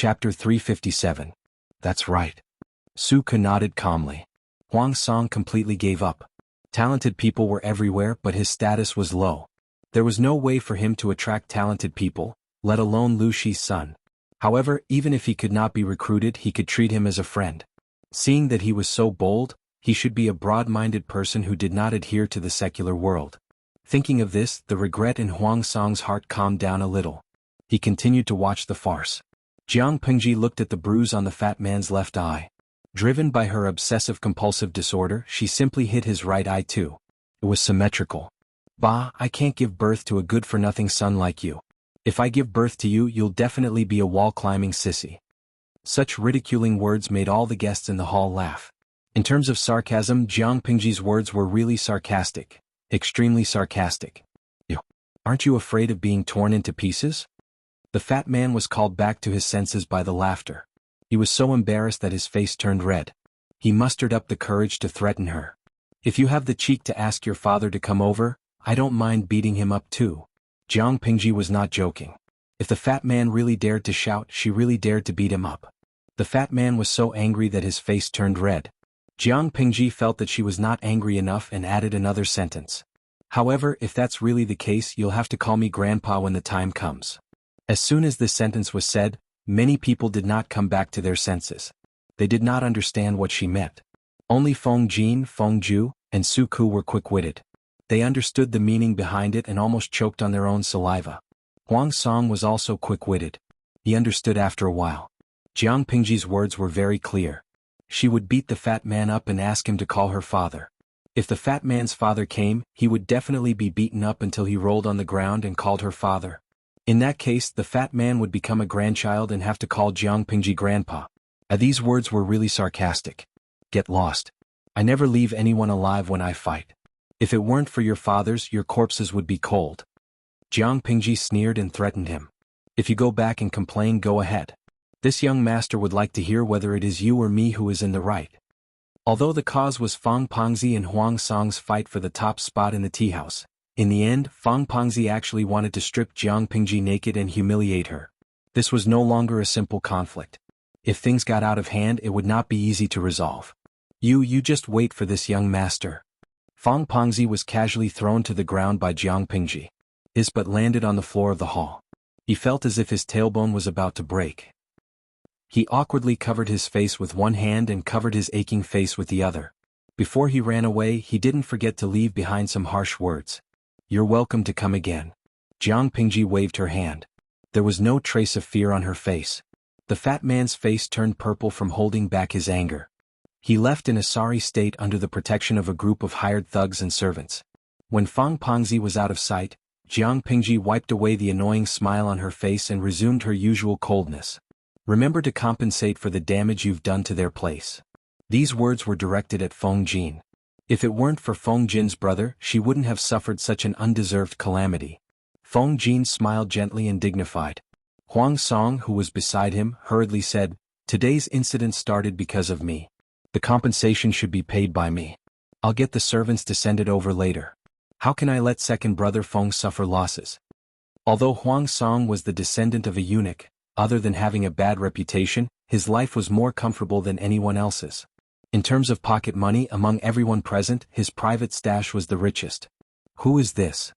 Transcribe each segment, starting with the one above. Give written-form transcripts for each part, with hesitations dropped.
Chapter 357. That's right. Su Ke nodded calmly. Huang Song completely gave up. Talented people were everywhere, but his status was low. There was no way for him to attract talented people, let alone Lu Shi's son. However, even if he could not be recruited, he could treat him as a friend. Seeing that he was so bold, he should be a broad-minded person who did not adhere to the secular world. Thinking of this, the regret in Huang Song's heart calmed down a little. He continued to watch the farce. Jiang Pingji looked at the bruise on the fat man's left eye. Driven by her obsessive-compulsive disorder, she simply hit his right eye too. It was symmetrical. Bah, I can't give birth to a good-for-nothing son like you. If I give birth to you, you'll definitely be a wall-climbing sissy. Such ridiculing words made all the guests in the hall laugh. In terms of sarcasm, Jiang Pingji's words were really sarcastic. Extremely sarcastic. Ew. Aren't you afraid of being torn into pieces? The fat man was called back to his senses by the laughter. He was so embarrassed that his face turned red. He mustered up the courage to threaten her. If you have the cheek to ask your father to come over, I don't mind beating him up too. Jiang Pingji was not joking. If the fat man really dared to shout, she really dared to beat him up. The fat man was so angry that his face turned red. Jiang Pingji felt that she was not angry enough and added another sentence. However, if that's really the case, you'll have to call me grandpa when the time comes. As soon as this sentence was said, many people did not come back to their senses. They did not understand what she meant. Only Feng Jin, Feng Ju, and Su Ke were quick-witted. They understood the meaning behind it and almost choked on their own saliva. Huang Song was also quick-witted. He understood after a while. Jiang Pingji's words were very clear. She would beat the fat man up and ask him to call her father. If the fat man's father came, he would definitely be beaten up until he rolled on the ground and called her father. In that case, the fat man would become a grandchild and have to call Jiang Pingji grandpa. These words were really sarcastic. Get lost. I never leave anyone alive when I fight. If it weren't for your fathers, your corpses would be cold. Jiang Pingji sneered and threatened him. If you go back and complain, go ahead. This young master would like to hear whether it is you or me who is in the right. Although the cause was Fang Pengzi and Huang Song's fight for the top spot in the tea house, in the end, Fang Pengzi actually wanted to strip Jiang Pingji naked and humiliate her. This was no longer a simple conflict. If things got out of hand, it would not be easy to resolve. You just wait for this young master. Fang Pengzi was casually thrown to the ground by Jiang Pingji. But landed on the floor of the hall. He felt as if his tailbone was about to break. He awkwardly covered his face with one hand and covered his aching face with the other. Before he ran away, he didn't forget to leave behind some harsh words. You're welcome to come again. Jiang Pingji waved her hand. There was no trace of fear on her face. The fat man's face turned purple from holding back his anger. He left in a sorry state under the protection of a group of hired thugs and servants. When Fang Pengzi was out of sight, Jiang Pingji wiped away the annoying smile on her face and resumed her usual coldness. Remember to compensate for the damage you've done to their place. These words were directed at Feng Jin. If it weren't for Feng Jin's brother, she wouldn't have suffered such an undeserved calamity. Feng Jin smiled gently and dignified. Huang Song, who was beside him, hurriedly said, Today's incident started because of me. The compensation should be paid by me. I'll get the servants to send it over later. How can I let second brother Feng suffer losses? Although Huang Song was the descendant of a eunuch, other than having a bad reputation, his life was more comfortable than anyone else's. In terms of pocket money among everyone present, his private stash was the richest. Who is this?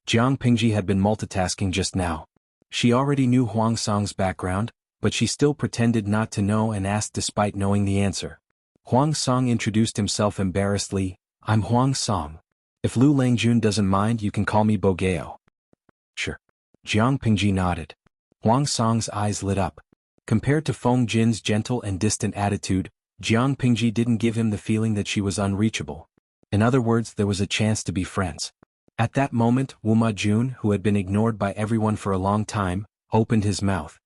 Jiang Pingji had been multitasking just now. She already knew Huang Song's background, but she still pretended not to know and asked despite knowing the answer. Huang Song introduced himself embarrassedly, I'm Huang Song. If Lu Langjun doesn't mind, you can call me Bogeo. Sure. Jiang Pingji nodded. Huang Song's eyes lit up. Compared to Feng Jin's gentle and distant attitude, Jiang Pingji didn't give him the feeling that she was unreachable. In other words, there was a chance to be friends. At that moment, Wuma Jun, who had been ignored by everyone for a long time, opened his mouth.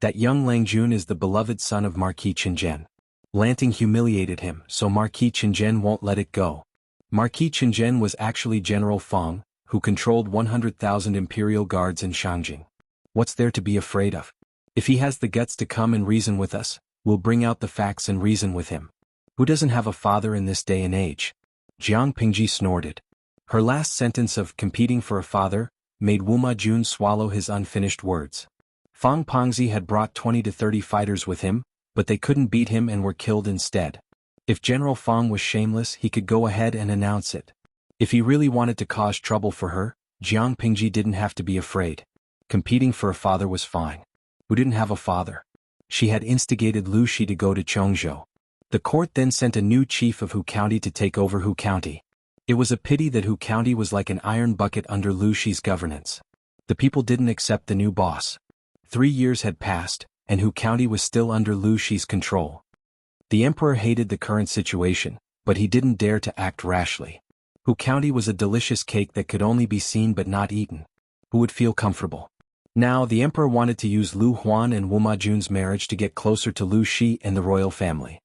That young Langjun is the beloved son of Marquis Qingzhen. Lanting humiliated him, so Marquis Qingzhen won't let it go. Marquis Qingzhen was actually General Feng, who controlled 100,000 imperial guards in Shangjing. What's there to be afraid of? If he has the guts to come and reason with us, we'll bring out the facts and reason with him. Who doesn't have a father in this day and age? Jiang Pingji snorted. Her last sentence of competing for a father made Wuma Jun swallow his unfinished words. Fang Pengzi had brought 20 to 30 fighters with him, but they couldn't beat him and were killed instead. If General Fang was shameless, he could go ahead and announce it. If he really wanted to cause trouble for her, Jiang Pingji didn't have to be afraid. Competing for a father was fine. Who didn't have a father? She had instigated Lu Shi to go to Chongzhou. The court then sent a new chief of Hu County to take over Hu County. It was a pity that Hu County was like an iron bucket under Lu Shi's governance. The people didn't accept the new boss. 3 years had passed, and Hu County was still under Lu Shi's control. The emperor hated the current situation, but he didn't dare to act rashly. Hu County was a delicious cake that could only be seen but not eaten. Who would feel comfortable? Now the emperor wanted to use Lu Huan and Wu Majun's marriage to get closer to Lu Shi and the royal family.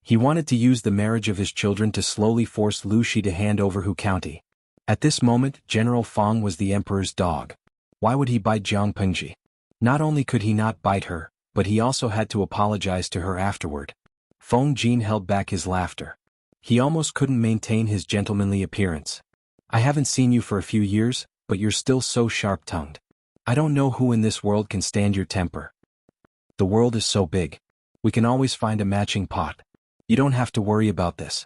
He wanted to use the marriage of his children to slowly force Lu Shi to hand over Hu County. At this moment, General Fang was the emperor's dog. Why would he bite Jiang Pengji? Not only could he not bite her, but he also had to apologize to her afterward. Feng Jin held back his laughter. He almost couldn't maintain his gentlemanly appearance. I haven't seen you for a few years, but you're still so sharp-tongued. I don't know who in this world can stand your temper. The world is so big. We can always find a matching pot. You don't have to worry about this.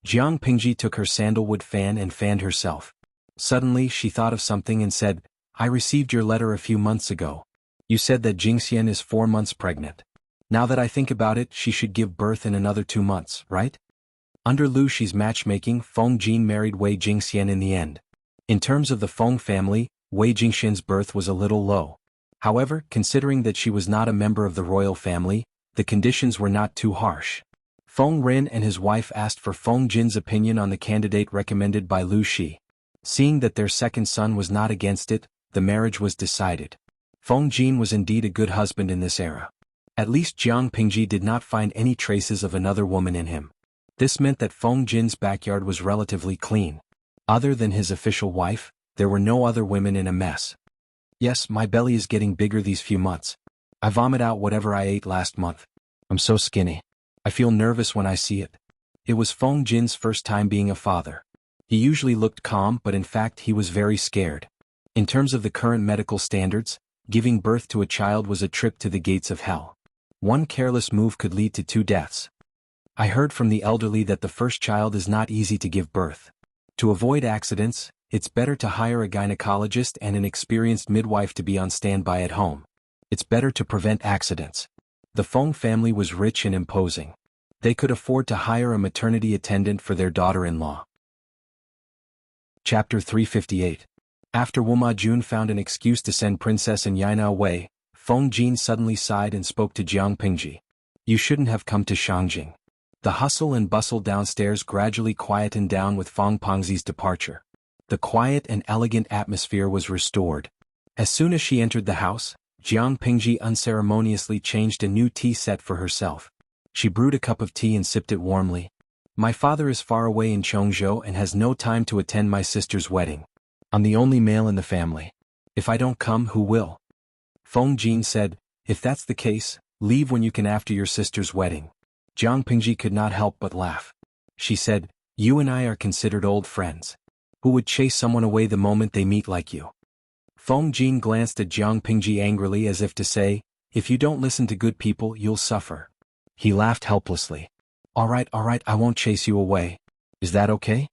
Jiang Pingji took her sandalwood fan and fanned herself. Suddenly she thought of something and said, I received your letter a few months ago. You said that Jingxian is 4 months pregnant. Now that I think about it, she should give birth in another 2 months, right? Under Lu Shi's matchmaking, Feng Jin married Wei Jingxian in the end. In terms of the Feng family, Wei Jingxian's birth was a little low. However, considering that she was not a member of the royal family, the conditions were not too harsh. Feng Ren and his wife asked for Feng Jin's opinion on the candidate recommended by Lu Shi. Seeing that their second son was not against it, the marriage was decided. Feng Jin was indeed a good husband in this era. At least Jiang Pingji did not find any traces of another woman in him. This meant that Feng Jin's backyard was relatively clean. Other than his official wife, there were no other women in a mess. Yes, my belly is getting bigger these few months. I vomit out whatever I ate last month. I'm so skinny. I feel nervous when I see it. It was Feng Jin's first time being a father. He usually looked calm, but in fact he was very scared. In terms of the current medical standards, giving birth to a child was a trip to the gates of hell. One careless move could lead to 2 deaths. I heard from the elderly that the first child is not easy to give birth. To avoid accidents, it's better to hire a gynecologist and an experienced midwife to be on standby at home. It's better to prevent accidents. The Feng family was rich and imposing. They could afford to hire a maternity attendant for their daughter-in-law. Chapter 358. After Wu Majun found an excuse to send Princess and Yaina away, Feng Jin suddenly sighed and spoke to Jiang Pingji. You shouldn't have come to Shangjing. The hustle and bustle downstairs gradually quietened down with Fang Pengzi's departure. The quiet and elegant atmosphere was restored. As soon as she entered the house, Jiang Pingji unceremoniously changed a new tea set for herself. She brewed a cup of tea and sipped it warmly. My father is far away in Chongzhou and has no time to attend my sister's wedding. I'm the only male in the family. If I don't come, who will? Feng Jin said, if that's the case, leave when you can after your sister's wedding. Jiang Pingji could not help but laugh. She said, you and I are considered old friends. Who would chase someone away the moment they meet like you? Feng Jin glanced at Jiang Pingji angrily as if to say, if you don't listen to good people, you'll suffer. He laughed helplessly. All right, I won't chase you away. Is that okay?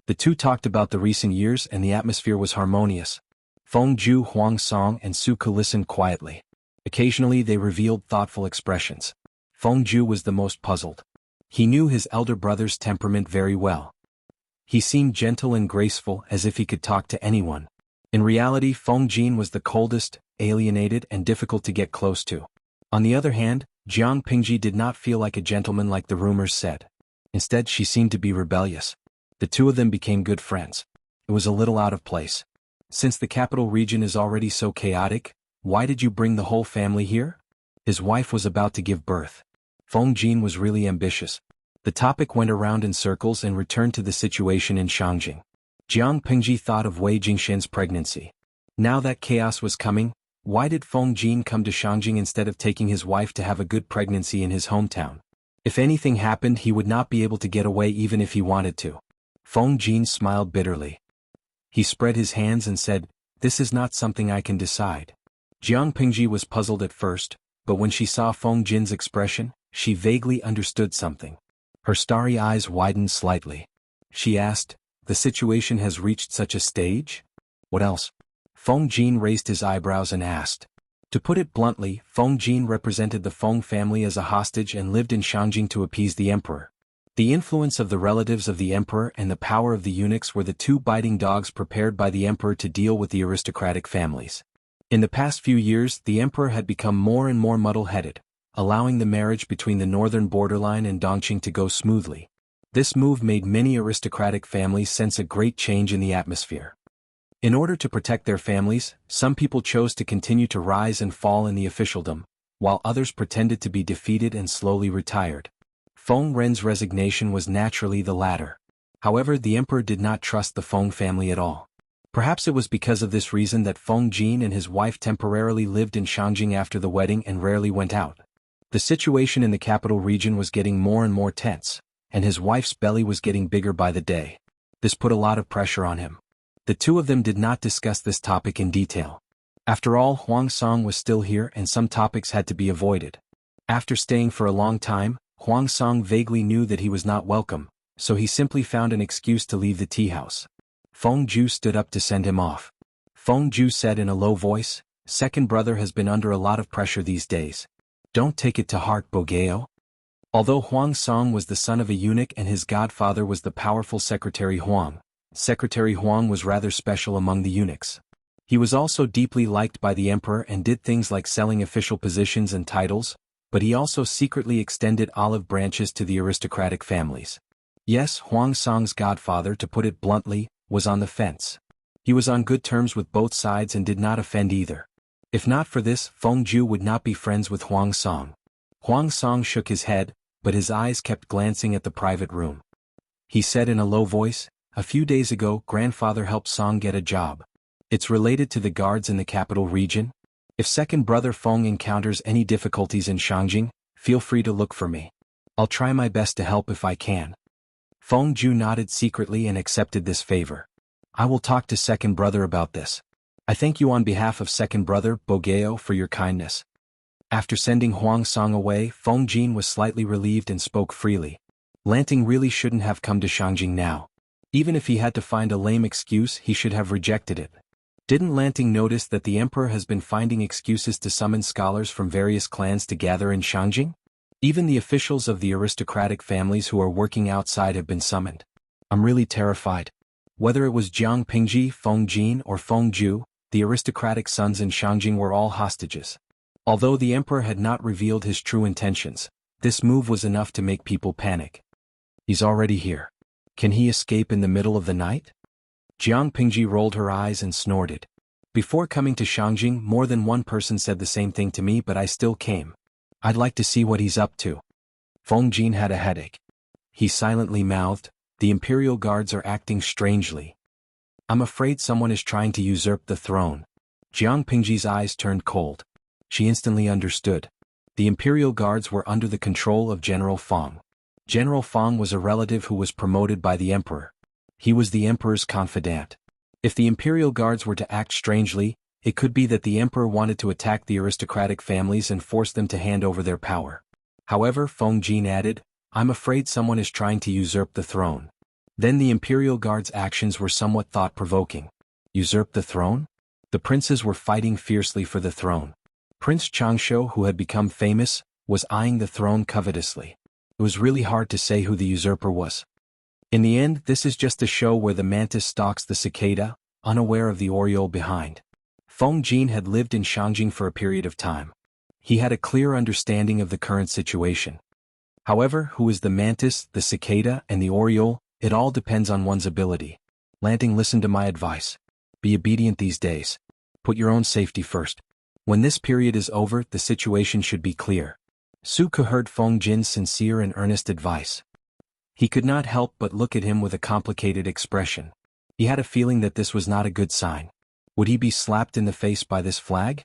The two talked about the recent years and the atmosphere was harmonious. Feng Ju, Huang Song and Su Ke listened quietly. Occasionally they revealed thoughtful expressions. Feng Ju was the most puzzled. He knew his elder brother's temperament very well. He seemed gentle and graceful as if he could talk to anyone. In reality, Feng Jin was the coldest, alienated and difficult to get close to. On the other hand, Jiang Pingji did not feel like a gentleman like the rumors said. Instead, she seemed to be rebellious. The two of them became good friends. It was a little out of place. Since the capital region is already so chaotic, why did you bring the whole family here? His wife was about to give birth. Feng Jin was really ambitious. The topic went around in circles and returned to the situation in Shangjing. Jiang Pingji thought of Wei Jingxian's pregnancy. Now that chaos was coming, why did Feng Jin come to Shangjing instead of taking his wife to have a good pregnancy in his hometown? If anything happened, he would not be able to get away even if he wanted to. Feng Jin smiled bitterly. He spread his hands and said, this is not something I can decide. Jiang Pingji was puzzled at first, but when she saw Feng Jin's expression, she vaguely understood something. Her starry eyes widened slightly. She asked, "The situation has reached such a stage? What else?" Feng Jin raised his eyebrows and asked. To put it bluntly, Feng Jin represented the Feng family as a hostage and lived in Shangjing to appease the emperor. The influence of the relatives of the emperor and the power of the eunuchs were the two biting dogs prepared by the emperor to deal with the aristocratic families. In the past few years, the emperor had become more and more muddle-headed, allowing the marriage between the northern borderline and Dongqing to go smoothly. This move made many aristocratic families sense a great change in the atmosphere. In order to protect their families, some people chose to continue to rise and fall in the officialdom, while others pretended to be defeated and slowly retired. Feng Ren's resignation was naturally the latter. However, the emperor did not trust the Feng family at all. Perhaps it was because of this reason that Feng Jin and his wife temporarily lived in Shangjing after the wedding and rarely went out. The situation in the capital region was getting more and more tense, and his wife's belly was getting bigger by the day. This put a lot of pressure on him. The two of them did not discuss this topic in detail. After all, Huang Song was still here and some topics had to be avoided. After staying for a long time, Huang Song vaguely knew that he was not welcome, so he simply found an excuse to leave the tea house. Feng Ju stood up to send him off. Feng Ju said in a low voice, "Second brother has been under a lot of pressure these days. Don't take it to heart, Bogeo." Although Huang Song was the son of a eunuch and his godfather was the powerful Secretary Huang, Secretary Huang was rather special among the eunuchs. He was also deeply liked by the emperor and did things like selling official positions and titles, but he also secretly extended olive branches to the aristocratic families. Yes, Huang Song's godfather, to put it bluntly, was on the fence. He was on good terms with both sides and did not offend either. If not for this, Feng Ju would not be friends with Huang Song. Huang Song shook his head, but his eyes kept glancing at the private room. He said in a low voice, "A few days ago, grandfather helped Song get a job. It's related to the guards in the capital region. If second brother Feng encounters any difficulties in Shangjing, feel free to look for me. I'll try my best to help if I can." Feng Ju nodded secretly and accepted this favor. "I will talk to second brother about this. I thank you on behalf of second brother Bogeo for your kindness." After sending Huang Song away, Feng Jin was slightly relieved and spoke freely. Lanting really shouldn't have come to Shangjing now. Even if he had to find a lame excuse, he should have rejected it. Didn't Lanting notice that the emperor has been finding excuses to summon scholars from various clans to gather in Shangjing? Even the officials of the aristocratic families who are working outside have been summoned. I'm really terrified. Whether it was Jiang Pingji, Feng Jin, or Feng Ju, the aristocratic sons in Shangjing were all hostages. Although the emperor had not revealed his true intentions, this move was enough to make people panic. He's already here. Can he escape in the middle of the night? Jiang Pingji rolled her eyes and snorted. Before coming to Shangjing, more than one person said the same thing to me, but I still came. I'd like to see what he's up to. Feng Jin had a headache. He silently mouthed, "The imperial guards are acting strangely. I'm afraid someone is trying to usurp the throne." Jiang Pingji's eyes turned cold. She instantly understood. The imperial guards were under the control of General Feng. General Feng was a relative who was promoted by the emperor. He was the emperor's confidant. If the imperial guards were to act strangely, it could be that the emperor wanted to attack the aristocratic families and force them to hand over their power. However, Feng Jin added, "I'm afraid someone is trying to usurp the throne." Then the imperial guards' actions were somewhat thought-provoking. Usurp the throne? The princes were fighting fiercely for the throne. Prince Changsho, who had become famous, was eyeing the throne covetously. It was really hard to say who the usurper was. In the end, this is just a show where the mantis stalks the cicada, unaware of the oriole behind. Feng Jin had lived in Shangjing for a period of time. He had a clear understanding of the current situation. However, who is the mantis, the cicada, and the oriole? It all depends on one's ability. Lanting, listen to my advice. Be obedient these days. Put your own safety first. When this period is over, the situation should be clear. Suke heard Feng Jin's sincere and earnest advice. He could not help but look at him with a complicated expression. He had a feeling that this was not a good sign. Would he be slapped in the face by this flag?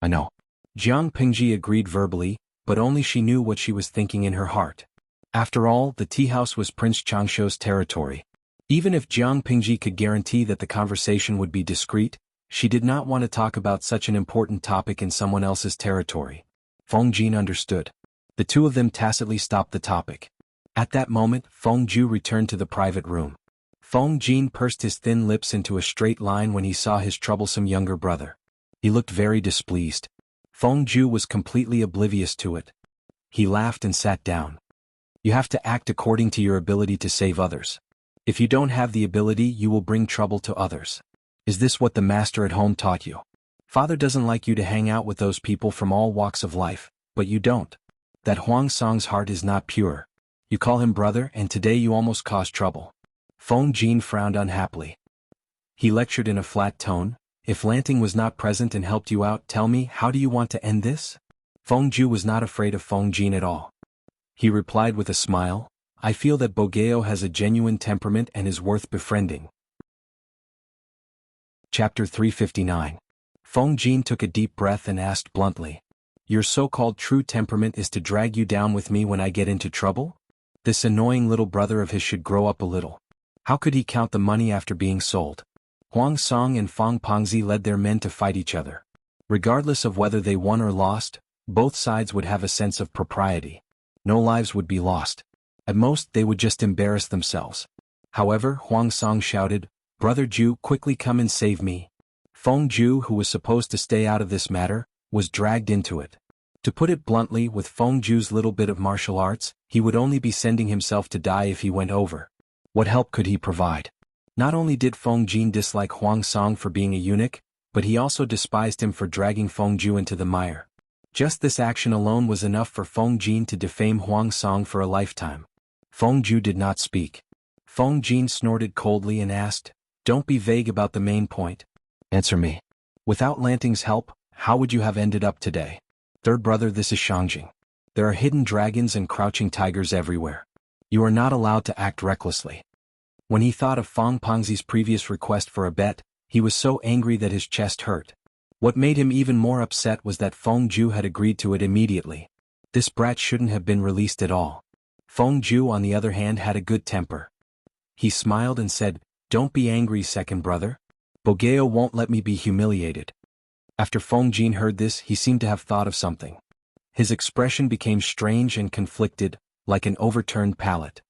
I know. Jiang Pingji agreed verbally, but only she knew what she was thinking in her heart. After all, the tea house was Prince Changsho's territory. Even if Jiang Pingji could guarantee that the conversation would be discreet, She did not want to talk about such an important topic in someone else's territory. Feng Jin understood. The two of them tacitly stopped the topic. At that moment, Feng Ju returned to the private room. Feng Jin pursed his thin lips into a straight line when he saw his troublesome younger brother. He looked very displeased. Feng Ju was completely oblivious to it. He laughed and sat down. You have to act according to your ability to save others. If you don't have the ability, you will bring trouble to others. Is this what the master at home taught you? Father doesn't like you to hang out with those people from all walks of life, but you don't. That Huang Song's heart is not pure. You call him brother, and today you almost caused trouble. Feng Jin frowned unhappily. He lectured in a flat tone. If Lanting was not present and helped you out, tell me, how do you want to end this? Feng Ju was not afraid of Feng Jin at all. He replied with a smile, I feel that Bogeo has a genuine temperament and is worth befriending. Chapter 359. Feng Jin took a deep breath and asked bluntly, your so-called true temperament is to drag you down with me when I get into trouble? This annoying little brother of his should grow up a little. How could he count the money after being sold? Huang Song and Fang Pengzi led their men to fight each other. Regardless of whether they won or lost, both sides would have a sense of propriety. No lives would be lost. At most, they would just embarrass themselves. However, Huang Song shouted, Brother Ju, quickly come and save me. Feng Ju, who was supposed to stay out of this matter, was dragged into it. To put it bluntly, with Feng Ju's little bit of martial arts, he would only be sending himself to die if he went over. What help could he provide? Not only did Feng Jin dislike Huang Song for being a eunuch, but he also despised him for dragging Feng Ju into the mire. Just this action alone was enough for Feng Jin to defame Huang Song for a lifetime. Feng Ju did not speak. Feng Jin snorted coldly and asked, Don't be vague about the main point. Answer me. Without Lanting's help, how would you have ended up today? Third brother, this is Shangjing. There are hidden dragons and crouching tigers everywhere. You are not allowed to act recklessly. When he thought of Fang Pengzi's previous request for a bet, he was so angry that his chest hurt. What made him even more upset was that Feng Ju had agreed to it immediately. This brat shouldn't have been released at all. Feng Ju, on the other hand, had a good temper. He smiled and said, Don't be angry, second brother. Bogeo won't let me be humiliated. After Feng Jin heard this, he seemed to have thought of something. His expression became strange and conflicted, like an overturned pallet.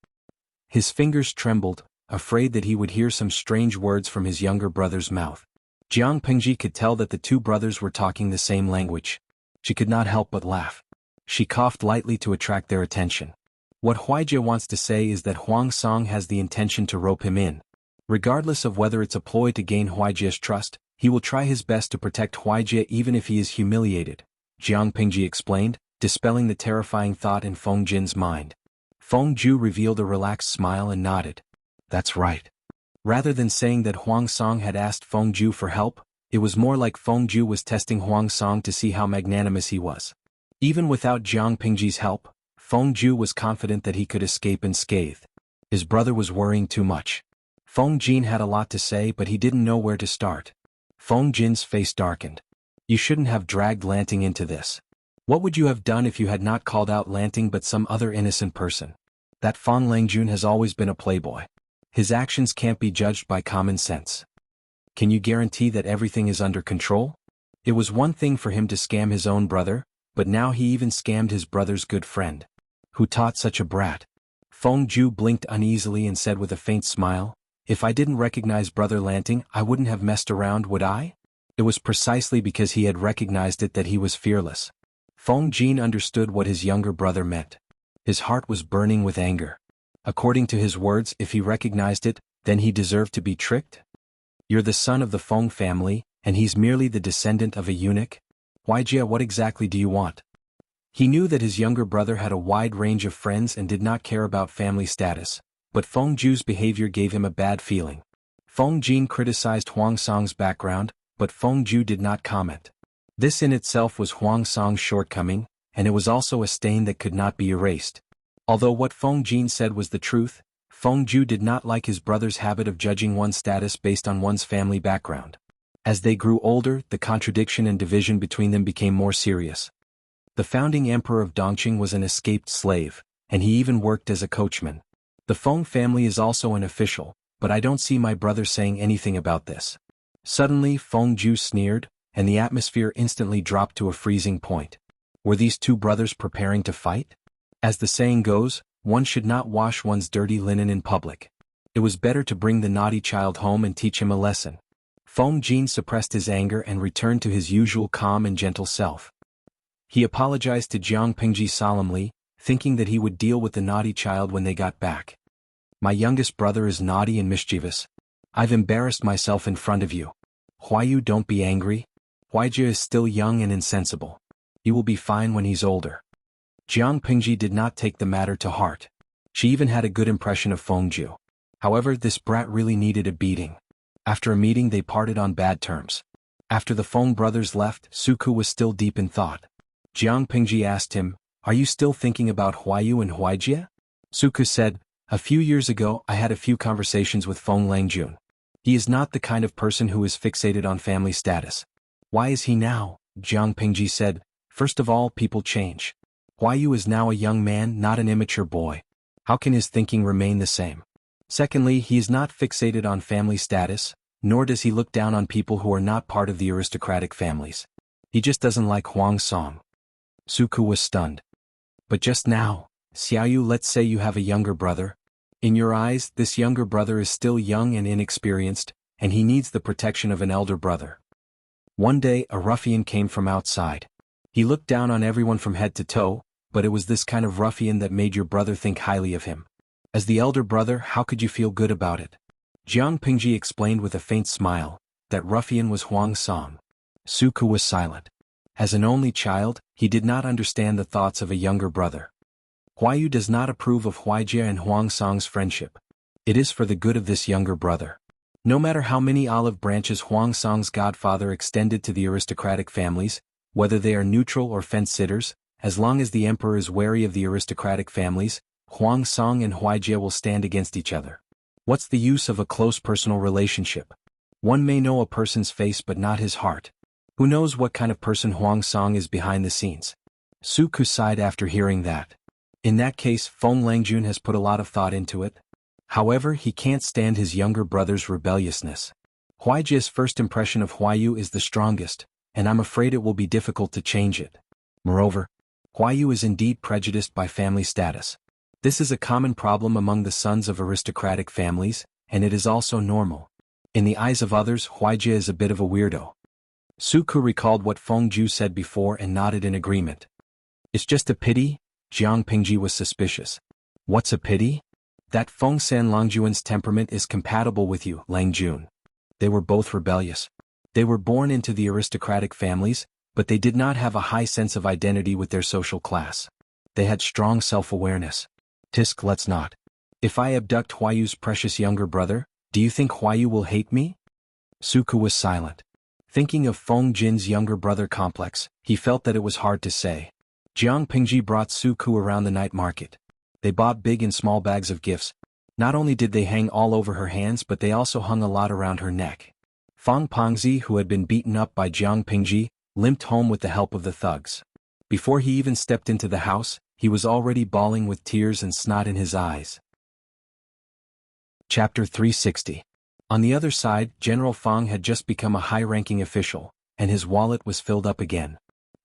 His fingers trembled, afraid that he would hear some strange words from his younger brother's mouth. Jiang Pengji could tell that the two brothers were talking the same language. She could not help but laugh. She coughed lightly to attract their attention. What Huaijie wants to say is that Huang Song has the intention to rope him in. Regardless of whether it's a ploy to gain Huaijie's trust, he will try his best to protect Huaijie even if he is humiliated, Jiang Pengji explained, dispelling the terrifying thought in Feng Jin's mind. Feng Ju revealed a relaxed smile and nodded. That's right. Rather than saying that Huang Song had asked Feng Ju for help, it was more like Feng Ju was testing Huang Song to see how magnanimous he was. Even without Jiang Pengji's help, Feng Ju was confident that he could escape unscathed. His brother was worrying too much. Feng Jin had a lot to say, but he didn't know where to start. Feng Jin's face darkened. You shouldn't have dragged Lanting into this. What would you have done if you had not called out Lanting but some other innocent person? That Fang Langjun has always been a playboy. His actions can't be judged by common sense. Can you guarantee that everything is under control? It was one thing for him to scam his own brother, but now he even scammed his brother's good friend. Who taught such a brat? Feng Ju blinked uneasily and said with a faint smile, If I didn't recognize Brother Lanting, I wouldn't have messed around, would I? It was precisely because he had recognized it that he was fearless. Feng Jin understood what his younger brother meant. His heart was burning with anger. According to his words, if he recognized it, then he deserved to be tricked? You're the son of the Feng family, and he's merely the descendant of a eunuch? Huaijie, what exactly do you want? He knew that his younger brother had a wide range of friends and did not care about family status, but Feng Ju's behavior gave him a bad feeling. Feng Jin criticized Huang Song's background, but Feng Ju did not comment. This in itself was Huang Song's shortcoming, and it was also a stain that could not be erased. Although what Feng Jin said was the truth, Feng Ju did not like his brother's habit of judging one's status based on one's family background. As they grew older, the contradiction and division between them became more serious. The founding emperor of Dongqing was an escaped slave, and he even worked as a coachman. The Feng family is also an official, but I don't see my brother saying anything about this. Suddenly Feng Ju sneered, and the atmosphere instantly dropped to a freezing point. Were these two brothers preparing to fight? As the saying goes, one should not wash one's dirty linen in public. It was better to bring the naughty child home and teach him a lesson. Feng Jin suppressed his anger and returned to his usual calm and gentle self. He apologized to Jiang Pingji solemnly, thinking that he would deal with the naughty child when they got back. My youngest brother is naughty and mischievous. I've embarrassed myself in front of you. Huayu, don't be angry. Huaijie is still young and insensible. He will be fine when he's older. Jiang Pingji did not take the matter to heart. She even had a good impression of Feng Ju. However, this brat really needed a beating. After a meeting they parted on bad terms. After the Feng brothers left, Suku was still deep in thought. Jiang Pingji asked him, "Are you still thinking about Huayu and Huaijie?" Suku said, "A few years ago I had a few conversations with Feng Langjun. He is not the kind of person who is fixated on family status." "Why is he now?" Jiang Pingji said, "First of all, people change. Huayu is now a young man, not an immature boy. How can his thinking remain the same? Secondly, he is not fixated on family status, nor does he look down on people who are not part of the aristocratic families. He just doesn't like Huang Song." Suku was stunned. "But just now, Xiaoyu, let's say you have a younger brother. In your eyes, this younger brother is still young and inexperienced, and he needs the protection of an elder brother." One day a ruffian came from outside. He looked down on everyone from head to toe, but it was this kind of ruffian that made your brother think highly of him. As the elder brother, how could you feel good about it? Jiang Pingji explained with a faint smile, that ruffian was Huang Song. Suku was silent. As an only child, he did not understand the thoughts of a younger brother. Huayu does not approve of Huaijie and Huang Song's friendship. It is for the good of this younger brother. No matter how many olive branches Huang Song's godfather extended to the aristocratic families, whether they are neutral or fence-sitters, as long as the emperor is wary of the aristocratic families, Huang Song and Huaijie will stand against each other. What's the use of a close personal relationship? One may know a person's face but not his heart. Who knows what kind of person Huang Song is behind the scenes? Suku sighed after hearing that. In that case, Feng Langjun has put a lot of thought into it. However, he can't stand his younger brother's rebelliousness. Huaijie's first impression of Huayu is the strongest, and I'm afraid it will be difficult to change it. Moreover, Huayu is indeed prejudiced by family status. This is a common problem among the sons of aristocratic families, and it is also normal. In the eyes of others, Huaijie is a bit of a weirdo. Suku recalled what Feng Ju said before and nodded in agreement. "It's just a pity?" Jiang Pingji was suspicious. "What's a pity?" "That Feng San Langjuan's temperament is compatible with you, Langjun. They were both rebellious. They were born into the aristocratic families, but they did not have a high sense of identity with their social class. They had strong self-awareness. Tisk, let's not. If I abduct Huayu's precious younger brother, do you think Huayu will hate me?" Suku was silent. Thinking of Feng Jin's younger brother complex, he felt that it was hard to say. Jiang Pingji brought Suku around the night market. They bought big and small bags of gifts. Not only did they hang all over her hands but they also hung a lot around her neck. Fang Pengzi, who had been beaten up by Jiang Pingji, limped home with the help of the thugs. Before he even stepped into the house, he was already bawling with tears and snot in his eyes. Chapter 360. On the other side, General Fang had just become a high-ranking official, and his wallet was filled up again.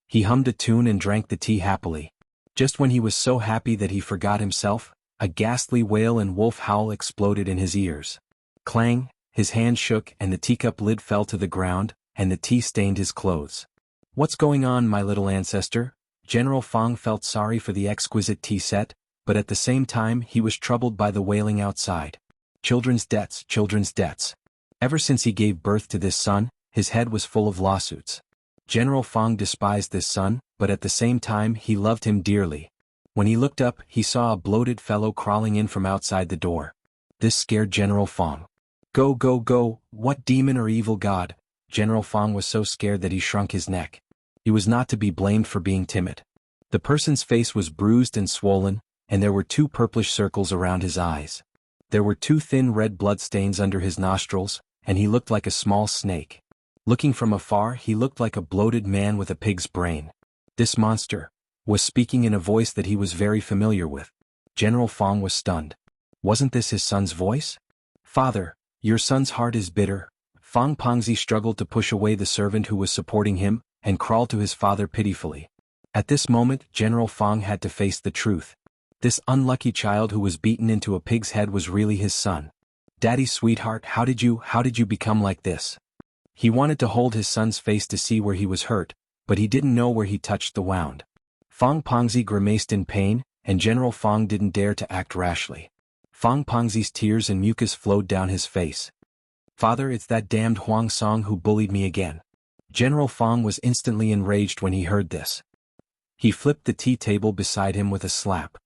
He hummed a tune and drank the tea happily. Just when he was so happy that he forgot himself, a ghastly wail and wolf howl exploded in his ears. Clang, his hand shook and the teacup lid fell to the ground, and the tea stained his clothes. "What's going on, my little ancestor?" General Fang felt sorry for the exquisite tea set, but at the same time he was troubled by the wailing outside. Children's debts, children's debts. Ever since he gave birth to this son, his head was full of lawsuits. General Fang despised this son, but at the same time he loved him dearly. When he looked up, he saw a bloated fellow crawling in from outside the door. This scared General Fang. Go, go, go, what demon or evil god? General Fang was so scared that he shrunk his neck. He was not to be blamed for being timid. The person's face was bruised and swollen, and there were 2 purplish circles around his eyes. There were 2 thin red bloodstains under his nostrils, and he looked like a small snake. Looking from afar, he looked like a bloated man with a pig's brain. This monster was speaking in a voice that he was very familiar with. General Fang was stunned. Wasn't this his son's voice? "Father, your son's heart is bitter." Fang Pengzi struggled to push away the servant who was supporting him, and crawled to his father pitifully. At this moment, General Fang had to face the truth. This unlucky child who was beaten into a pig's head was really his son. "Daddy sweetheart, how did you become like this?" He wanted to hold his son's face to see where he was hurt, but he didn't know where he touched the wound. Fang Pengzi grimaced in pain, and General Fang didn't dare to act rashly. Fang Pengzi's tears and mucus flowed down his face. "Father, it's that damned Huang Song who bullied me again." General Fang was instantly enraged when he heard this. He flipped the tea table beside him with a slap.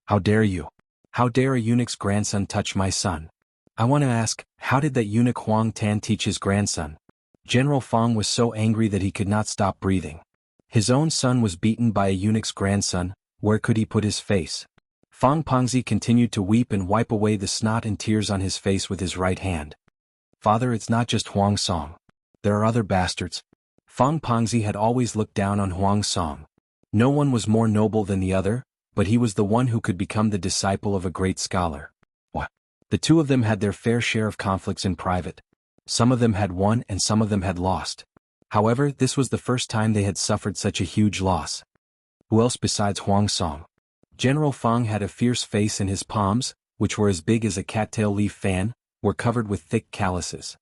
"How dare you? How dare a eunuch's grandson touch my son? I want to ask, how did that eunuch Huang Tan teach his grandson?" General Fang was so angry that he could not stop breathing. His own son was beaten by a eunuch's grandson, where could he put his face? Fang Pengzi continued to weep and wipe away the snot and tears on his face with his right hand. "Father, it's not just Huang Song. There are other bastards." Fang Pengzi had always looked down on Huang Song. No one was more noble than the other, but he was the one who could become the disciple of a great scholar. What? The two of them had their fair share of conflicts in private. Some of them had won and some of them had lost. However, this was the first time they had suffered such a huge loss. Who else besides Huang Song? General Fang had a fierce face, and his palms, which were as big as a cattail leaf fan, were covered with thick calluses.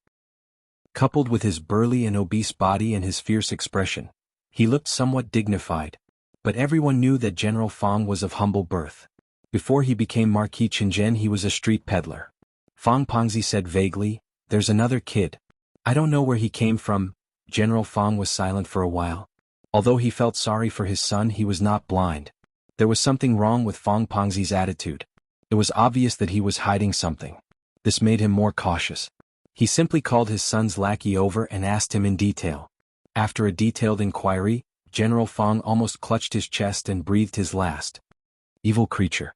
Coupled with his burly and obese body and his fierce expression, he looked somewhat dignified. But everyone knew that General Fang was of humble birth. Before he became Marquis Qingzhen, he was a street peddler. Fang Pengzi said vaguely, "There's another kid. I don't know where he came from." General Fang was silent for a while. Although he felt sorry for his son, he was not blind. There was something wrong with Fang Pengzi's attitude. It was obvious that he was hiding something. This made him more cautious. He simply called his son's lackey over and asked him in detail. After a detailed inquiry, General Fang almost clutched his chest and breathed his last. "Evil creature.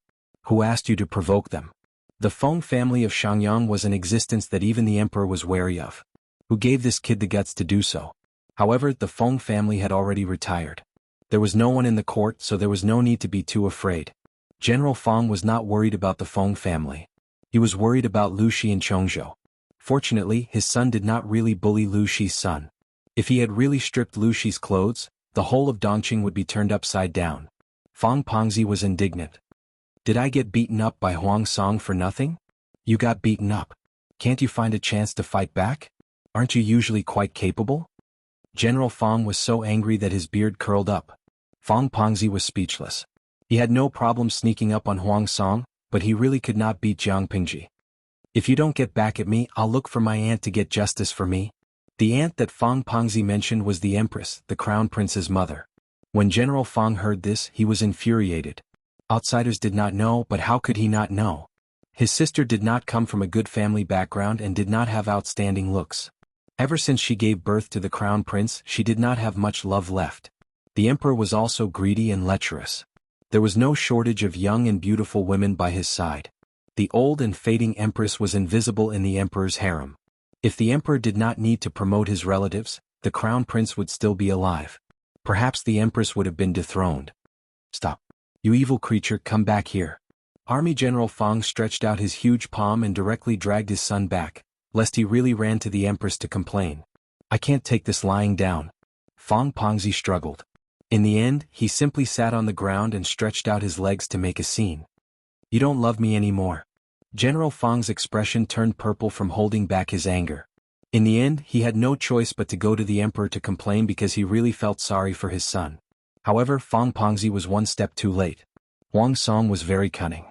Who asked you to provoke them?" The Feng family of Shangyang was an existence that even the emperor was wary of. Who gave this kid the guts to do so? However, the Feng family had already retired. There was no one in the court, so there was no need to be too afraid. General Fang was not worried about the Feng family. He was worried about Lu Shi and Chongzhou. Fortunately, his son did not really bully Lu Shi's son. If he had really stripped Lu Shi's clothes, the whole of Dongqing would be turned upside down. Fang Pengzi was indignant. "Did I get beaten up by Huang Song for nothing?" "You got beaten up. Can't you find a chance to fight back? Aren't you usually quite capable?" General Fang was so angry that his beard curled up. Fang Pengzi was speechless. He had no problem sneaking up on Huang Song, but he really could not beat Jiang Pingji. "If you don't get back at me, I'll look for my aunt to get justice for me." The aunt that Fang Pengzi mentioned was the Empress, the Crown Prince's mother. When General Fang heard this, he was infuriated. Outsiders did not know, but how could he not know? His sister did not come from a good family background and did not have outstanding looks. Ever since she gave birth to the Crown Prince, she did not have much love left. The emperor was also greedy and lecherous. There was no shortage of young and beautiful women by his side. The old and fading empress was invisible in the emperor's harem. If the emperor did not need to promote his relatives, the Crown Prince would still be alive. Perhaps the empress would have been dethroned. "Stop. You evil creature, come back here." Army General Fang stretched out his huge palm and directly dragged his son back, lest he really ran to the Empress to complain. "I can't take this lying down." Fang Pengzi struggled. In the end, he simply sat on the ground and stretched out his legs to make a scene. "You don't love me anymore." General Fang's expression turned purple from holding back his anger. In the end, he had no choice but to go to the emperor to complain because he really felt sorry for his son. However, Fang Pengzi was one step too late. Huang Song was very cunning.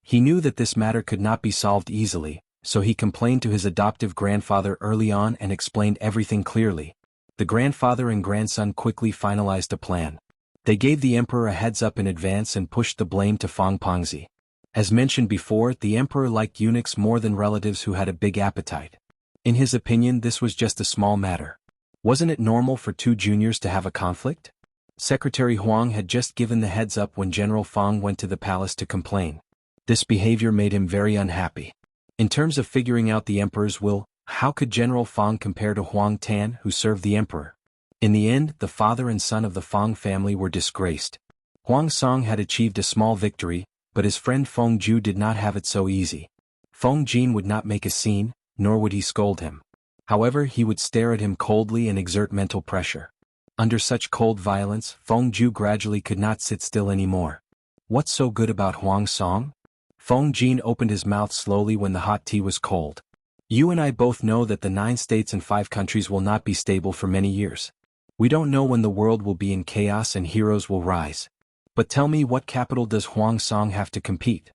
He knew that this matter could not be solved easily, so he complained to his adoptive grandfather early on and explained everything clearly. The grandfather and grandson quickly finalized a plan. They gave the emperor a heads-up in advance and pushed the blame to Fang Pengzi. As mentioned before, the emperor liked eunuchs more than relatives who had a big appetite. In his opinion, this was just a small matter. Wasn't it normal for two juniors to have a conflict? Secretary Huang had just given the heads-up when General Fang went to the palace to complain. This behavior made him very unhappy. In terms of figuring out the emperor's will, how could General Fang compare to Huang Tan, who served the emperor? In the end, the father and son of the Fang family were disgraced. Huang Song had achieved a small victory, but his friend Feng Ju did not have it so easy. Feng Jin would not make a scene, nor would he scold him. However, he would stare at him coldly and exert mental pressure. Under such cold violence, Feng Ju gradually could not sit still anymore. What's so good about Huang Song? Feng Jin opened his mouth slowly when the hot tea was cold. You and I both know that the 9 states and 5 countries will not be stable for many years. We don't know when the world will be in chaos and heroes will rise. But tell me, what capital does Huang Song have to compete?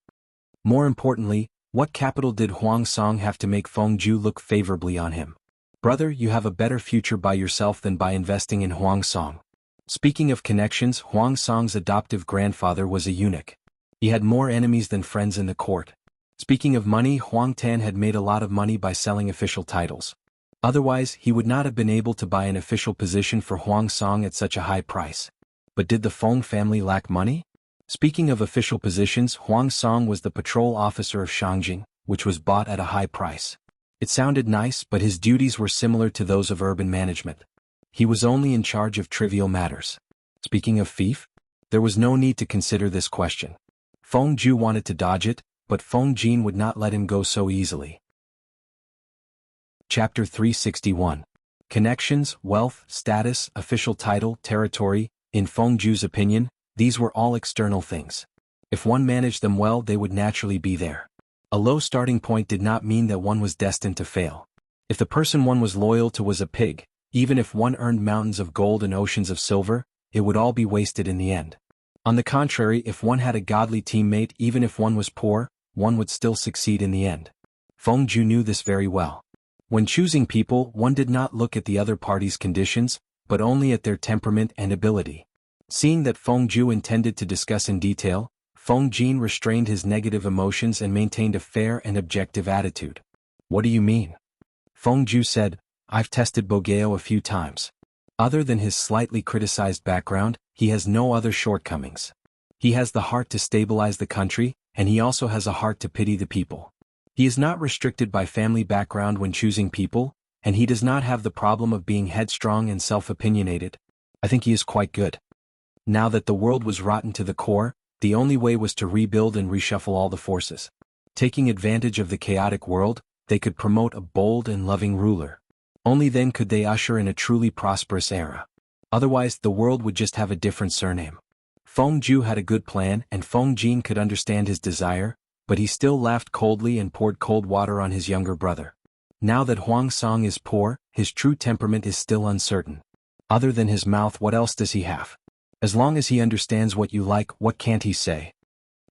More importantly, what capital did Huang Song have to make Feng Ju look favorably on him? Brother, you have a better future by yourself than by investing in Huang Song. Speaking of connections, Huang Song's adoptive grandfather was a eunuch. He had more enemies than friends in the court. Speaking of money, Huang Tan had made a lot of money by selling official titles. Otherwise, he would not have been able to buy an official position for Huang Song at such a high price. But did the Feng family lack money? Speaking of official positions, Huang Song was the patrol officer of Shangjing, which was bought at a high price. It sounded nice, but his duties were similar to those of urban management. He was only in charge of trivial matters. Speaking of fief, there was no need to consider this question. Feng Ju wanted to dodge it, but Feng Jin would not let him go so easily. Chapter 361. Connections, wealth, status, official title, territory. In Feng Ju's opinion, these were all external things. If one managed them well, they would naturally be there. A low starting point did not mean that one was destined to fail. If the person one was loyal to was a pig, even if one earned mountains of gold and oceans of silver, it would all be wasted in the end. On the contrary, if one had a godly teammate, even if one was poor, one would still succeed in the end. Feng Ju knew this very well. When choosing people, one did not look at the other party's conditions, but only at their temperament and ability. Seeing that Feng Ju intended to discuss in detail, Feng Jin restrained his negative emotions and maintained a fair and objective attitude. What do you mean? Feng Ju said, I've tested Bogeo a few times. Other than his slightly criticized background, he has no other shortcomings. He has the heart to stabilize the country, and he also has a heart to pity the people. He is not restricted by family background when choosing people, and he does not have the problem of being headstrong and self-opinionated. I think he is quite good. Now that the world was rotten to the core, the only way was to rebuild and reshuffle all the forces. Taking advantage of the chaotic world, they could promote a bold and loving ruler. Only then could they usher in a truly prosperous era. Otherwise, the world would just have a different surname. Feng Ju had a good plan, and Feng Jin could understand his desire, but he still laughed coldly and poured cold water on his younger brother. Now that Huang Song is poor, his true temperament is still uncertain. Other than his mouth, what else does he have? As long as he understands what you like, what can't he say?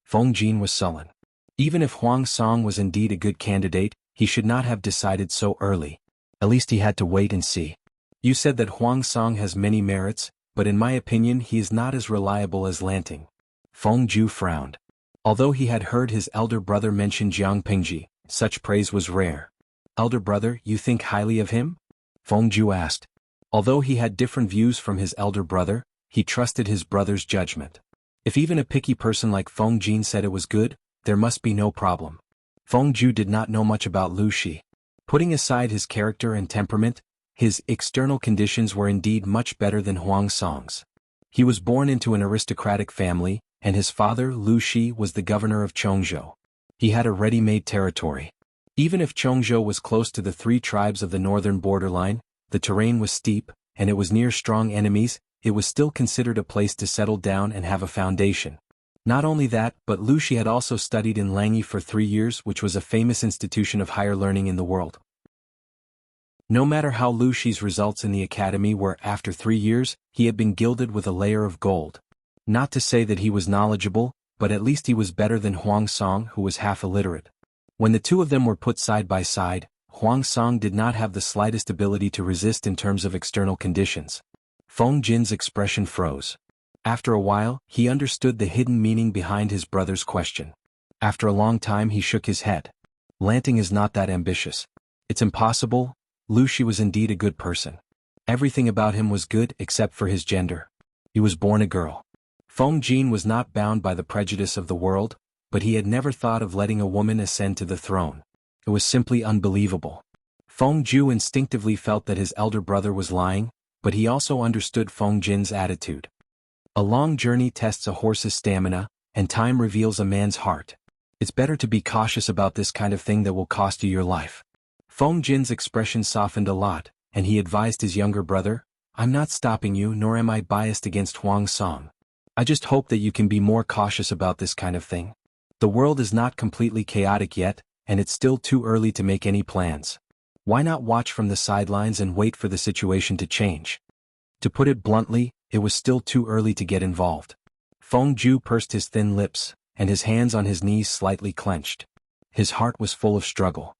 Feng Jin was sullen. Even if Huang Song was indeed a good candidate, he should not have decided so early. At least he had to wait and see. You said that Huang Song has many merits, but in my opinion he is not as reliable as Lanting. Feng Ju frowned. Although he had heard his elder brother mention Jiang Pingji, such praise was rare. Elder brother, you think highly of him? Feng Ju asked. Although he had different views from his elder brother, he trusted his brother's judgment. If even a picky person like Feng Jin said it was good, there must be no problem. Feng Ju did not know much about Lu Shi. Putting aside his character and temperament, his external conditions were indeed much better than Huang Song's. He was born into an aristocratic family, and his father, Lu Shi, was the governor of Chongzhou. He had a ready-made territory. Even if Chongzhou was close to the 3 tribes of the northern borderline, the terrain was steep, and it was near strong enemies, it was still considered a place to settle down and have a foundation. Not only that, but Lu Shi had also studied in Langyi for 3 years, which was a famous institution of higher learning in the world. No matter how Lu Shi's results in the academy were, after 3 years, he had been gilded with a layer of gold. Not to say that he was knowledgeable, but at least he was better than Huang Song, who was half illiterate. When the two of them were put side by side, Huang Song did not have the slightest ability to resist in terms of external conditions. Feng Jin's expression froze. After a while, he understood the hidden meaning behind his brother's question. After a long time he shook his head. Lanting is not that ambitious. It's impossible. Lu Shi was indeed a good person. Everything about him was good except for his gender. He was born a girl. Feng Jin was not bound by the prejudice of the world, but he had never thought of letting a woman ascend to the throne. It was simply unbelievable. Feng Ju instinctively felt that his elder brother was lying, but he also understood Feng Jin's attitude. A long journey tests a horse's stamina, and time reveals a man's heart. It's better to be cautious about this kind of thing that will cost you your life. Feng Jin's expression softened a lot, and he advised his younger brother, I'm not stopping you nor am I biased against Huang Song. I just hope that you can be more cautious about this kind of thing. The world is not completely chaotic yet, and it's still too early to make any plans. Why not watch from the sidelines and wait for the situation to change? To put it bluntly, it was still too early to get involved. Feng Ju pursed his thin lips, and his hands on his knees slightly clenched. His heart was full of struggle.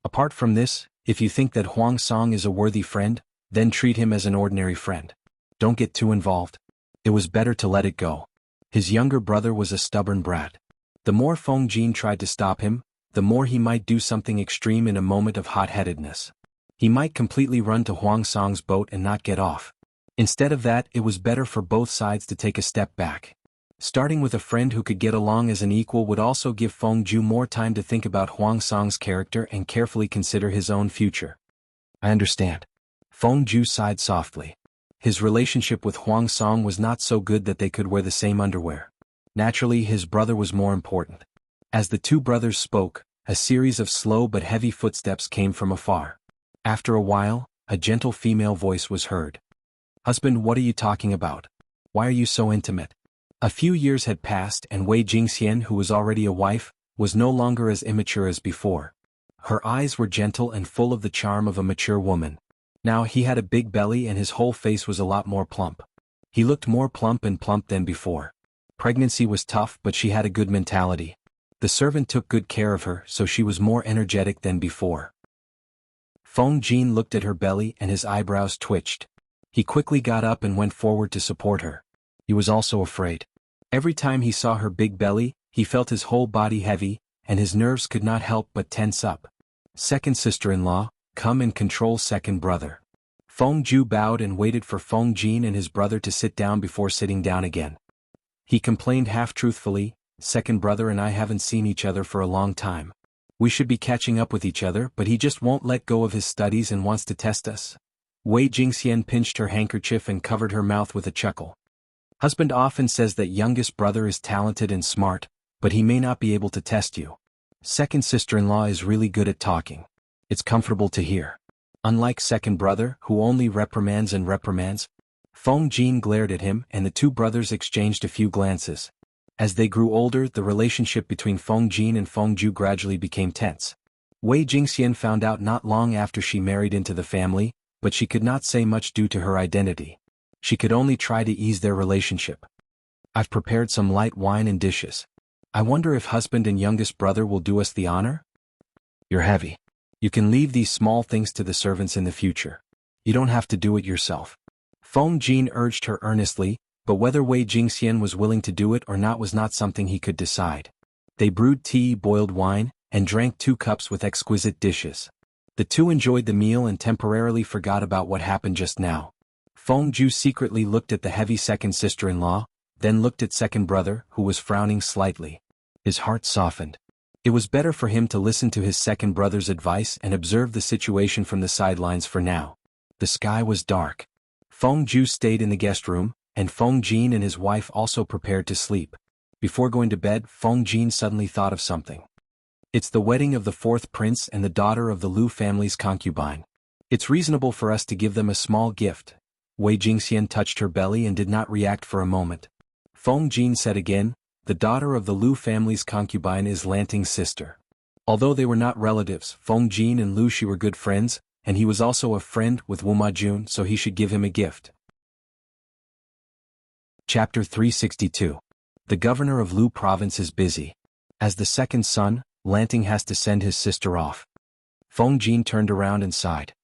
Apart from this, if you think that Huang Song is a worthy friend, then treat him as an ordinary friend. Don't get too involved. It was better to let it go. His younger brother was a stubborn brat. The more Feng Jin tried to stop him, the more he might do something extreme in a moment of hot-headedness. He might completely run to Huang Song's boat and not get off. Instead of that, it was better for both sides to take a step back. Starting with a friend who could get along as an equal would also give Feng Ju more time to think about Huang Song's character and carefully consider his own future. I understand. Feng Ju sighed softly. His relationship with Huang Song was not so good that they could wear the same underwear. Naturally, his brother was more important. As the two brothers spoke, a series of slow but heavy footsteps came from afar. After a while, a gentle female voice was heard. Husband, what are you talking about? Why are you so intimate? A few years had passed and Wei Jingxian, who was already a wife, was no longer as immature as before. Her eyes were gentle and full of the charm of a mature woman. Now he had a big belly and his whole face was a lot more plump. He looked more plump than before. Pregnancy was tough, but she had a good mentality. The servant took good care of her, so she was more energetic than before. Feng Jin looked at her belly and his eyebrows twitched. He quickly got up and went forward to support her. He was also afraid. Every time he saw her big belly, he felt his whole body heavy, and his nerves could not help but tense up. Second sister-in-law, come and control second brother. Feng Ju bowed and waited for Feng Jin and his brother to sit down before sitting down again. He complained half-truthfully, second brother and I haven't seen each other for a long time. We should be catching up with each other, but he just won't let go of his studies and wants to test us. Wei Jingxian pinched her handkerchief and covered her mouth with a chuckle. Husband often says that youngest brother is talented and smart, but he may not be able to test you. Second sister-in-law is really good at talking. It's comfortable to hear. Unlike second brother, who only reprimands, Feng Jin glared at him and the two brothers exchanged a few glances. As they grew older, the relationship between Feng Jin and Feng Ju gradually became tense. Wei Jingxian found out not long after she married into the family, but she could not say much due to her identity. She could only try to ease their relationship. I've prepared some light wine and dishes. I wonder if husband and youngest brother will do us the honor? You're heavy. You can leave these small things to the servants in the future. You don't have to do it yourself. Feng Jin urged her earnestly, but whether Wei Jingxian was willing to do it or not was not something he could decide. They brewed tea, boiled wine, and drank 2 cups with exquisite dishes. The two enjoyed the meal and temporarily forgot about what happened just now. Feng Ju secretly looked at the heavy second sister-in-law, then looked at second brother, who was frowning slightly. His heart softened. It was better for him to listen to his second brother's advice and observe the situation from the sidelines for now. The sky was dark. Feng Ju stayed in the guest room, and Feng Jin and his wife also prepared to sleep. Before going to bed, Feng Jin suddenly thought of something. It's the wedding of the 4th prince and the daughter of the Lu family's concubine. It's reasonable for us to give them a small gift. Wei Jingxian touched her belly and did not react for a moment. Feng Jin said again, the daughter of the Lu family's concubine is Lanting's sister. Although they were not relatives, Feng Jin and Lu Shi were good friends, and he was also a friend with Wu Majun, so he should give him a gift. Chapter 362. The governor of Lu province is busy. As the second son, Lanting has to send his sister off. Feng Jin turned around and sighed.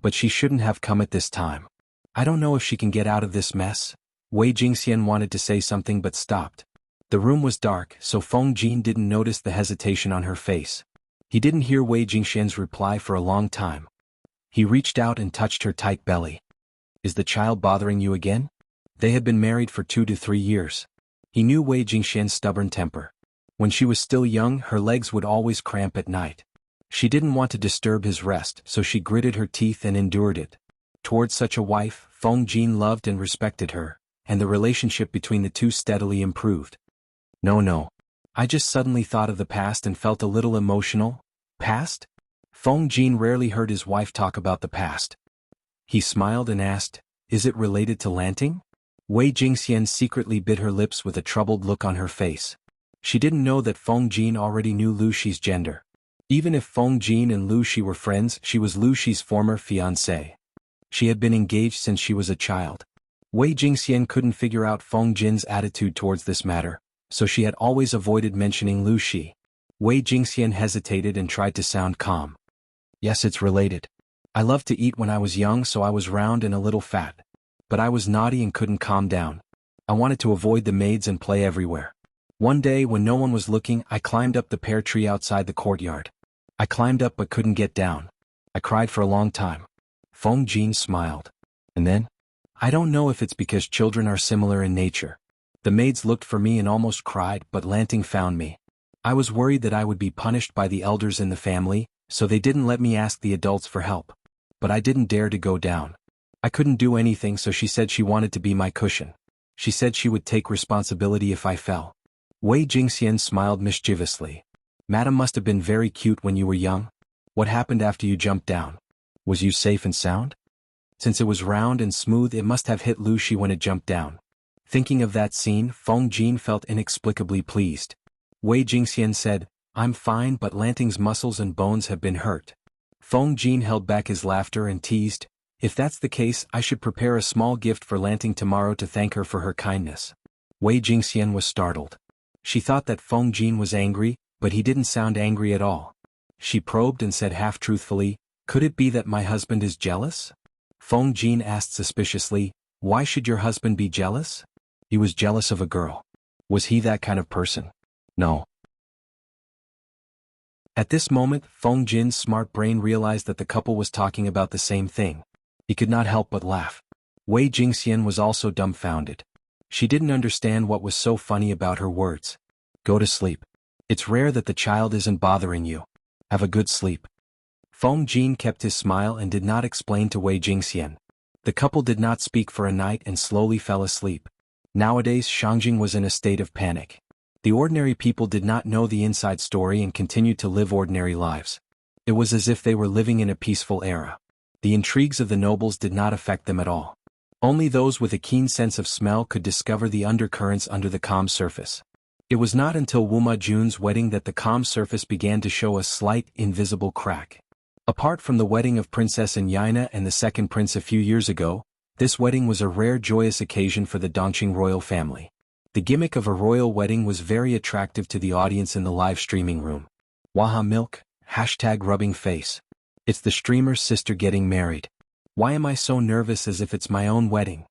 But she shouldn't have come at this time. I don't know if she can get out of this mess. Wei Jingxian wanted to say something but stopped. The room was dark, so Feng Jin didn't notice the hesitation on her face. He didn't hear Wei Jingxian's reply for a long time. He reached out and touched her tight belly. Is the child bothering you again? They had been married for 2 to 3 years. He knew Wei Jingxian's stubborn temper. When she was still young, her legs would always cramp at night. She didn't want to disturb his rest, so she gritted her teeth and endured it. Towards such a wife, Feng Jin loved and respected her, and the relationship between the two steadily improved. No. I just suddenly thought of the past and felt a little emotional. Past? Feng Jin rarely heard his wife talk about the past. He smiled and asked, "Is it related to Lanting?" Wei Jingxian secretly bit her lips with a troubled look on her face. She didn't know that Feng Jin already knew Lu Shi's gender. Even if Feng Jin and Lu Shi were friends, she was Lu Shi's former fiancée. She had been engaged since she was a child. Wei Jingxian couldn't figure out Feng Jin's attitude towards this matter, so she had always avoided mentioning Lu Shi. Wei Jingxian hesitated and tried to sound calm. "Yes, it's related. I loved to eat when I was young, so I was round and a little fat. But I was naughty and couldn't calm down. I wanted to avoid the maids and play everywhere. One day when no one was looking, I climbed up the pear tree outside the courtyard. I climbed up but couldn't get down. I cried for a long time." Feng Jin smiled. "And then? I don't know if it's because children are similar in nature. The maids looked for me and almost cried, but Lanting found me. I was worried that I would be punished by the elders in the family, so they didn't let me ask the adults for help. But I didn't dare to go down. I couldn't do anything, so she said she wanted to be my cushion. She said she would take responsibility if I fell." Wei Jingxian smiled mischievously. "Madam must have been very cute when you were young. What happened after you jumped down? Was you safe and sound? Since it was round and smooth, it must have hit Lu Shi when it jumped down." Thinking of that scene, Feng Jin felt inexplicably pleased. Wei Jingxian said, "I'm fine, but Lanting's muscles and bones have been hurt." Feng Jin held back his laughter and teased, "If that's the case, I should prepare a small gift for Lanting tomorrow to thank her for her kindness." Wei Jingxian was startled. She thought that Feng Jin was angry, but he didn't sound angry at all. She probed and said half-truthfully, "Could it be that my husband is jealous?" Feng Jin asked suspiciously, "Why should your husband be jealous?" "He was jealous of a girl." "Was he that kind of person?" "No." At this moment, Feng Jin's smart brain realized that the couple was talking about the same thing. He could not help but laugh. Wei Jingxian was also dumbfounded. She didn't understand what was so funny about her words. "Go to sleep. It's rare that the child isn't bothering you. Have a good sleep." Feng Jin kept his smile and did not explain to Wei Jingxian. The couple did not speak for a night and slowly fell asleep. Nowadays, Shangjing was in a state of panic. The ordinary people did not know the inside story and continued to live ordinary lives. It was as if they were living in a peaceful era. The intrigues of the nobles did not affect them at all. Only those with a keen sense of smell could discover the undercurrents under the calm surface. It was not until Wuma Jun's wedding that the calm surface began to show a slight, invisible crack. Apart from the wedding of Princess Yaina and the second prince a few years ago, this wedding was a rare joyous occasion for the Dongqing royal family. The gimmick of a royal wedding was very attractive to the audience in the live streaming room. Waha milk, #rubbing face. It's the streamer's sister getting married. Why am I so nervous as if it's my own wedding?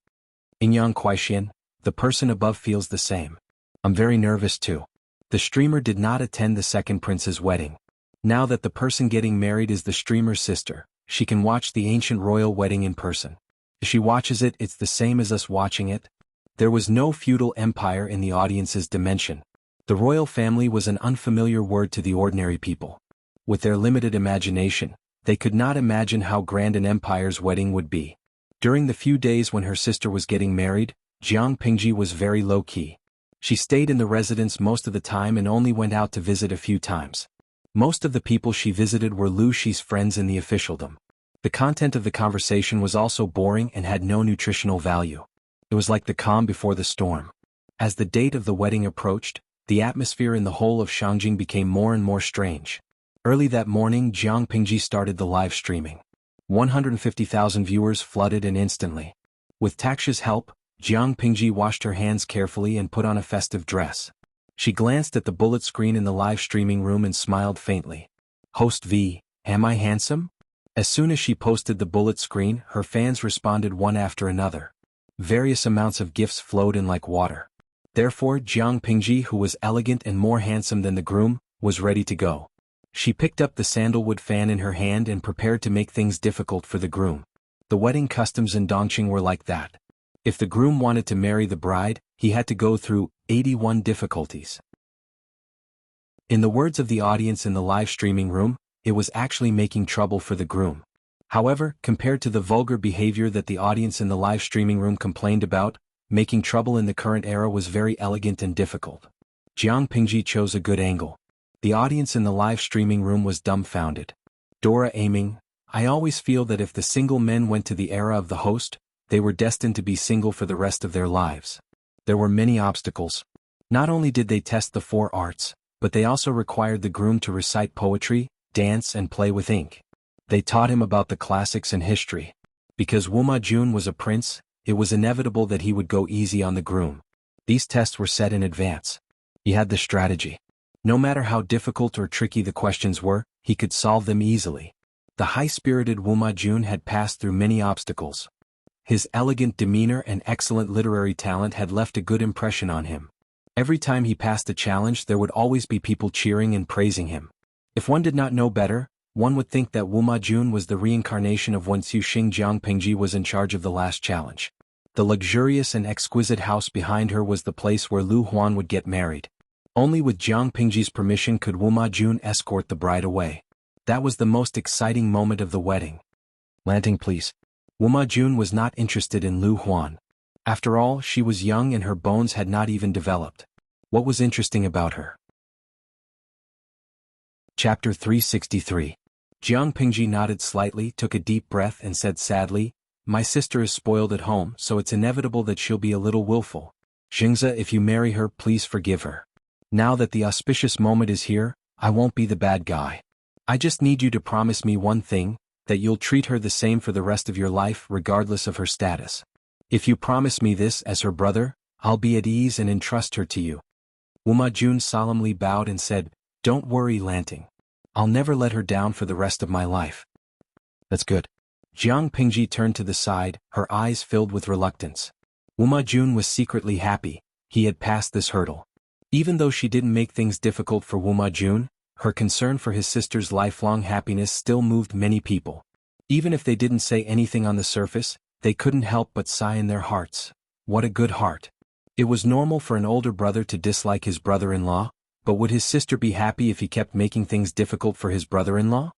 Inyang Kuaishian, the person above feels the same. I'm very nervous too. The streamer did not attend the second prince's wedding. Now that the person getting married is the streamer's sister, she can watch the ancient royal wedding in person. If she watches it, it's the same as us watching it. There was no feudal empire in the audience's dimension. The royal family was an unfamiliar word to the ordinary people. With their limited imagination, they could not imagine how grand an empire's wedding would be. During the few days when her sister was getting married, Jiang Pingji was very low-key. She stayed in the residence most of the time and only went out to visit a few times. Most of the people she visited were Lu Shi's friends in the officialdom. The content of the conversation was also boring and had no nutritional value. It was like the calm before the storm. As the date of the wedding approached, the atmosphere in the whole of Shangjing became more and more strange. Early that morning, Jiang Pingji started the live streaming. 150,000 viewers flooded in instantly. With Taksha's help, Jiang Pingji washed her hands carefully and put on a festive dress. She glanced at the bullet screen in the live streaming room and smiled faintly. "Host V, am I handsome?" As soon as she posted the bullet screen, her fans responded one after another. Various amounts of gifts flowed in like water. Therefore, Jiang Pingji, who was elegant and more handsome than the groom, was ready to go. She picked up the sandalwood fan in her hand and prepared to make things difficult for the groom. The wedding customs in Dongqing were like that. If the groom wanted to marry the bride, he had to go through 81 difficulties. In the words of the audience in the live streaming room, it was actually making trouble for the groom. However, compared to the vulgar behavior that the audience in the live streaming room complained about, making trouble in the current era was very elegant and difficult. Jiang Pingji chose a good angle. The audience in the live streaming room was dumbfounded. Dora aiming, I always feel that if the single men went to the era of the host, they were destined to be single for the rest of their lives. There were many obstacles. Not only did they test the 4 arts, but they also required the groom to recite poetry, dance and play with ink. They taught him about the classics and history. Because Wuma Jun was a prince, it was inevitable that he would go easy on the groom. These tests were set in advance. He had the strategy. No matter how difficult or tricky the questions were, he could solve them easily. The high-spirited Wuma Jun had passed through many obstacles. His elegant demeanor and excellent literary talent had left a good impression on him. Every time he passed a challenge there would always be people cheering and praising him. If one did not know better, one would think that Wuma Jun was the reincarnation of when Xu Xing Jiang Pingji was in charge of the last challenge. The luxurious and exquisite house behind her was the place where Lu Huan would get married. Only with Jiang Pingji's permission could Wuma Jun escort the bride away. That was the most exciting moment of the wedding. Lanting, please. Wuma Jun was not interested in Lu Huan. After all, she was young and her bones had not even developed. What was interesting about her? Chapter 363. Jiang Pingji nodded slightly, took a deep breath and said sadly, "My sister is spoiled at home, so it's inevitable that she'll be a little willful. Xingzi, if you marry her, please forgive her. Now that the auspicious moment is here, I won't be the bad guy. I just need you to promise me one thing, that you'll treat her the same for the rest of your life regardless of her status. If you promise me this as her brother, I'll be at ease and entrust her to you." Wuma Jun solemnly bowed and said, "Don't worry, Lanting. I'll never let her down for the rest of my life." "That's good." Jiang Pingji turned to the side, her eyes filled with reluctance. Wuma Jun was secretly happy. He had passed this hurdle. Even though she didn't make things difficult for Wuma Jun, her concern for his sister's lifelong happiness still moved many people. Even if they didn't say anything on the surface, they couldn't help but sigh in their hearts. What a good heart. It was normal for an older brother to dislike his brother-in-law, but would his sister be happy if he kept making things difficult for his brother-in-law?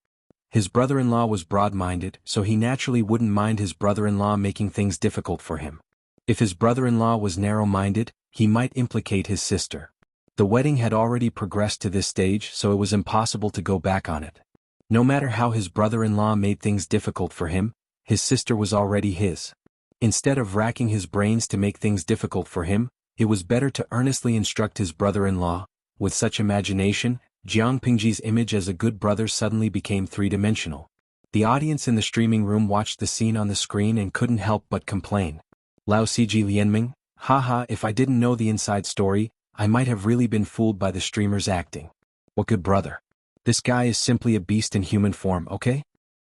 His brother-in-law was broad-minded, so he naturally wouldn't mind his brother-in-law making things difficult for him. If his brother-in-law was narrow-minded, he might implicate his sister. The wedding had already progressed to this stage, so it was impossible to go back on it. No matter how his brother-in-law made things difficult for him, his sister was already his. Instead of racking his brains to make things difficult for him, it was better to earnestly instruct his brother-in-law. With such imagination, Jiang Pingji's image as a good brother suddenly became three-dimensional. The audience in the streaming room watched the scene on the screen and couldn't help but complain. Lao Ciji Lianming, haha, if I didn't know the inside story, I might have really been fooled by the streamer's acting. What good brother. This guy is simply a beast in human form, okay?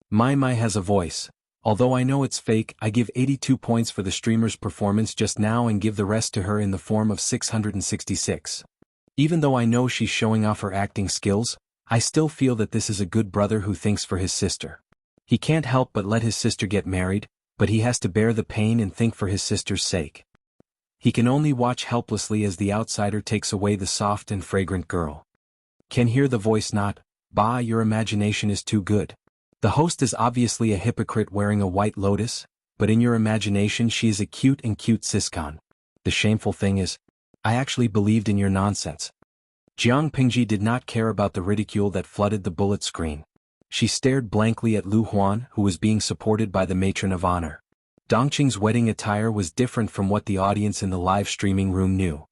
Mai has a voice. Although I know it's fake, I give 82 points for the streamer's performance just now and give the rest to her in the form of 666. Even though I know she's showing off her acting skills, I still feel that this is a good brother who thinks for his sister. He can't help but let his sister get married, but he has to bear the pain and think for his sister's sake. He can only watch helplessly as the outsider takes away the soft and fragrant girl. Can hear the voice not, "Bah, your imagination is too good. The host is obviously a hypocrite wearing a white lotus, but in your imagination she is a cute siscon. The shameful thing is, I actually believed in your nonsense." Jiang Pingji did not care about the ridicule that flooded the bullet screen. She stared blankly at Lu Huan, who was being supported by the matron of honor. Dongqing's wedding attire was different from what the audience in the live streaming room knew.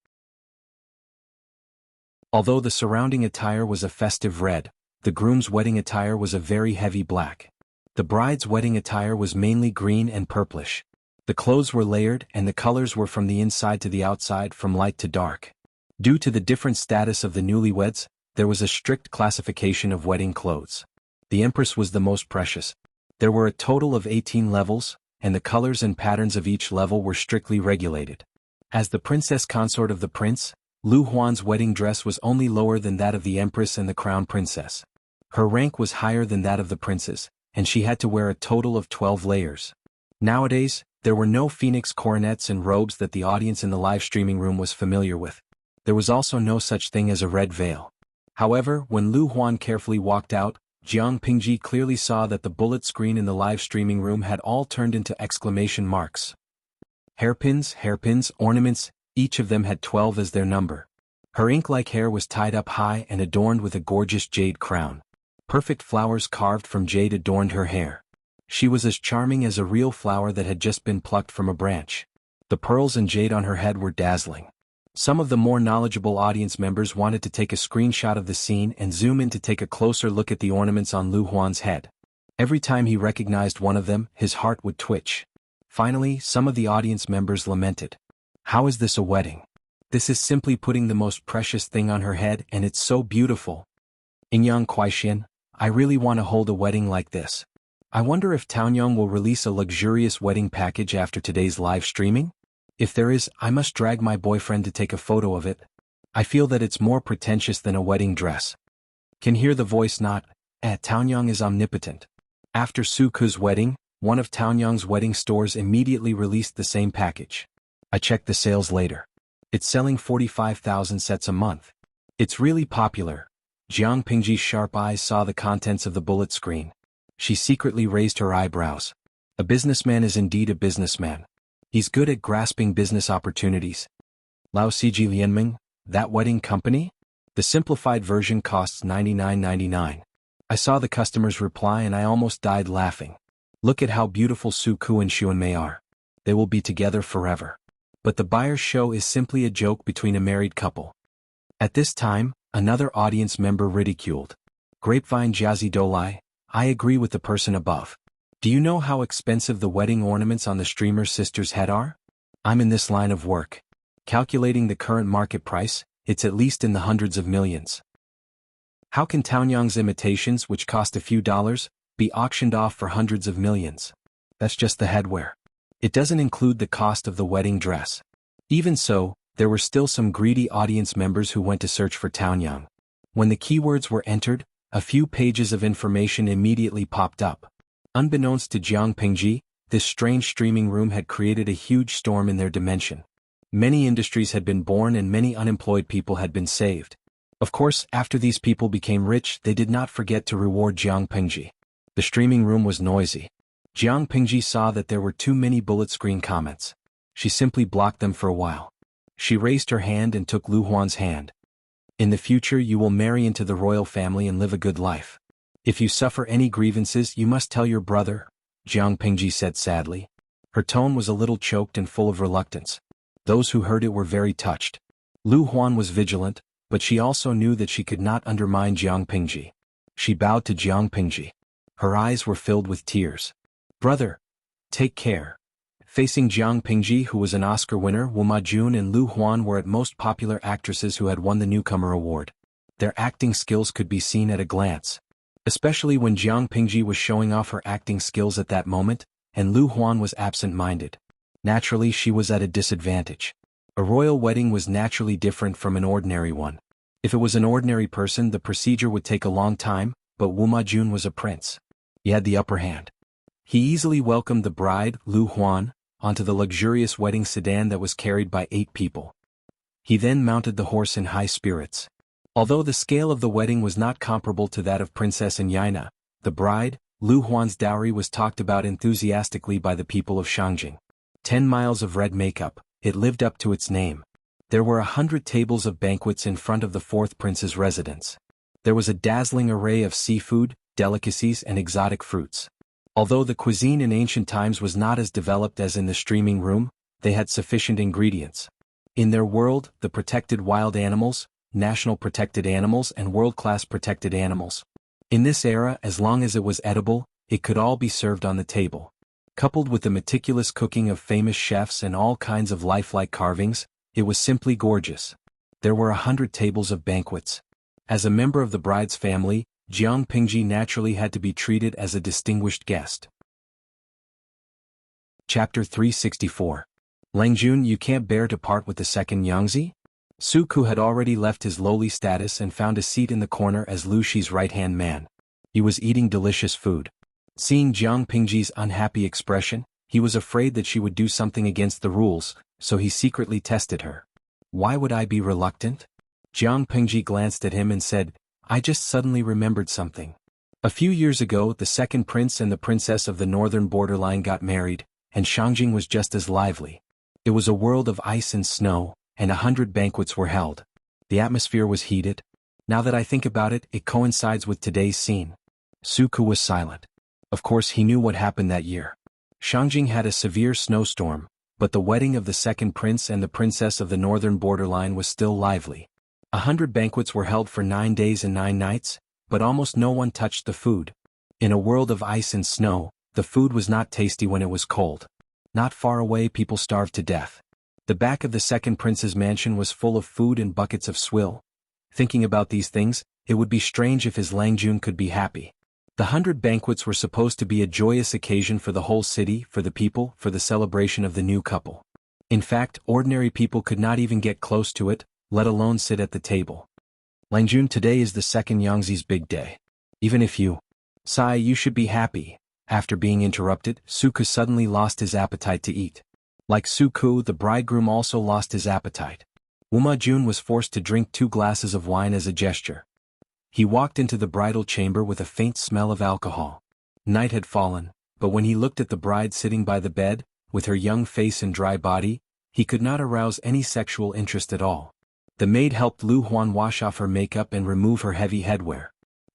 Although the surrounding attire was a festive red, the groom's wedding attire was a very heavy black. The bride's wedding attire was mainly green and purplish. The clothes were layered and the colors were from the inside to the outside, from light to dark. Due to the different status of the newlyweds, there was a strict classification of wedding clothes. The Empress was the most precious. There were a total of 18 levels, and the colors and patterns of each level were strictly regulated. As the princess consort of the prince, Lu Huan's wedding dress was only lower than that of the Empress and the crown princess. Her rank was higher than that of the princes, and she had to wear a total of 12 layers. Nowadays, there were no phoenix coronets and robes that the audience in the live streaming room was familiar with. There was also no such thing as a red veil. However, when Lu Huan carefully walked out, Jiang Pingji clearly saw that the bullet screen in the live streaming room had all turned into exclamation marks. Hairpins, ornaments, each of them had 12 as their number. Her ink-like hair was tied up high and adorned with a gorgeous jade crown. Perfect flowers carved from jade adorned her hair. She was as charming as a real flower that had just been plucked from a branch. The pearls and jade on her head were dazzling. Some of the more knowledgeable audience members wanted to take a screenshot of the scene and zoom in to take a closer look at the ornaments on Lu Huan's head. Every time he recognized one of them, his heart would twitch. Finally, some of the audience members lamented. How is this a wedding? This is simply putting the most precious thing on her head, and it's so beautiful. Ingyang Kuaixian, I really want to hold a wedding like this. I wonder if Taoyang will release a luxurious wedding package after today's live streaming? If there is, I must drag my boyfriend to take a photo of it. I feel that it's more pretentious than a wedding dress. Can hear the voice not, Taoyang is omnipotent. After Su Ke's wedding, one of Taoyang's wedding stores immediately released the same package. I checked the sales later. It's selling 45,000 sets a month. It's really popular. Jiang Pingji's sharp eyes saw the contents of the bullet screen. She secretly raised her eyebrows. A businessman is indeed a businessman. He's good at grasping business opportunities. Lao Siji Lianming, that wedding company? The simplified version costs $99.99. I saw the customer's reply and I almost died laughing. Look at how beautiful Su Ke and Xuanmei are. They will be together forever. But the buyer's show is simply a joke between a married couple. At this time, another audience member ridiculed. Grapevine Jiazi Dolai, I agree with the person above. Do you know how expensive the wedding ornaments on the streamer's sister's head are? I'm in this line of work. Calculating the current market price, it's at least in the hundreds of millions. How can Taoyang's imitations, which cost a few dollars, be auctioned off for hundreds of millions? That's just the headwear. It doesn't include the cost of the wedding dress. Even so, there were still some greedy audience members who went to search for Taoyang. When the keywords were entered, a few pages of information immediately popped up. Unbeknownst to Jiang Pingji, this strange streaming room had created a huge storm in their dimension. Many industries had been born and many unemployed people had been saved. Of course, after these people became rich, they did not forget to reward Jiang Pingji. The streaming room was noisy. Jiang Pingji saw that there were too many bullet screen comments. She simply blocked them for a while. She raised her hand and took Lu Huan's hand. In the future you will marry into the royal family and live a good life. If you suffer any grievances, you must tell your brother, Jiang Pingji said sadly. Her tone was a little choked and full of reluctance. Those who heard it were very touched. Lu Huan was vigilant, but she also knew that she could not undermine Jiang Pingji. She bowed to Jiang Pingji. Her eyes were filled with tears. Brother, take care. Facing Jiang Pingji, who was an Oscar winner, Wu Majun and Lu Huan were at most popular actresses who had won the Newcomer Award. Their acting skills could be seen at a glance. Especially when Jiang Pingji was showing off her acting skills at that moment, and Lu Huan was absent-minded. Naturally, she was at a disadvantage. A royal wedding was naturally different from an ordinary one. If it was an ordinary person, the procedure would take a long time, but Wu Majun was a prince. He had the upper hand. He easily welcomed the bride, Lu Huan, onto the luxurious wedding sedan that was carried by 8 people. He then mounted the horse in high spirits. Although the scale of the wedding was not comparable to that of Princess Yaina, the bride, Lu Huan's dowry was talked about enthusiastically by the people of Shangjing. 10 miles of red makeup, it lived up to its name. There were 100 tables of banquets in front of the 4th prince's residence. There was a dazzling array of seafood, delicacies and exotic fruits. Although the cuisine in ancient times was not as developed as in the streaming room, they had sufficient ingredients. In their world, the protected wild animals, national protected animals and world-class protected animals. In this era, as long as it was edible, it could all be served on the table. Coupled with the meticulous cooking of famous chefs and all kinds of lifelike carvings, it was simply gorgeous. There were 100 tables of banquets. As a member of the bride's family, Jiang Pingji naturally had to be treated as a distinguished guest. Chapter 364. Langjun, you can't bear to part with the second Yangzi? Su Ke had already left his lowly status and found a seat in the corner as Lu Shi's right-hand man. He was eating delicious food. Seeing Jiang Pingji's unhappy expression, he was afraid that she would do something against the rules, so he secretly tested her. Why would I be reluctant? Jiang Pingji glanced at him and said, I just suddenly remembered something. A few years ago, the second prince and the princess of the northern borderline got married, and Shangjing was just as lively. It was a world of ice and snow, and 100 banquets were held. The atmosphere was heated. Now that I think about it, it coincides with today's scene. Suku was silent. Of course he knew what happened that year. Shangjing had a severe snowstorm, but the wedding of the second prince and the princess of the northern borderline was still lively. 100 banquets were held for 9 days and 9 nights, but almost no one touched the food. In a world of ice and snow, the food was not tasty when it was cold. Not far away people starved to death. The back of the second prince's mansion was full of food and buckets of swill. Thinking about these things, it would be strange if his Langjun could be happy. The 100 banquets were supposed to be a joyous occasion for the whole city, for the people, for the celebration of the new couple. In fact, ordinary people could not even get close to it, let alone sit at the table. Langjun, today is the second Yangzi's big day. Even if you should be happy. After being interrupted, Suku suddenly lost his appetite to eat. Like Suku, the bridegroom also lost his appetite. Wuma Jun was forced to drink 2 glasses of wine as a gesture. He walked into the bridal chamber with a faint smell of alcohol. Night had fallen, but when he looked at the bride sitting by the bed, with her young face and dry body, he could not arouse any sexual interest at all. The maid helped Lu Huan wash off her makeup and remove her heavy headwear.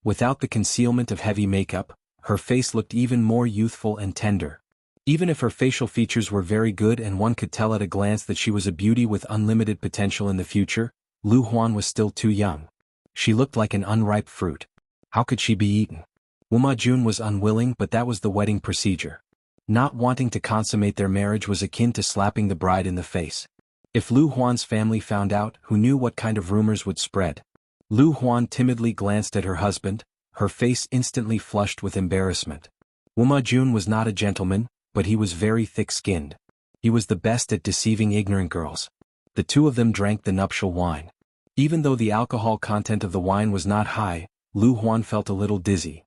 Without the concealment of heavy makeup, her face looked even more youthful and tender. Even if her facial features were very good and one could tell at a glance that she was a beauty with unlimited potential in the future, Lu Huan was still too young. She looked like an unripe fruit. How could she be eaten? Wuma Jun was unwilling, but that was the wedding procedure. Not wanting to consummate their marriage was akin to slapping the bride in the face. If Lu Huan's family found out, who knew what kind of rumors would spread? Lu Huan timidly glanced at her husband, her face instantly flushed with embarrassment. Wuma Jun was not a gentleman, but he was very thick-skinned. He was the best at deceiving ignorant girls. The two of them drank the nuptial wine. Even though the alcohol content of the wine was not high, Lu Huan felt a little dizzy.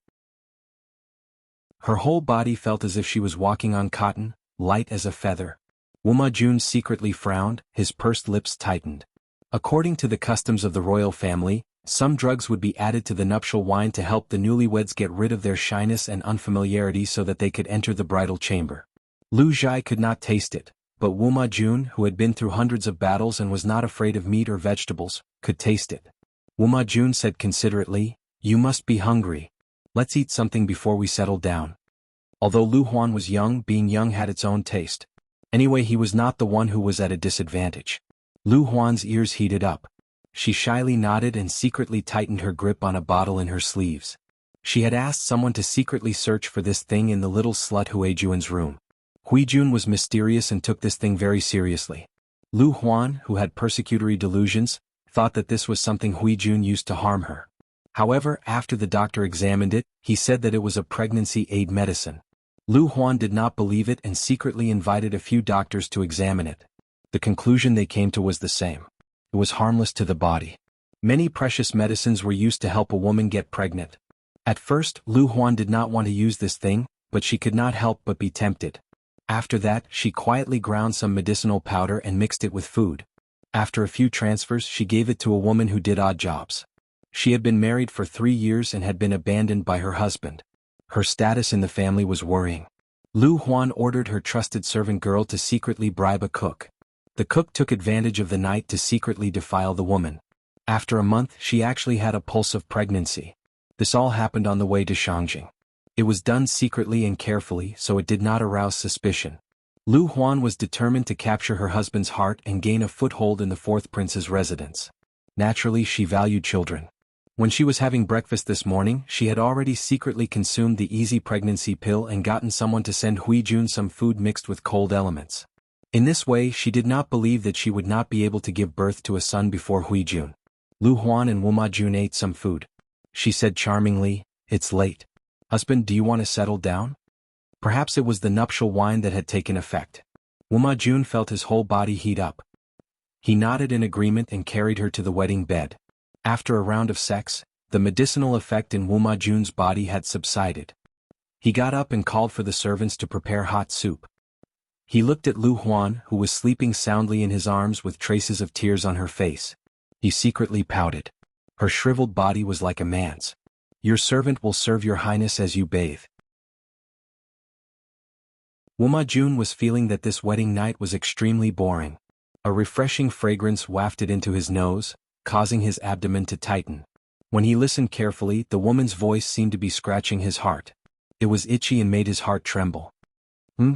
Her whole body felt as if she was walking on cotton, light as a feather. Wuma Jun secretly frowned, his pursed lips tightened. According to the customs of the royal family, some drugs would be added to the nuptial wine to help the newlyweds get rid of their shyness and unfamiliarity so that they could enter the bridal chamber. Lu Zhai could not taste it, but Wuma Jun, who had been through hundreds of battles and was not afraid of meat or vegetables, could taste it. Wuma Jun said considerately, "You must be hungry. Let's eat something before we settle down." Although Lu Huan was young, being young had its own taste. Anyway, he was not the one who was at a disadvantage. Lu Huan's ears heated up. She shyly nodded and secretly tightened her grip on a bottle in her sleeves. She had asked someone to secretly search for this thing in the little slut Huijun's room. Huijun was mysterious and took this thing very seriously. Lu Huan, who had persecutory delusions, thought that this was something Huijun used to harm her. However, after the doctor examined it, he said that it was a pregnancy aid medicine. Lu Huan did not believe it and secretly invited a few doctors to examine it. The conclusion they came to was the same. It was harmless to the body. Many precious medicines were used to help a woman get pregnant. At first, Lu Huan did not want to use this thing, but she could not help but be tempted. After that, she quietly ground some medicinal powder and mixed it with food. After a few transfers, she gave it to a woman who did odd jobs. She had been married for 3 years and had been abandoned by her husband. Her status in the family was worrying. Lu Huan ordered her trusted servant girl to secretly bribe a cook. The cook took advantage of the night to secretly defile the woman. After a month, she actually had a pulse of pregnancy. This all happened on the way to Shangjing. It was done secretly and carefully, so it did not arouse suspicion. Lu Huan was determined to capture her husband's heart and gain a foothold in the fourth prince's residence. Naturally, she valued children. When she was having breakfast this morning, she had already secretly consumed the easy pregnancy pill and gotten someone to send Huijun some food mixed with cold elements. In this way, she did not believe that she would not be able to give birth to a son before Huijun. Lu Huan and Wuma Jun ate some food. She said charmingly, "It's late. Husband, do you want to settle down?" Perhaps it was the nuptial wine that had taken effect. Wuma Jun felt his whole body heat up. He nodded in agreement and carried her to the wedding bed. After a round of sex, the medicinal effect in Wuma Jun's body had subsided. He got up and called for the servants to prepare hot soup. He looked at Lu Huan, who was sleeping soundly in his arms with traces of tears on her face. He secretly pouted. Her shriveled body was like a man's. "Your servant will serve your highness as you bathe." Wuma Jun was feeling that this wedding night was extremely boring. A refreshing fragrance wafted into his nose, causing his abdomen to tighten. When he listened carefully, the woman's voice seemed to be scratching his heart. It was itchy and made his heart tremble.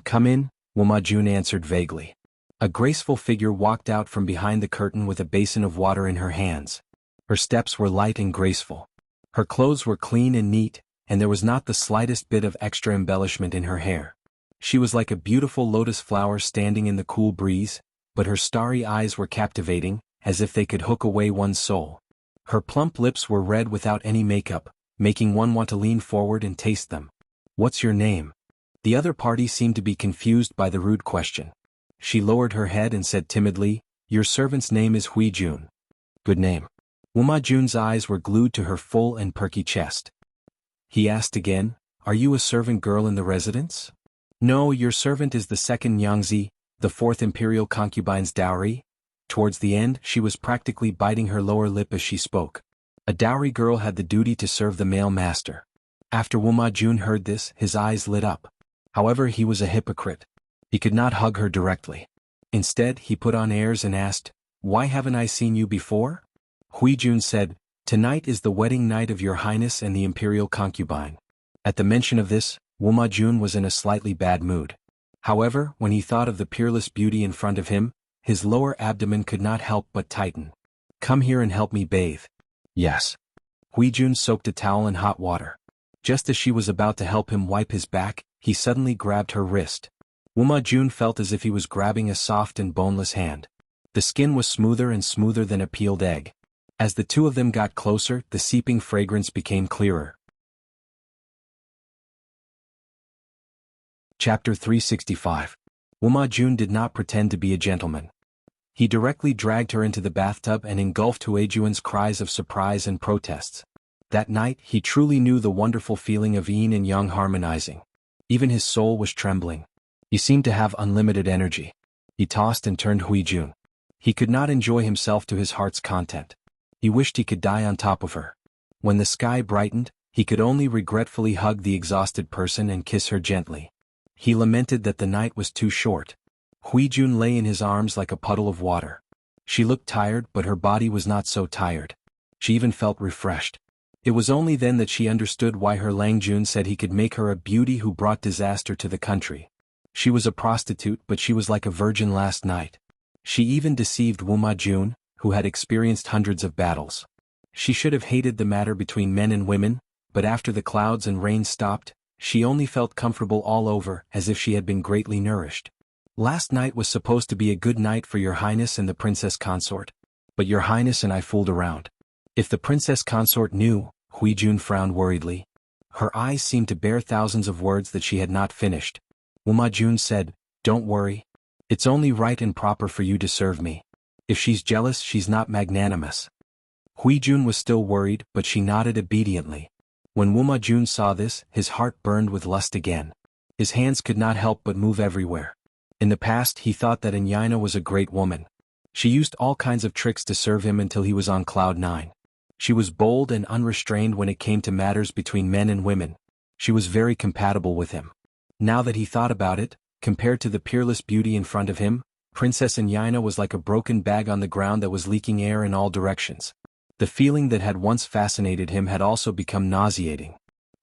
Come in, Wuxia Jun answered vaguely. A graceful figure walked out from behind the curtain with a basin of water in her hands. Her steps were light and graceful. Her clothes were clean and neat, and there was not the slightest bit of extra embellishment in her hair. She was like a beautiful lotus flower standing in the cool breeze, but her starry eyes were captivating, as if they could hook away one's soul. Her plump lips were red without any makeup, making one want to lean forward and taste them. "What's your name?" The other party seemed to be confused by the rude question. She lowered her head and said timidly, "Your servant's name is Hui Jun." "Good name." Wuxia Jun's eyes were glued to her full and perky chest. He asked again, "Are you a servant girl in the residence?" "No, your servant is the second Yangzi, the fourth imperial concubine's dowry." Towards the end, she was practically biting her lower lip as she spoke. A dowry girl had the duty to serve the male master. After Wuxia Jun heard this, his eyes lit up. However, he was a hypocrite. He could not hug her directly. Instead, he put on airs and asked, "Why haven't I seen you before?" Hui Jun said, "Tonight is the wedding night of your highness and the imperial concubine." At the mention of this, Wuxia Jun was in a slightly bad mood. However, when he thought of the peerless beauty in front of him, his lower abdomen could not help but tighten. "Come here and help me bathe." "Yes." Hui Jun soaked a towel in hot water. Just as she was about to help him wipe his back, he suddenly grabbed her wrist. Wuxia Jun felt as if he was grabbing a soft and boneless hand. The skin was smoother and smoother than a peeled egg. As the two of them got closer, the seeping fragrance became clearer. Chapter 365. Wuxia Jun did not pretend to be a gentleman. He directly dragged her into the bathtub and engulfed Huijuan's cries of surprise and protests. That night, he truly knew the wonderful feeling of yin and yang harmonizing. Even his soul was trembling. He seemed to have unlimited energy. He tossed and turned Huijun. He could not enjoy himself to his heart's content. He wished he could die on top of her. When the sky brightened, he could only regretfully hug the exhausted person and kiss her gently. He lamented that the night was too short. Huijun lay in his arms like a puddle of water. She looked tired, but her body was not so tired. She even felt refreshed. It was only then that she understood why her Langjun said he could make her a beauty who brought disaster to the country. She was a prostitute, but she was like a virgin last night. She even deceived Wuxia Jun, who had experienced hundreds of battles. She should have hated the matter between men and women, but after the clouds and rain stopped, she only felt comfortable all over, as if she had been greatly nourished. "Last night was supposed to be a good night for your highness and the princess consort. But your highness and I fooled around." If the princess consort knew, Huijun frowned worriedly. Her eyes seemed to bear thousands of words that she had not finished. Wuxia Jun said, "Don't worry. It's only right and proper for you to serve me. If she's jealous, she's not magnanimous." Huijun was still worried, but she nodded obediently. When Wuxia Jun saw this, his heart burned with lust again. His hands could not help but move everywhere. In the past, he thought that Anyina was a great woman. She used all kinds of tricks to serve him until he was on cloud 9. She was bold and unrestrained when it came to matters between men and women. She was very compatible with him. Now that he thought about it, compared to the peerless beauty in front of him, Princess Anyina was like a broken bag on the ground that was leaking air in all directions. The feeling that had once fascinated him had also become nauseating.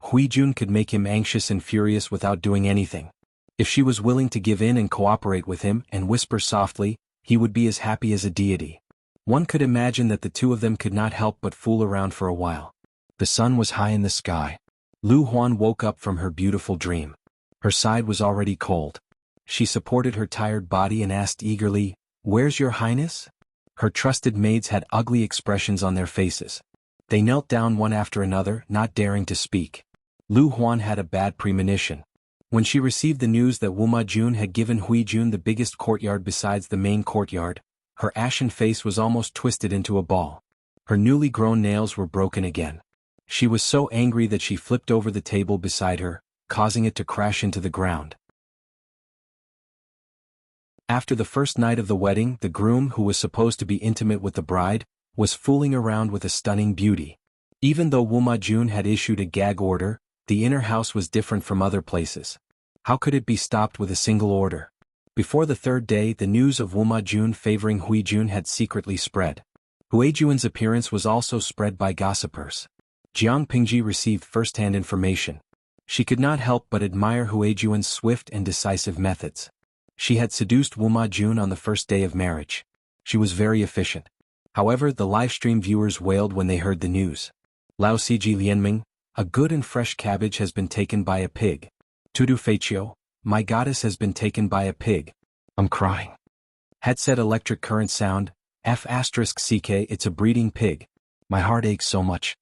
Huijun could make him anxious and furious without doing anything. If she was willing to give in and cooperate with him and whisper softly, he would be as happy as a deity. One could imagine that the two of them could not help but fool around for a while. The sun was high in the sky. Lu Huan woke up from her beautiful dream. Her side was already cold. She supported her tired body and asked eagerly, "Where's your highness?" Her trusted maids had ugly expressions on their faces. They knelt down one after another, not daring to speak. Lu Huan had a bad premonition. When she received the news that Wuxia Jun had given Huijun the biggest courtyard besides the main courtyard, her ashen face was almost twisted into a ball. Her newly grown nails were broken again. She was so angry that she flipped over the table beside her, causing it to crash into the ground. After the first night of the wedding, the groom, who was supposed to be intimate with the bride, was fooling around with a stunning beauty. Even though Wuxia Jun had issued a gag order, the inner house was different from other places. How could it be stopped with a single order? Before the third day, the news of Wuxia Jun favoring Huijun had secretly spread. Huijuan's appearance was also spread by gossipers. Jiang Pingji received first-hand information. She could not help but admire Huijuan's swift and decisive methods. She had seduced Wu Majun on the first day of marriage. She was very efficient. However, the livestream viewers wailed when they heard the news. Lao Siji Lianming, a good and fresh cabbage has been taken by a pig. Tudu Feiqiu, my goddess has been taken by a pig. I'm crying. Headset electric current sound, F***ck it's a breeding pig. My heart aches so much.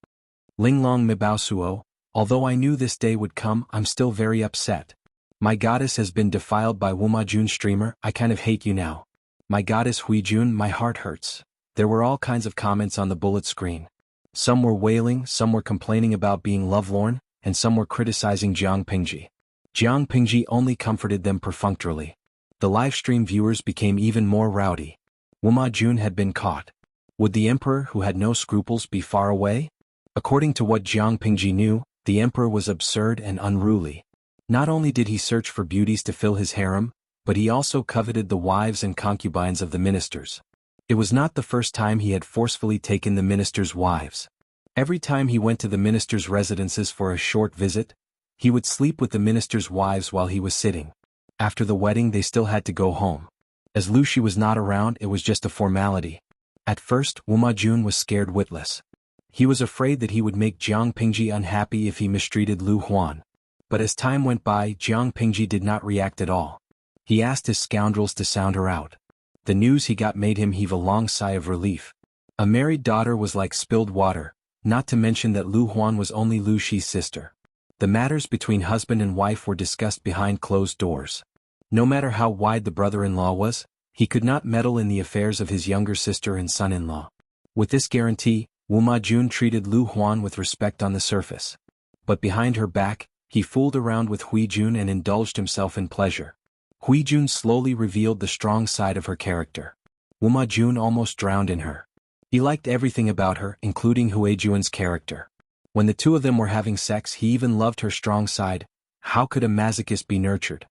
Linglong Mibao, although I knew this day would come, I'm still very upset. My goddess has been defiled by Wu Majun streamer, I kind of hate you now. My goddess Huijun, my heart hurts. There were all kinds of comments on the bullet screen. Some were wailing, some were complaining about being lovelorn, and some were criticizing Jiang Pingji. Jiang Pingji only comforted them perfunctorily. The livestream viewers became even more rowdy. Wu Majun had been caught. Would the emperor who had no scruples be far away? According to what Jiang Pingji knew, the emperor was absurd and unruly. Not only did he search for beauties to fill his harem, but he also coveted the wives and concubines of the ministers. It was not the first time he had forcefully taken the ministers' wives. Every time he went to the ministers' residences for a short visit, he would sleep with the ministers' wives while he was sitting. After the wedding they still had to go home. As Lu Shi was not around, it was just a formality. At first, Wu Majun was scared witless. He was afraid that he would make Jiang Pingji unhappy if he mistreated Lu Huan. But as time went by, Jiang Pingji did not react at all. He asked his scoundrels to sound her out. The news he got made him heave a long sigh of relief. A married daughter was like spilled water, not to mention that Lu Huan was only Lu Shi's sister. The matters between husband and wife were discussed behind closed doors. No matter how wide the brother-in-law was, he could not meddle in the affairs of his younger sister and son-in-law. With this guarantee, Wu Majun treated Lu Huan with respect on the surface. But behind her back, he fooled around with Huijun and indulged himself in pleasure. Huijun slowly revealed the strong side of her character. Wu Majun almost drowned in her. He liked everything about her, including Huijuan's character. When the two of them were having sex, he even loved her strong side. How could a masochist be nurtured?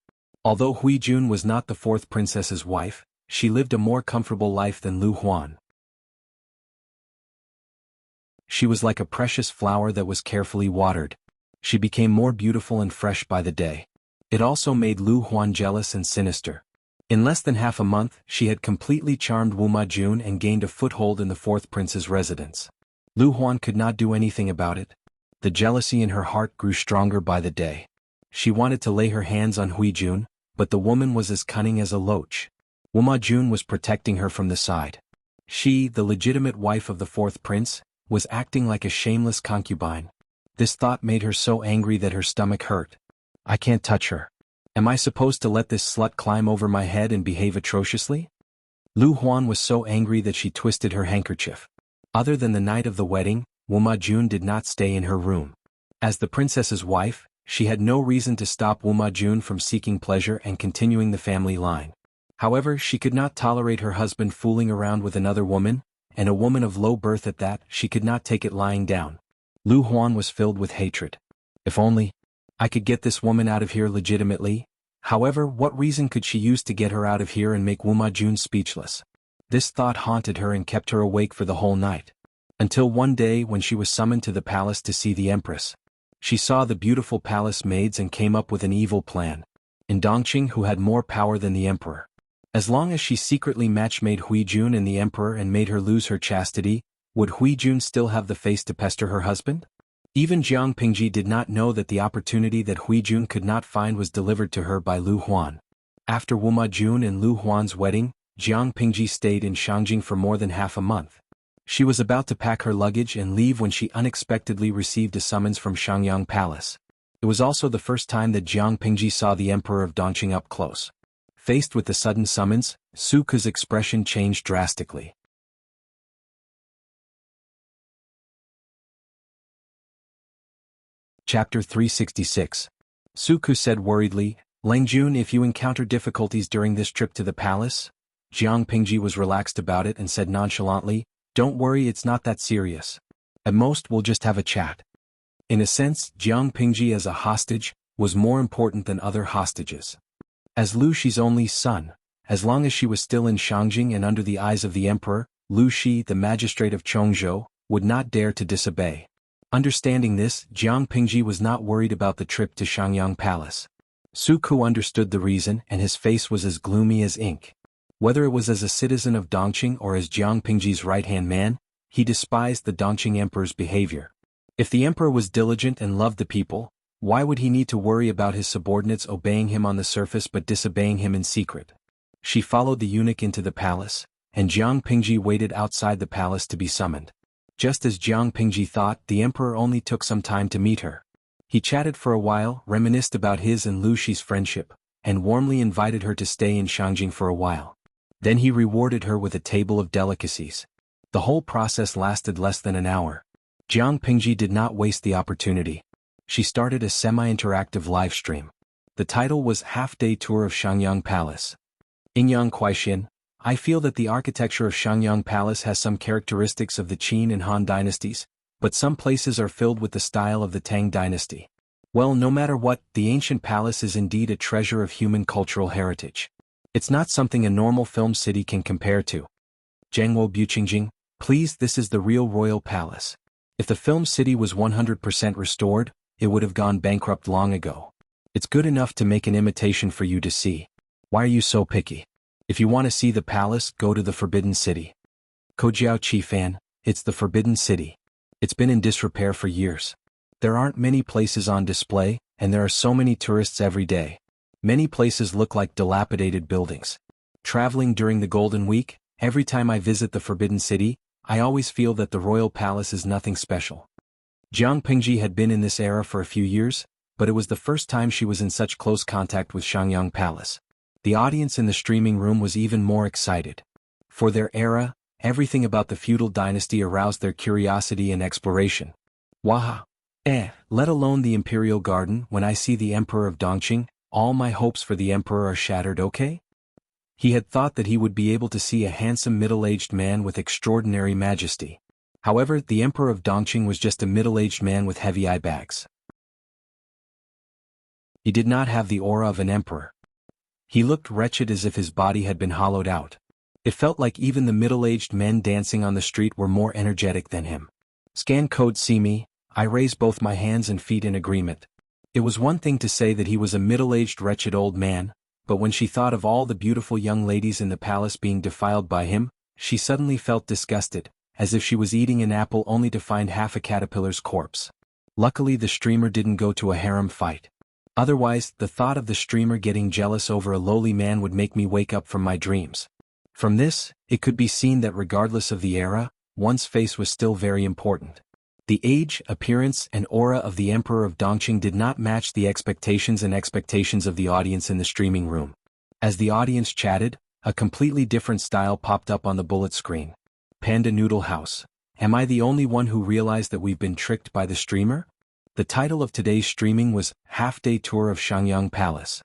Although Huijun was not the fourth princess's wife, she lived a more comfortable life than Lu Huan. She was like a precious flower that was carefully watered. She became more beautiful and fresh by the day. It also made Lu Huan jealous and sinister. In less than half a month, she had completely charmed Wu Majun and gained a foothold in the fourth prince's residence. Lu Huan could not do anything about it. The jealousy in her heart grew stronger by the day. She wanted to lay her hands on Huijun, but the woman was as cunning as a loach. Wu Majun was protecting her from the side. She, the legitimate wife of the fourth prince, was acting like a shameless concubine. This thought made her so angry that her stomach hurt. I can't touch her. Am I supposed to let this slut climb over my head and behave atrociously? Lu Huan was so angry that she twisted her handkerchief. Other than the night of the wedding, Wu Majun did not stay in her room. As the princess's wife, she had no reason to stop Wu Majun from seeking pleasure and continuing the family line. However, she could not tolerate her husband fooling around with another woman, and a woman of low birth at that. She could not take it lying down. Lu Huan was filled with hatred. If only I could get this woman out of here legitimately. However, what reason could she use to get her out of here and make Wu Majun speechless? This thought haunted her and kept her awake for the whole night. Until one day when she was summoned to the palace to see the Empress. She saw the beautiful palace maids and came up with an evil plan. In Dongqing, who had more power than the emperor. As long as she secretly match-made Huijun and the emperor and made her lose her chastity, would Huijun still have the face to pester her husband? Even Jiang Pingji did not know that the opportunity that Huijun could not find was delivered to her by Lu Huan. After Wu Majun and Lu Huan's wedding, Jiang Pingji stayed in Shangjing for more than half a month. She was about to pack her luggage and leave when she unexpectedly received a summons from Shangyang Palace. It was also the first time that Jiang Pingji saw the emperor of Dongqing up close. Faced with the sudden summons, Su Ke's expression changed drastically. Chapter 366. Su Ke said worriedly, Langjun, if you encounter difficulties during this trip to the palace? Jiang Pingji was relaxed about it and said nonchalantly, don't worry, it's not that serious. At most we'll just have a chat. In a sense, Jiang Pingji as a hostage was more important than other hostages. As Lu Shi's only son, as long as she was still in Shangjing and under the eyes of the emperor, Lu Shi, the magistrate of Chongzhou, would not dare to disobey. Understanding this, Jiang Pingji was not worried about the trip to Shangyang Palace. Su Ku understood the reason, and his face was as gloomy as ink. Whether it was as a citizen of Dongqing or as Jiang Pingji's right-hand man, he despised the Dongqing emperor's behavior. If the emperor was diligent and loved the people, why would he need to worry about his subordinates obeying him on the surface but disobeying him in secret? She followed the eunuch into the palace, and Jiang Pingji waited outside the palace to be summoned. Just as Jiang Pingji thought, the emperor only took some time to meet her. He chatted for a while, reminisced about his and Lu Shi's friendship, and warmly invited her to stay in Shangjing for a while. Then he rewarded her with a table of delicacies. The whole process lasted less than an hour. Jiang Pingji did not waste the opportunity. She started a semi-interactive live stream. The title was Half-Day Tour of Shangyang Palace. Ingyang Kuaixin, I feel that the architecture of Shangyang Palace has some characteristics of the Qin and Han dynasties, but some places are filled with the style of the Tang dynasty. Well, no matter what, the ancient palace is indeed a treasure of human cultural heritage. It's not something a normal film city can compare to. Zhengwo Buqingjing, please, this is the real royal palace. If the film city was 100% restored, it would have gone bankrupt long ago. It's good enough to make an imitation for you to see. Why are you so picky? If you want to see the palace, go to the Forbidden City. Kojiao Chi fan, it's the Forbidden City. It's been in disrepair for years. There aren't many places on display, and there are so many tourists every day. Many places look like dilapidated buildings. Traveling during the Golden Week, every time I visit the Forbidden City, I always feel that the royal palace is nothing special. Jiang Pingji had been in this era for a few years, but it was the first time she was in such close contact with Shangyang Palace. The audience in the streaming room was even more excited. For their era, everything about the feudal dynasty aroused their curiosity and exploration. Waha! Let alone the imperial garden, when I see the emperor of Dongqing, all my hopes for the emperor are shattered, okay? He had thought that he would be able to see a handsome middle-aged man with extraordinary majesty. However, the emperor of Dongqing was just a middle-aged man with heavy eye bags. He did not have the aura of an emperor. He looked wretched, as if his body had been hollowed out. It felt like even the middle-aged men dancing on the street were more energetic than him. Scan code see me. I raised both my hands and feet in agreement. It was one thing to say that he was a middle-aged wretched old man, but when she thought of all the beautiful young ladies in the palace being defiled by him, she suddenly felt disgusted, as if she was eating an apple only to find half a caterpillar's corpse. Luckily the streamer didn't go to a harem fight. Otherwise, the thought of the streamer getting jealous over a lowly man would make me wake up from my dreams. From this, it could be seen that regardless of the era, one's face was still very important. The age, appearance, and aura of the Emperor of Dongqing did not match the expectations of the audience in the streaming room. As the audience chatted, a completely different style popped up on the bullet screen. Panda Noodle House. Am I the only one who realized that we've been tricked by the streamer? The title of today's streaming was Half-Day Tour of Shangyang Palace.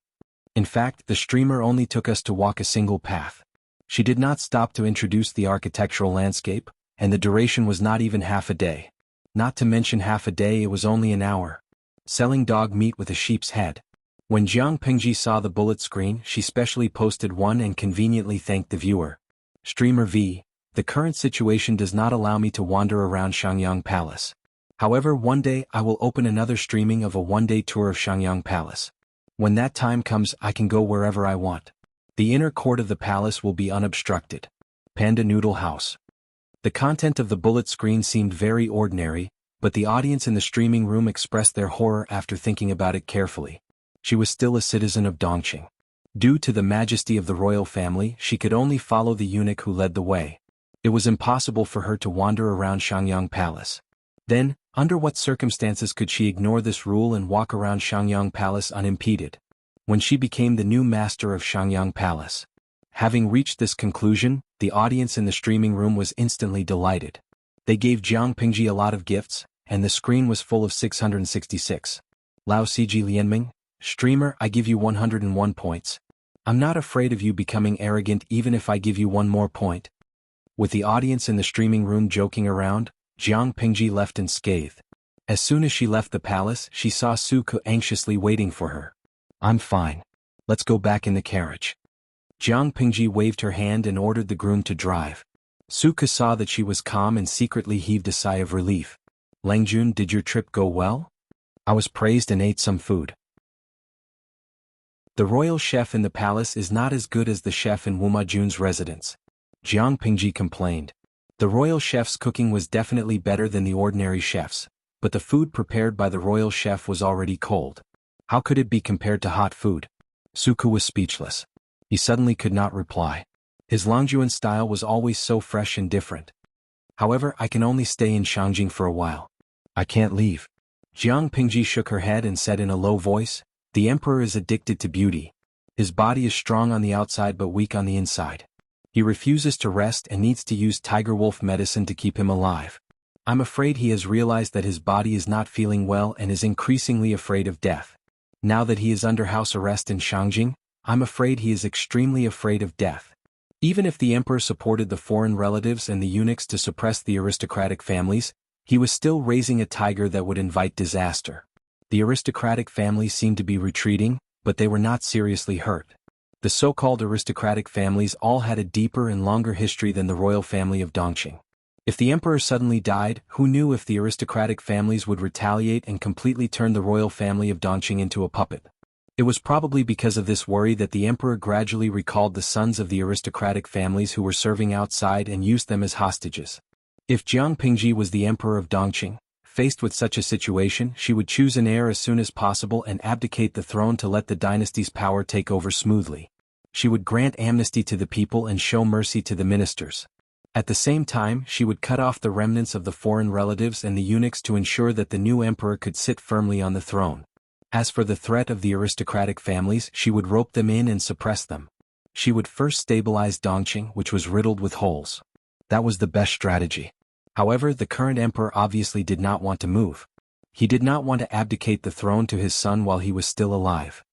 In fact, the streamer only took us to walk a single path. She did not stop to introduce the architectural landscape, and the duration was not even half a day. Not to mention half a day, it was only an hour. Selling dog meat with a sheep's head. When Jiang Pingji saw the bullet screen, she specially posted one and conveniently thanked the viewer. Streamer V. The current situation does not allow me to wander around Shangyang Palace. However, one day I will open another streaming of a one-day tour of Shangyang Palace. When that time comes, I can go wherever I want. The inner court of the palace will be unobstructed. Panda Noodle House. The content of the bullet screen seemed very ordinary, but the audience in the streaming room expressed their horror after thinking about it carefully. She was still a citizen of Dongqing. Due to the majesty of the royal family, she could only follow the eunuch who led the way. It was impossible for her to wander around Shangyang Palace. Then, under what circumstances could she ignore this rule and walk around Shangyang Palace unimpeded? When she became the new master of Shangyang Palace. Having reached this conclusion, the audience in the streaming room was instantly delighted. They gave Jiang Pingji a lot of gifts, and the screen was full of 666. Lao Ciji Lianming, streamer, I give you 101 points. I'm not afraid of you becoming arrogant even if I give you one more point. With the audience in the streaming room joking around, Jiang Pingji left unscathed. As soon as she left the palace, she saw Su Ke anxiously waiting for her. I'm fine. Let's go back in the carriage. Jiang Pingji waved her hand and ordered the groom to drive. Suka saw that she was calm and secretly heaved a sigh of relief. Langjun, did your trip go well? I was praised and ate some food. The royal chef in the palace is not as good as the chef in Wumajun's residence. Jiang Pingji complained. The royal chef's cooking was definitely better than the ordinary chef's, but the food prepared by the royal chef was already cold. How could it be compared to hot food? Suka was speechless. He suddenly could not reply. His Langjuan style was always so fresh and different. However, I can only stay in Shangjing for a while. I can't leave. Jiang Pingji shook her head and said in a low voice, the emperor is addicted to beauty. His body is strong on the outside but weak on the inside. He refuses to rest and needs to use tiger wolf medicine to keep him alive. I'm afraid he has realized that his body is not feeling well and is increasingly afraid of death. Now that he is under house arrest in Shangjing, I'm afraid he is extremely afraid of death. Even if the emperor supported the foreign relatives and the eunuchs to suppress the aristocratic families, he was still raising a tiger that would invite disaster. The aristocratic families seemed to be retreating, but they were not seriously hurt. The so-called aristocratic families all had a deeper and longer history than the royal family of Dongqing. If the emperor suddenly died, who knew if the aristocratic families would retaliate and completely turn the royal family of Dongqing into a puppet? It was probably because of this worry that the emperor gradually recalled the sons of the aristocratic families who were serving outside and used them as hostages. If Jiang Pingji was the emperor of Dongqing, faced with such a situation, she would choose an heir as soon as possible and abdicate the throne to let the dynasty's power take over smoothly. She would grant amnesty to the people and show mercy to the ministers. At the same time, she would cut off the remnants of the foreign relatives and the eunuchs to ensure that the new emperor could sit firmly on the throne. As for the threat of the aristocratic families, she would rope them in and suppress them. She would first stabilize Dongqing, which was riddled with holes. That was the best strategy. However, the current emperor obviously did not want to move. He did not want to abdicate the throne to his son while he was still alive.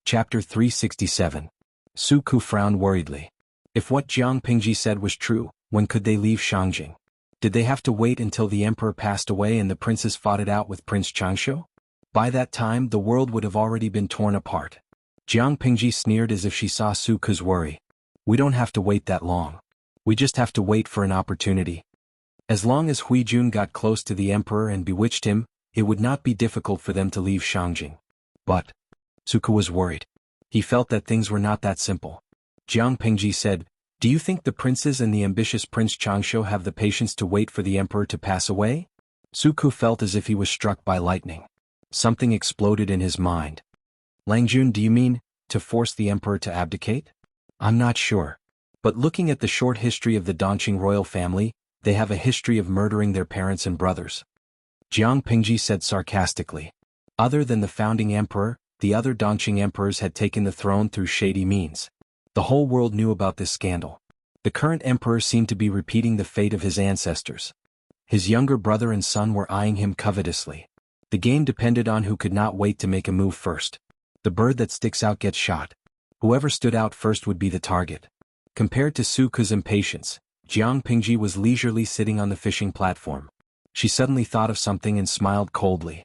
Chapter 367. Su Ku frowned worriedly. If what Jiang Pingji said was true, when could they leave Shangjing? Did they have to wait until the emperor passed away and the princes fought it out with Prince Changshu? By that time, the world would have already been torn apart. Jiang Pingji sneered as if she saw Su Ku's worry. We don't have to wait that long. We just have to wait for an opportunity. As long as Huijun got close to the emperor and bewitched him, it would not be difficult for them to leave Shangjing. But Su Ku was worried. He felt that things were not that simple. Jiang Pingji said, do you think the princes and the ambitious Prince Changshu have the patience to wait for the emperor to pass away? Su Ku felt as if he was struck by lightning. Something exploded in his mind. Langjun, do you mean, to force the emperor to abdicate? I'm not sure. But looking at the short history of the Dongqing royal family, they have a history of murdering their parents and brothers. Jiang Pingji said sarcastically. Other than the founding emperor, the other Dongqing emperors had taken the throne through shady means. The whole world knew about this scandal. The current emperor seemed to be repeating the fate of his ancestors. His younger brother and son were eyeing him covetously. The game depended on who could not wait to make a move first. The bird that sticks out gets shot. Whoever stood out first would be the target. Compared to Su Ku's impatience, Jiang Pingji was leisurely sitting on the fishing platform. She suddenly thought of something and smiled coldly.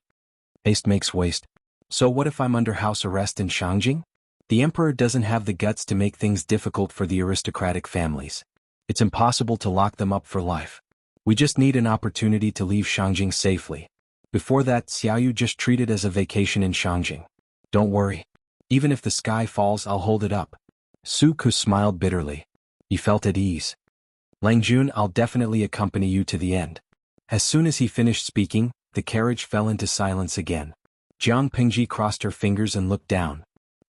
Haste makes waste. So what if I'm under house arrest in Shangjing? The emperor doesn't have the guts to make things difficult for the aristocratic families. It's impossible to lock them up for life. We just need an opportunity to leave Shangjing safely. Before that, Xiaoyu just treat it as a vacation in Shangjing. Don't worry. Even if the sky falls, I'll hold it up. Su Ku smiled bitterly. He felt at ease. Langjun, I'll definitely accompany you to the end. As soon as he finished speaking, the carriage fell into silence again. Jiang Pingji crossed her fingers and looked down.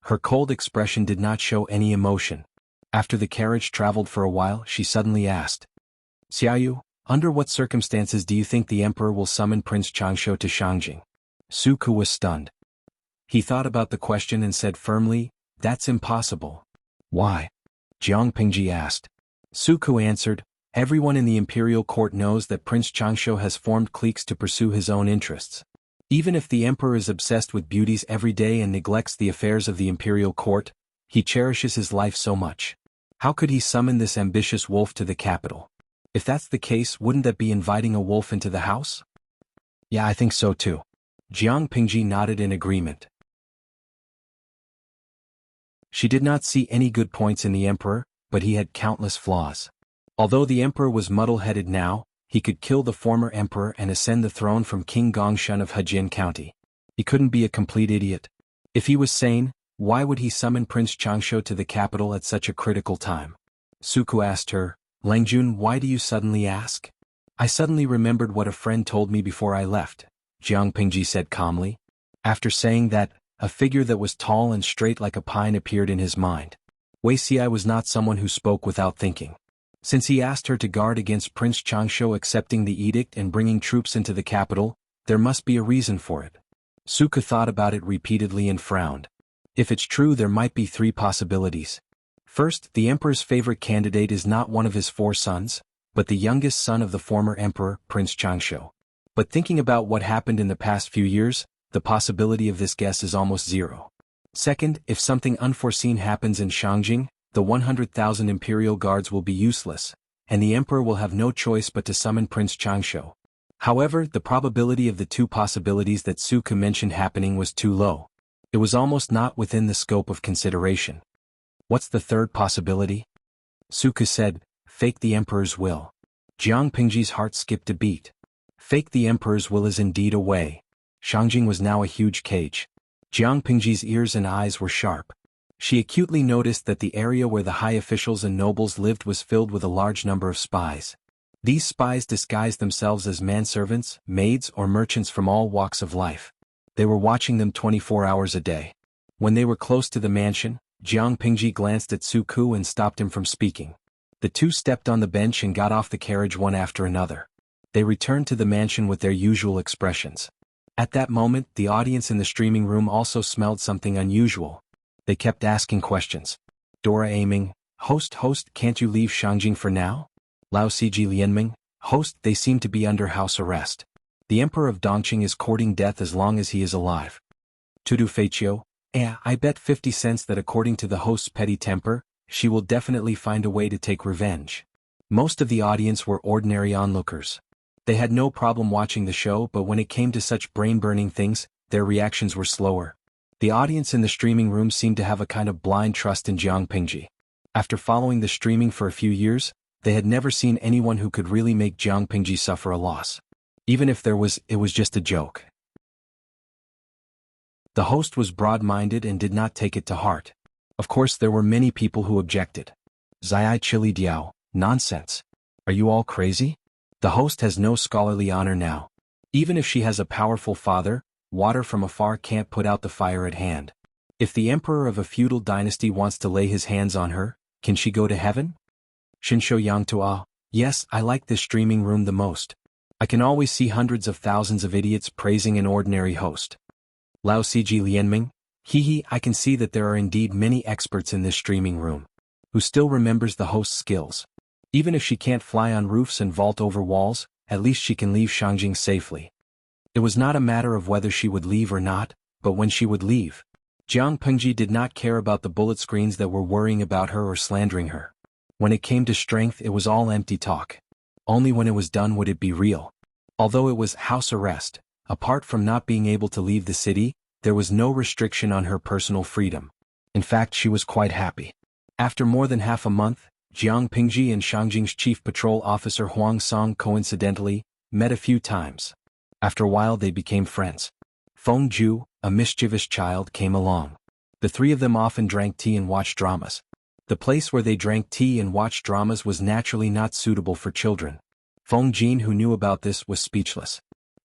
Her cold expression did not show any emotion. After the carriage traveled for a while, she suddenly asked, Xiaoyu, under what circumstances do you think the emperor will summon Prince Changshu to Shangjing? Su Ku was stunned. He thought about the question and said firmly, that's impossible. Why? Jiang Pingji asked. Su Ku answered, everyone in the imperial court knows that Prince Changshu has formed cliques to pursue his own interests. Even if the emperor is obsessed with beauties every day and neglects the affairs of the imperial court, he cherishes his life so much. How could he summon this ambitious wolf to the capital? If that's the case, wouldn't that be inviting a wolf into the house? Yeah, I think so too. Jiang Pingji nodded in agreement. She did not see any good points in the emperor, but he had countless flaws. Although the emperor was muddle-headed now, he could kill the former emperor and ascend the throne from King Gongshun of Hejin County. He couldn't be a complete idiot. If he was sane, why would he summon Prince Changsho to the capital at such a critical time? Suku asked her, Langjun, why do you suddenly ask? I suddenly remembered what a friend told me before I left, Jiang Pingji said calmly. After saying that, a figure that was tall and straight like a pine appeared in his mind. Wei Xiai was not someone who spoke without thinking. Since he asked her to guard against Prince Changsho accepting the edict and bringing troops into the capital, there must be a reason for it. Suku thought about it repeatedly and frowned. If it's true, there might be three possibilities. First, the emperor's favorite candidate is not one of his 4 sons, but the youngest son of the former emperor, Prince Changsho. But thinking about what happened in the past few years, the possibility of this guess is almost zero. Second, if something unforeseen happens in Shangjing, the 100,000 imperial guards will be useless, and the emperor will have no choice but to summon Prince Changsho. However, the probability of the 2 possibilities that Suku mentioned happening was too low. It was almost not within the scope of consideration. What's the third possibility? Suku said, fake the emperor's will. Jiang Pingji's heart skipped a beat. Fake the emperor's will is indeed a way. Shangjing was now a huge cage. Jiang Pingji's ears and eyes were sharp. She acutely noticed that the area where the high officials and nobles lived was filled with a large number of spies. These spies disguised themselves as manservants, maids, or merchants from all walks of life. They were watching them 24 hours a day. When they were close to the mansion, Jiang Pingji glanced at Suku and stopped him from speaking. The two stepped on the bench and got off the carriage one after another. They returned to the mansion with their usual expressions. At that moment, the audience in the streaming room also smelled something unusual. They kept asking questions. Dora aiming, host, can't you leave Shangjing for now? Lao Siji Lianming, host, they seem to be under house arrest. The emperor of Dongqing is courting death as long as he is alive. Tudu Feichio, I bet 50 cents that according to the host's petty temper, she will definitely find a way to take revenge. Most of the audience were ordinary onlookers. They had no problem watching the show, but when it came to such brain-burning things, their reactions were slower. The audience in the streaming room seemed to have a kind of blind trust in Jiang Pingji. After following the streaming for a few years, they had never seen anyone who could really make Jiang Pingji suffer a loss. Even if there was, it was just a joke. The host was broad-minded and did not take it to heart. Of course, there were many people who objected. Zai Chili Diao, nonsense. Are you all crazy? The host has no scholarly honor now. Even if she has a powerful father, water from afar can't put out the fire at hand. If the emperor of a feudal dynasty wants to lay his hands on her, can she go to heaven? Shinsho Yangtua, yes, I like this streaming room the most. I can always see hundreds of thousands of idiots praising an ordinary host. Lao Siji Lianming, I can see that there are indeed many experts in this streaming room. Who still remembers the host's skills? Even if she can't fly on roofs and vault over walls, at least she can leave Shangjing safely. It was not a matter of whether she would leave or not, but when she would leave. Jiang Pingji did not care about the bullet screens that were worrying about her or slandering her. When it came to strength, it was all empty talk. Only when it was done would it be real. Although it was house arrest, apart from not being able to leave the city, there was no restriction on her personal freedom. In fact, she was quite happy. After more than half a month, Jiang Pingji and Shangjing's chief patrol officer Huang Song coincidentally met a few times. After a while they became friends. Feng Ju, a mischievous child, came along. The three of them often drank tea and watched dramas. The place where they drank tea and watched dramas was naturally not suitable for children. Feng Jin, who knew about this, was speechless.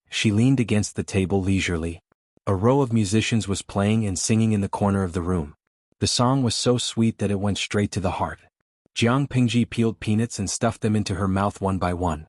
She leaned against the table leisurely. A row of musicians was playing and singing in the corner of the room. The song was so sweet that it went straight to the heart. Jiang Pingji peeled peanuts and stuffed them into her mouth one by one.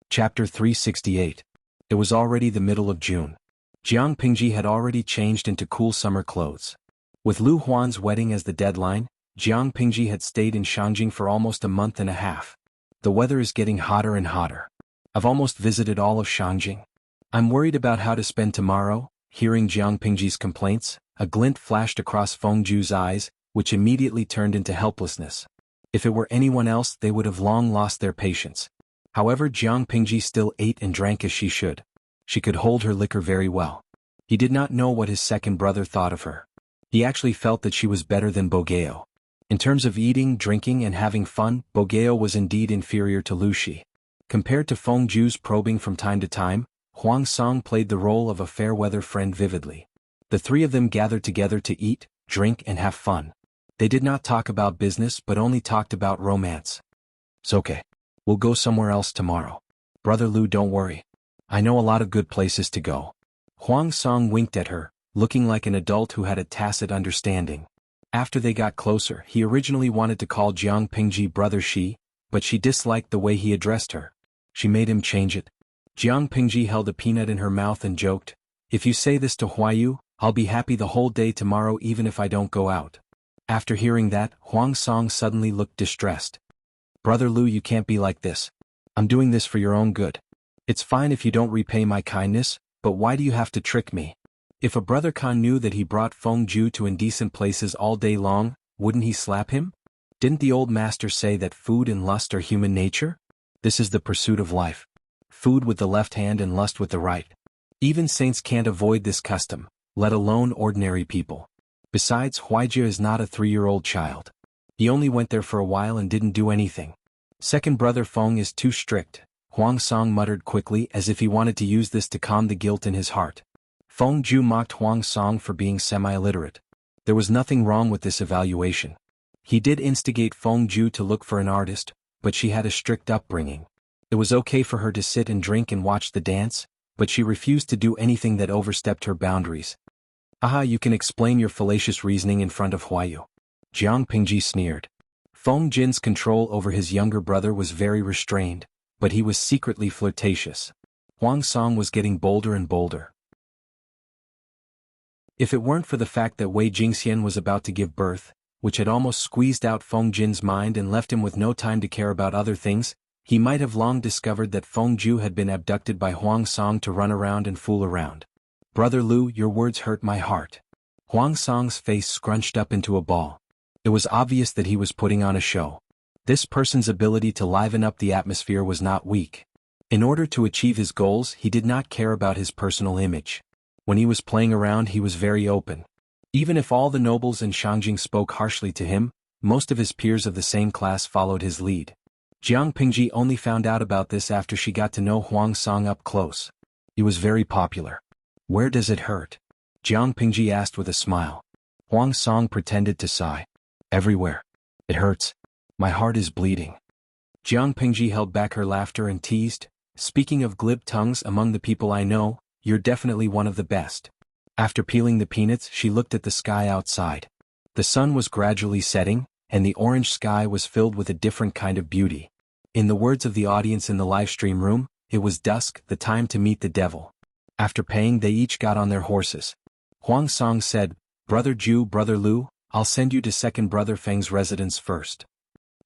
Chapter 368. It was already the middle of June. Jiang Pingji had already changed into cool summer clothes. With Lu Huan's wedding as the deadline, Jiang Pingji had stayed in Shangjing for almost a month and a half. The weather is getting hotter and hotter. I've almost visited all of Shangjing. I'm worried about how to spend tomorrow. Hearing Jiang Pingji's complaints, a glint flashed across Feng Ju's eyes, which immediately turned into helplessness. If it were anyone else, they would have long lost their patience. However, Jiang Pingji still ate and drank as she should. She could hold her liquor very well. He did not know what his second brother thought of her. He actually felt that she was better than Bogeo. In terms of eating, drinking, and having fun, Bogeo was indeed inferior to Lushi. Compared to Feng Ju's probing from time to time, Huang Song played the role of a fair-weather friend vividly. The three of them gathered together to eat, drink, and have fun. They did not talk about business but only talked about romance. "It's okay. We'll go somewhere else tomorrow. Brother Lu, don't worry. I know a lot of good places to go." Huang Song winked at her, looking like an adult who had a tacit understanding. After they got closer, he originally wanted to call Jiang Pingji brother Shi, but she disliked the way he addressed her. She made him change it. Jiang Pingji held a peanut in her mouth and joked, "If you say this to Huayu, I'll be happy the whole day tomorrow even if I don't go out." After hearing that, Huang Song suddenly looked distressed. "Brother Lu, you can't be like this. I'm doing this for your own good. It's fine if you don't repay my kindness, but why do you have to trick me? If a brother Khan knew that he brought Feng Ju to indecent places all day long, wouldn't he slap him? Didn't the old master say that food and lust are human nature? This is the pursuit of life. Food with the left hand and lust with the right. Even saints can't avoid this custom, let alone ordinary people. Besides, Huaijia is not a 3-year-old child. He only went there for a while and didn't do anything. Second brother Feng is too strict," Huang Song muttered quickly as if he wanted to use this to calm the guilt in his heart. Feng Ju mocked Huang Song for being semi-illiterate. There was nothing wrong with this evaluation. He did instigate Feng Ju to look for an artist, but she had a strict upbringing. It was okay for her to sit and drink and watch the dance, but she refused to do anything that overstepped her boundaries. "Aha, you can explain your fallacious reasoning in front of Huayu." Jiang Pingji sneered. Feng Jin's control over his younger brother was very restrained, but he was secretly flirtatious. Huang Song was getting bolder and bolder. If it weren't for the fact that Wei Jingxian was about to give birth, which had almost squeezed out Feng Jin's mind and left him with no time to care about other things, he might have long discovered that Feng Ju had been abducted by Huang Song to run around and fool around. "Brother Lu, your words hurt my heart." Huang Song's face scrunched up into a ball. It was obvious that he was putting on a show. This person's ability to liven up the atmosphere was not weak. In order to achieve his goals, he did not care about his personal image. When he was playing around, he was very open. Even if all the nobles in Shangjing spoke harshly to him, most of his peers of the same class followed his lead. Jiang Pingji only found out about this after she got to know Huang Song up close. He was very popular. "Where does it hurt?" Jiang Pingji asked with a smile. Huang Song pretended to sigh. "Everywhere. It hurts. My heart is bleeding." Jiang Pingji held back her laughter and teased, "Speaking of glib tongues, among the people I know, you're definitely one of the best." After peeling the peanuts, she looked at the sky outside. The sun was gradually setting, and the orange sky was filled with a different kind of beauty. In the words of the audience in the live stream room, it was dusk, the time to meet the devil. After paying, they each got on their horses. Huang Song said, "Brother Ju, Brother Lu, I'll send you to second brother Feng's residence first."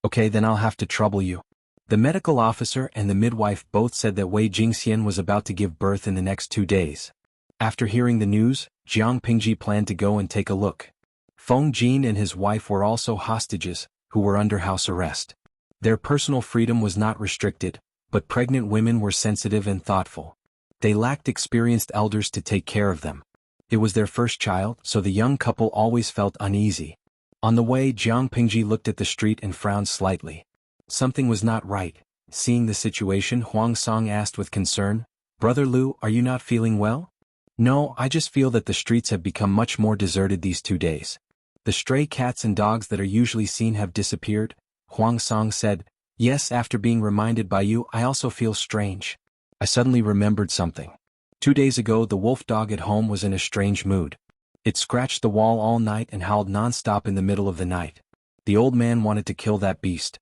"Okay, then I'll have to trouble you." The medical officer and the midwife both said that Wei Jingxian was about to give birth in the next 2 days. After hearing the news, Jiang Pingji planned to go and take a look. Feng Jin and his wife were also hostages, who were under house arrest. Their personal freedom was not restricted, but pregnant women were sensitive and thoughtful. They lacked experienced elders to take care of them. It was their first child, so the young couple always felt uneasy. On the way, Jiang Pingji looked at the street and frowned slightly. Something was not right. Seeing the situation, Huang Song asked with concern, "Brother Lu, are you not feeling well?" "No, I just feel that the streets have become much more deserted these 2 days. The stray cats and dogs that are usually seen have disappeared," Huang Song said. "Yes, after being reminded by you, I also feel strange. I suddenly remembered something. 2 days ago, the wolf dog at home was in a strange mood. It scratched the wall all night and howled non-stop in the middle of the night. The old man wanted to kill that beast."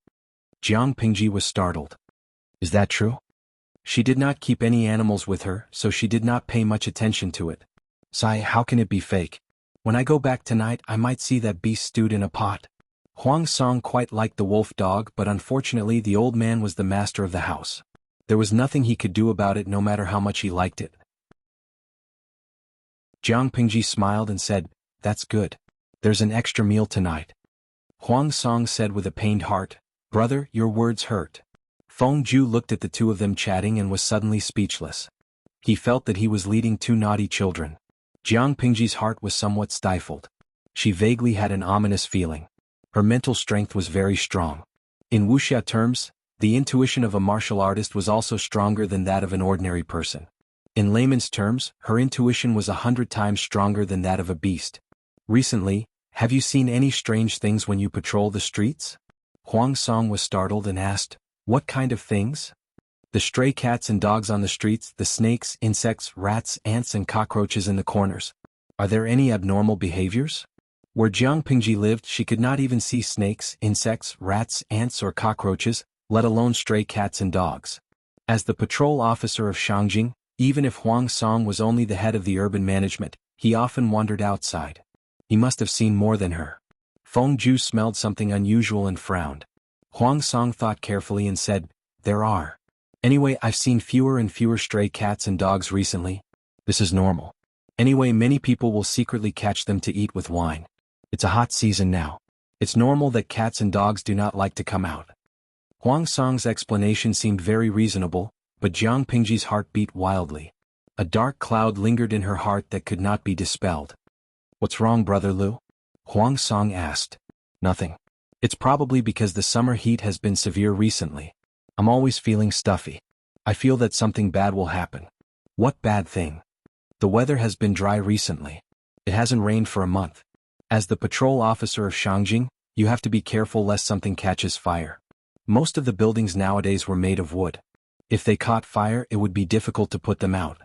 Jiang Pingji was startled. "Is that true?" She did not keep any animals with her, so she did not pay much attention to it. "Sai, how can it be fake? When I go back tonight, I might see that beast stewed in a pot." Huang Song quite liked the wolf dog, but unfortunately the old man was the master of the house. There was nothing he could do about it no matter how much he liked it. Jiang Pingji smiled and said, "That's good. There's an extra meal tonight." Huang Song said with a pained heart, "Brother, your words hurt." Feng Ju looked at the two of them chatting and was suddenly speechless. He felt that he was leading 2 naughty children. Jiang Pingji's heart was somewhat stifled. She vaguely had an ominous feeling. Her mental strength was very strong. In wuxia terms, the intuition of a martial artist was also stronger than that of an ordinary person. In layman's terms, her intuition was 100 times stronger than that of a beast. Recently, have you seen any strange things when you patrol the streets? Huang Song was startled and asked, what kind of things? The stray cats and dogs on the streets, the snakes, insects, rats, ants and cockroaches in the corners. Are there any abnormal behaviors? Where Jiang Pingji lived, she could not even see snakes, insects, rats, ants or cockroaches, let alone stray cats and dogs. As the patrol officer of Shangjing, even if Huang Song was only the head of the urban management, he often wandered outside. He must have seen more than her. Feng Ju smelled something unusual and frowned. Huang Song thought carefully and said, there are. Anyway, I've seen fewer and fewer stray cats and dogs recently. This is normal. Anyway, many people will secretly catch them to eat with wine. It's a hot season now. It's normal that cats and dogs do not like to come out. Huang Song's explanation seemed very reasonable, but Jiang Pingji's heart beat wildly. A dark cloud lingered in her heart that could not be dispelled. What's wrong, Brother Lu? Huang Song asked. Nothing. It's probably because the summer heat has been severe recently. I'm always feeling stuffy. I feel that something bad will happen. What bad thing? The weather has been dry recently. It hasn't rained for a month. As the patrol officer of Shangjing, you have to be careful lest something catches fire. Most of the buildings nowadays were made of wood. If they caught fire, it would be difficult to put them out.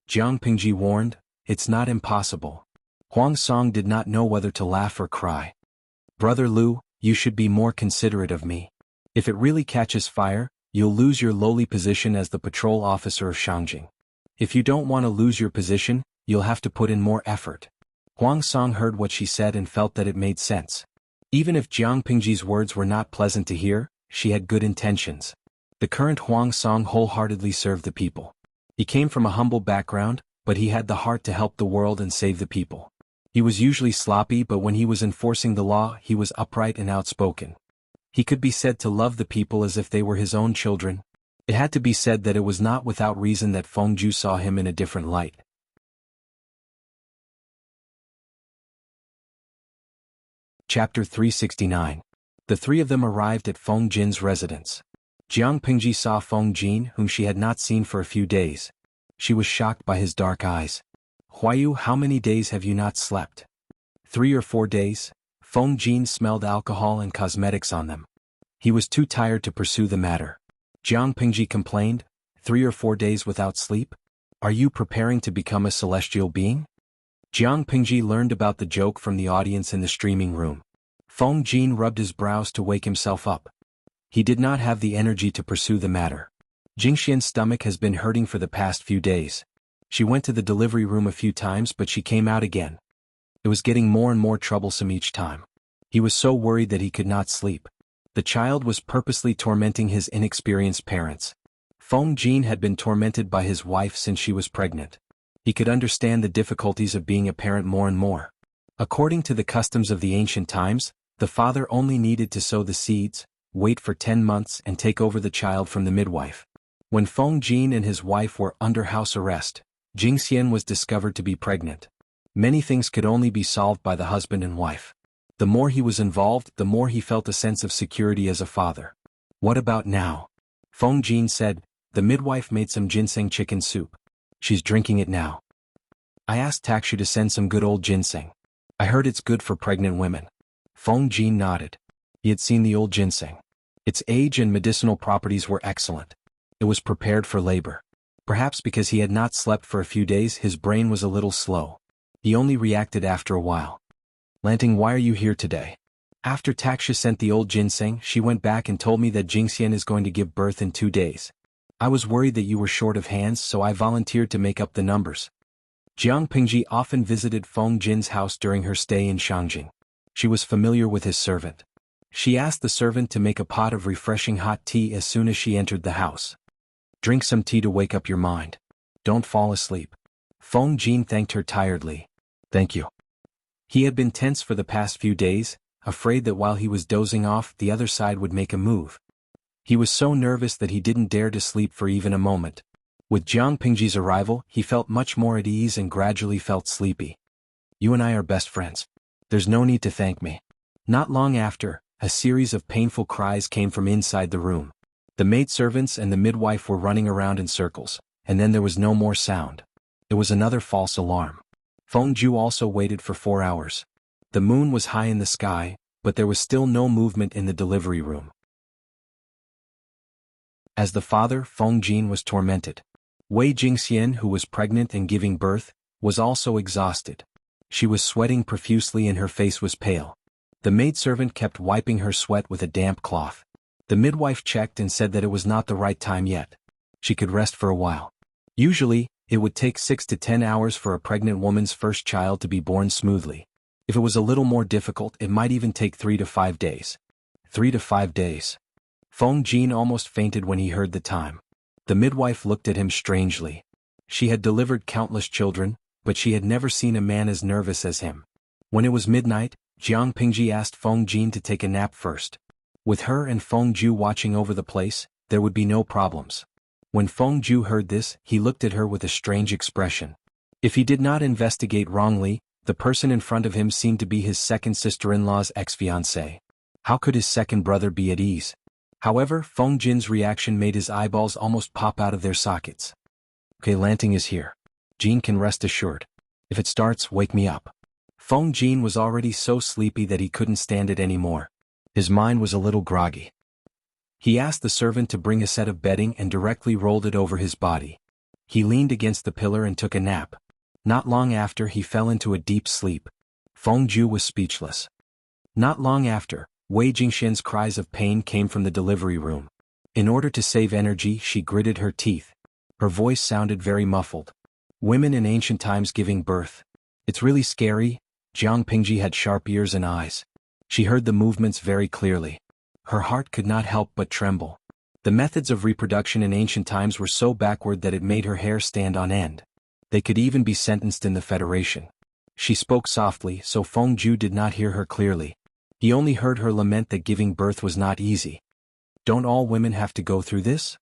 Jiang Pingji warned, it's not impossible. Huang Song did not know whether to laugh or cry. Brother Lu, you should be more considerate of me. If it really catches fire, you'll lose your lowly position as the patrol officer of Shangjing. If you don't want to lose your position, you'll have to put in more effort. Huang Song heard what she said and felt that it made sense. Even if Jiang Pingji's words were not pleasant to hear, she had good intentions. The current Huang Song wholeheartedly served the people. He came from a humble background, but he had the heart to help the world and save the people. He was usually sloppy, but when he was enforcing the law, he was upright and outspoken. He could be said to love the people as if they were his own children. It had to be said that it was not without reason that Feng Ju saw him in a different light. Chapter 369. The three of them arrived at Feng Jin's residence. Jiang Pingji saw Feng Jin, whom she had not seen for a few days. She was shocked by his dark eyes. Huayu, how many days have you not slept? 3 or 4 days? Feng Jin smelled alcohol and cosmetics on them. He was too tired to pursue the matter. Jiang Pingji complained, 3 or 4 days without sleep? Are you preparing to become a celestial being? Jiang Pingji learned about the joke from the audience in the streaming room. Feng Jin rubbed his brows to wake himself up. He did not have the energy to pursue the matter. Jingxian's stomach has been hurting for the past few days. She went to the delivery room a few times, but she came out again. It was getting more and more troublesome each time. He was so worried that he could not sleep. The child was purposely tormenting his inexperienced parents. Feng Jin had been tormented by his wife since she was pregnant. He could understand the difficulties of being a parent more and more. According to the customs of the ancient times, the father only needed to sow the seeds, wait for 10 months and take over the child from the midwife. When Feng Jin and his wife were under house arrest, Jingxian was discovered to be pregnant. Many things could only be solved by the husband and wife. The more he was involved, the more he felt a sense of security as a father. What about now? Feng Jin said, the midwife made some ginseng chicken soup. She's drinking it now. I asked Takshu to send some good old ginseng. I heard it's good for pregnant women. Feng Jin nodded. He had seen the old ginseng. Its age and medicinal properties were excellent. It was prepared for labor. Perhaps because he had not slept for a few days, his brain was a little slow. He only reacted after a while. Lanting, why are you here today? After Taksha sent the old ginseng, she went back and told me that Jingxian is going to give birth in 2 days. I was worried that you were short of hands, so I volunteered to make up the numbers. Jiang Pingji often visited Feng Jin's house during her stay in Shangjing. She was familiar with his servant. She asked the servant to make a pot of refreshing hot tea as soon as she entered the house. Drink some tea to wake up your mind. Don't fall asleep. Feng Jin thanked her tiredly. Thank you. He had been tense for the past few days, afraid that while he was dozing off, the other side would make a move. He was so nervous that he didn't dare to sleep for even a moment. With Jiang Pingji's arrival, he felt much more at ease and gradually felt sleepy. You and I are best friends. There's no need to thank me. Not long after, a series of painful cries came from inside the room. The maidservants and the midwife were running around in circles, and then there was no more sound. It was another false alarm. Feng Ju also waited for 4 hours. The moon was high in the sky, but there was still no movement in the delivery room. As the father, Feng Jin was tormented. Wei Jingxian, who was pregnant and giving birth, was also exhausted. She was sweating profusely and her face was pale. The maidservant kept wiping her sweat with a damp cloth. The midwife checked and said that it was not the right time yet. She could rest for a while. Usually, it would take 6 to 10 hours for a pregnant woman's first child to be born smoothly. If it was a little more difficult, it might even take 3 to 5 days. 3 to 5 days. Feng Jin almost fainted when he heard the time. The midwife looked at him strangely. She had delivered countless children, but she had never seen a man as nervous as him. When it was midnight, Jiang Pingji asked Feng Jin to take a nap first. With her and Feng Ju watching over the place, there would be no problems. When Feng Ju heard this, he looked at her with a strange expression. If he did not investigate wrongly, the person in front of him seemed to be his second sister-in-law's ex-fiancée. How could his second brother be at ease? However, Feng Jin's reaction made his eyeballs almost pop out of their sockets. Okay, Lanting is here. Jin can rest assured. If it starts, wake me up. Feng Jin was already so sleepy that he couldn't stand it anymore. His mind was a little groggy. He asked the servant to bring a set of bedding and directly rolled it over his body. He leaned against the pillar and took a nap. Not long after, he fell into a deep sleep. Feng Ju was speechless. Not long after, Wei Jingxian's cries of pain came from the delivery room. In order to save energy, she gritted her teeth. Her voice sounded very muffled. Women in ancient times giving birth. It's really scary. Jiang Pingji had sharp ears and eyes. She heard the movements very clearly. Her heart could not help but tremble. The methods of reproduction in ancient times were so backward that it made her hair stand on end. They could even be sentenced in the Federation. She spoke softly, so Feng Ju did not hear her clearly. He only heard her lament that giving birth was not easy. Don't all women have to go through this?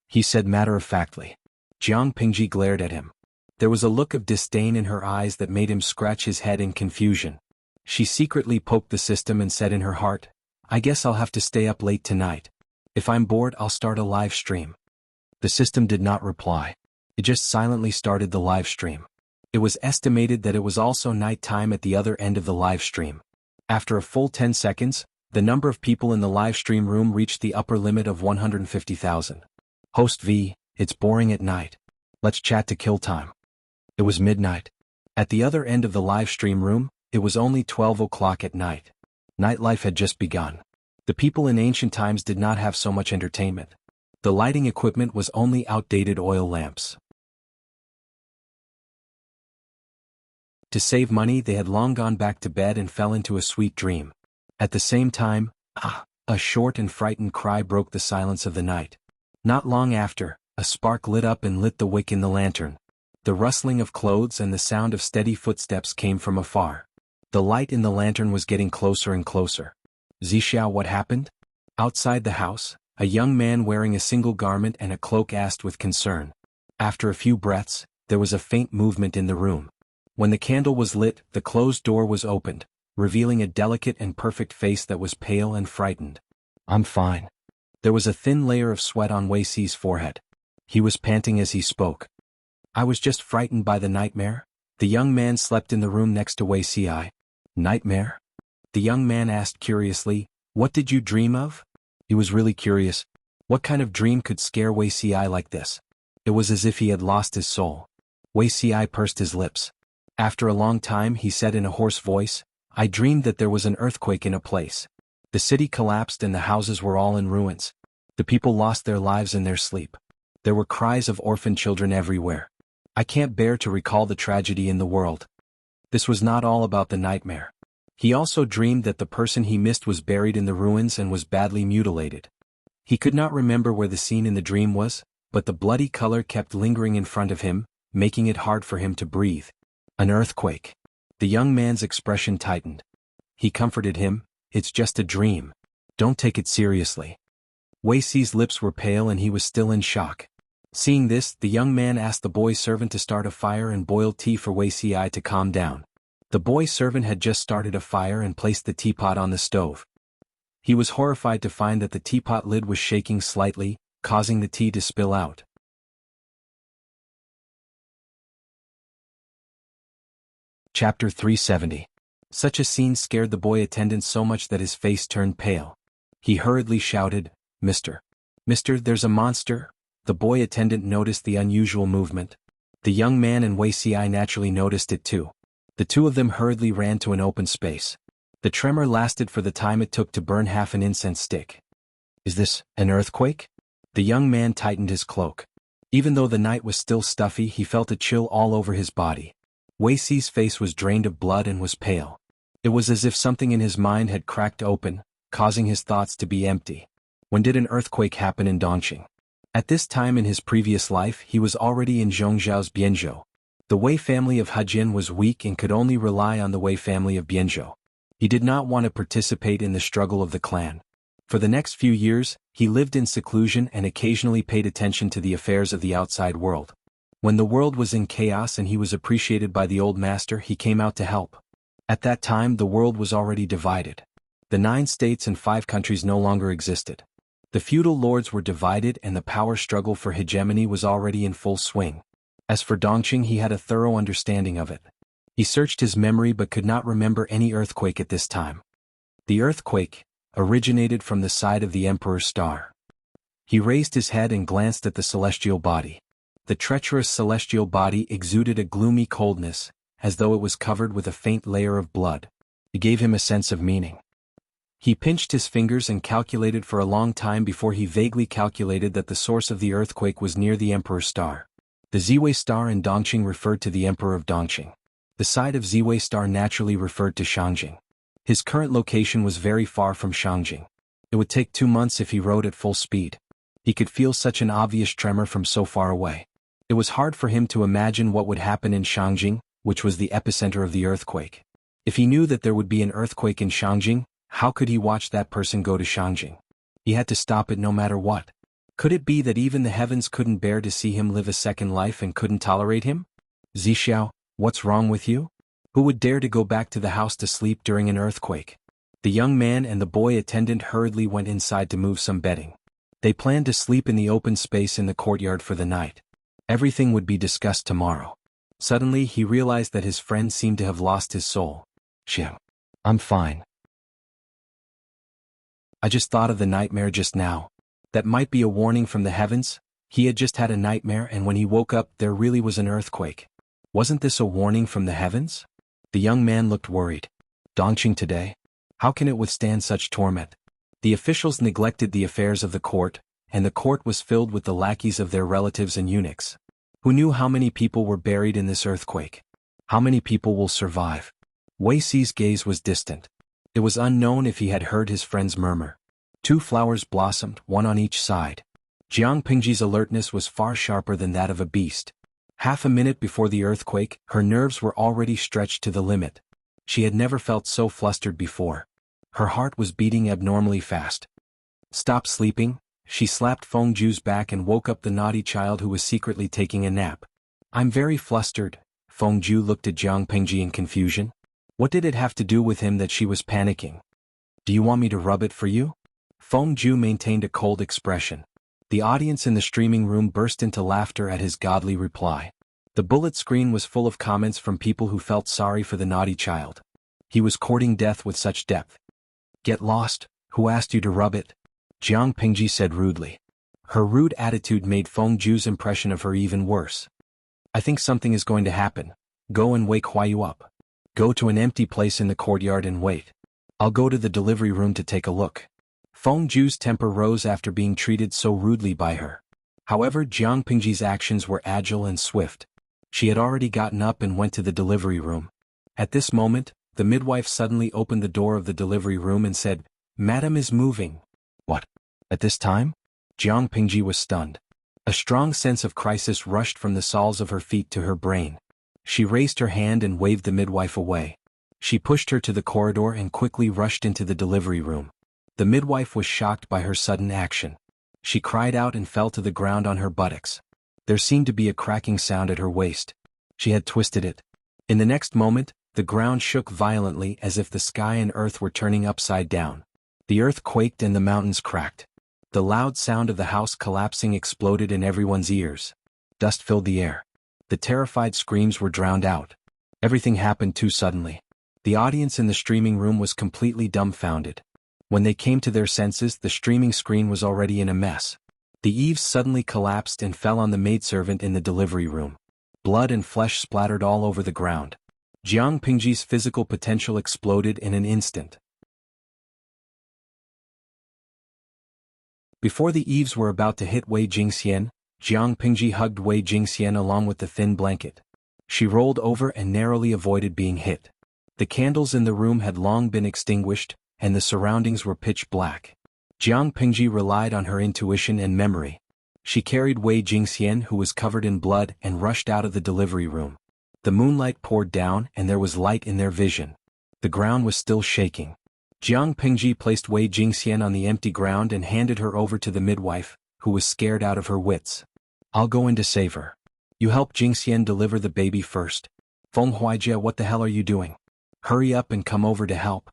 He said matter-of-factly. Jiang Pingji glared at him. There was a look of disdain in her eyes that made him scratch his head in confusion. She secretly poked the system and said in her heart, I guess I'll have to stay up late tonight. If I'm bored, I'll start a live stream. The system did not reply. It just silently started the live stream. It was estimated that it was also night time at the other end of the live stream. After a full 10 seconds, the number of people in the live stream room reached the upper limit of 150,000. Host V, it's boring at night. Let's chat to kill time. It was midnight. At the other end of the live stream room, it was only 12 o'clock at night. Nightlife had just begun. The people in ancient times did not have so much entertainment. The lighting equipment was only outdated oil lamps. To save money, they had long gone back to bed and fell into a sweet dream. At the same time, a short and frightened cry broke the silence of the night. Not long after, a spark lit up and lit the wick in the lantern. The rustling of clothes and the sound of steady footsteps came from afar. The light in the lantern was getting closer and closer. Zixiao, what happened? Outside the house, a young man wearing a single garment and a cloak asked with concern. After a few breaths, there was a faint movement in the room. When the candle was lit, the closed door was opened, revealing a delicate and perfect face that was pale and frightened. I'm fine. There was a thin layer of sweat on Wei Si's forehead. He was panting as he spoke. I was just frightened by the nightmare. The young man slept in the room next to Wei Si. Nightmare? The young man asked curiously, what did you dream of? He was really curious. What kind of dream could scare Wei Si like this? It was as if he had lost his soul. Wei Si pursed his lips. After a long time, he said in a hoarse voice, I dreamed that there was an earthquake in a place. The city collapsed and the houses were all in ruins. The people lost their lives in their sleep. There were cries of orphan children everywhere. I can't bear to recall the tragedy in the world. This was not all about the nightmare. He also dreamed that the person he missed was buried in the ruins and was badly mutilated. He could not remember where the scene in the dream was, but the bloody color kept lingering in front of him, making it hard for him to breathe. An earthquake. The young man's expression tightened. He comforted him, it's just a dream. Don't take it seriously. Wei Si's lips were pale and he was still in shock. Seeing this, the young man asked the boy servant to start a fire and boil tea for Wuxia to calm down. The boy servant had just started a fire and placed the teapot on the stove. He was horrified to find that the teapot lid was shaking slightly, causing the tea to spill out. Chapter 370. Such a scene scared the boy attendant so much that his face turned pale. He hurriedly shouted, Mister, there's a monster." The boy attendant noticed the unusual movement. The young man and Wuxia naturally noticed it too. The two of them hurriedly ran to an open space. The tremor lasted for the time it took to burn half an incense stick. "Is this an earthquake?" The young man tightened his cloak. Even though the night was still stuffy, he felt a chill all over his body. Wuxia's face was drained of blood and was pale. It was as if something in his mind had cracked open, causing his thoughts to be empty. When did an earthquake happen in Dongqing? At this time in his previous life he was already in Zhongzhao's Bianzhou. The Wei family of Hejin was weak and could only rely on the Wei family of Bianzhou. He did not want to participate in the struggle of the clan. For the next few years, he lived in seclusion and occasionally paid attention to the affairs of the outside world. When the world was in chaos and he was appreciated by the old master, he came out to help. At that time the world was already divided. The 9 states and 5 countries no longer existed. The feudal lords were divided and the power struggle for hegemony was already in full swing. As for Dongqing, he had a thorough understanding of it. He searched his memory but could not remember any earthquake at this time. The earthquake originated from the side of the Emperor's star. He raised his head and glanced at the celestial body. The treacherous celestial body exuded a gloomy coldness, as though it was covered with a faint layer of blood. It gave him a sense of meaning. He pinched his fingers and calculated for a long time before he vaguely calculated that the source of the earthquake was near the Emperor's star. The Ziwei star in Dongqing referred to the Emperor of Dongqing. The side of Ziwei star naturally referred to Shangjing. His current location was very far from Shangjing. It would take 2 months if he rode at full speed. He could feel such an obvious tremor from so far away. It was hard for him to imagine what would happen in Shangjing, which was the epicenter of the earthquake. If he knew that there would be an earthquake in Shangjing, how could he watch that person go to Shangjing? He had to stop it no matter what. Could it be that even the heavens couldn't bear to see him live a second life and couldn't tolerate him? "Zixiao, what's wrong with you? Who would dare to go back to the house to sleep during an earthquake?" The young man and the boy attendant hurriedly went inside to move some bedding. They planned to sleep in the open space in the courtyard for the night. Everything would be discussed tomorrow. Suddenly he realized that his friend seemed to have lost his soul. "Xiao, I'm fine. I just thought of the nightmare just now. That might be a warning from the heavens." He had just had a nightmare and when he woke up there really was an earthquake. Wasn't this a warning from the heavens? The young man looked worried. Dongqing today? How can it withstand such torment? The officials neglected the affairs of the court, and the court was filled with the lackeys of their relatives and eunuchs. Who knew how many people were buried in this earthquake? How many people will survive? Wuxi's gaze was distant. It was unknown if he had heard his friend's murmur. 2 flowers blossomed, 1 on each side. Jiang Pingji's alertness was far sharper than that of a beast. Half a minute before the earthquake, her nerves were already stretched to the limit. She had never felt so flustered before. Her heart was beating abnormally fast. "Stop sleeping," she slapped Fengju's back and woke up the naughty child who was secretly taking a nap. "I'm very flustered." Fengju looked at Jiang Pingji in confusion. What did it have to do with him that she was panicking? "Do you want me to rub it for you?" Fengju maintained a cold expression. The audience in the streaming room burst into laughter at his godly reply. The bullet screen was full of comments from people who felt sorry for the naughty child. He was courting death with such depth. "Get lost, who asked you to rub it?" Jiang Pingji said rudely. Her rude attitude made Fengju's impression of her even worse. "I think something is going to happen. Go and wake Huayu up. Go to an empty place in the courtyard and wait. I'll go to the delivery room to take a look." Fengju's temper rose after being treated so rudely by her. However, Jiang Pingji's actions were agile and swift. She had already gotten up and went to the delivery room. At this moment, the midwife suddenly opened the door of the delivery room and said, "Madam is moving." "What? At this time?" Jiang Pingji was stunned. A strong sense of crisis rushed from the soles of her feet to her brain. She raised her hand and waved the midwife away. She pushed her to the corridor and quickly rushed into the delivery room. The midwife was shocked by her sudden action. She cried out and fell to the ground on her buttocks. There seemed to be a cracking sound at her waist. She had twisted it. In the next moment, the ground shook violently as if the sky and earth were turning upside down. The earth quaked and the mountains cracked. The loud sound of the house collapsing exploded in everyone's ears. Dust filled the air. The terrified screams were drowned out. Everything happened too suddenly. The audience in the streaming room was completely dumbfounded. When they came to their senses, the streaming screen was already in a mess. The eaves suddenly collapsed and fell on the maidservant in the delivery room. Blood and flesh splattered all over the ground. Jiang Pingji's physical potential exploded in an instant. Before the eaves were about to hit Wei Jingxian, Jiang Pingji hugged Wei Jingxian along with the thin blanket. She rolled over and narrowly avoided being hit. The candles in the room had long been extinguished, and the surroundings were pitch black. Jiang Pingji relied on her intuition and memory. She carried Wei Jingxian, who was covered in blood, and rushed out of the delivery room. The moonlight poured down and there was light in their vision. The ground was still shaking. Jiang Pingji placed Wei Jingxian on the empty ground and handed her over to the midwife, who was scared out of her wits. "I'll go in to save her. You help Jingxian deliver the baby first." "Feng Huijie, what the hell are you doing? Hurry up and come over to help."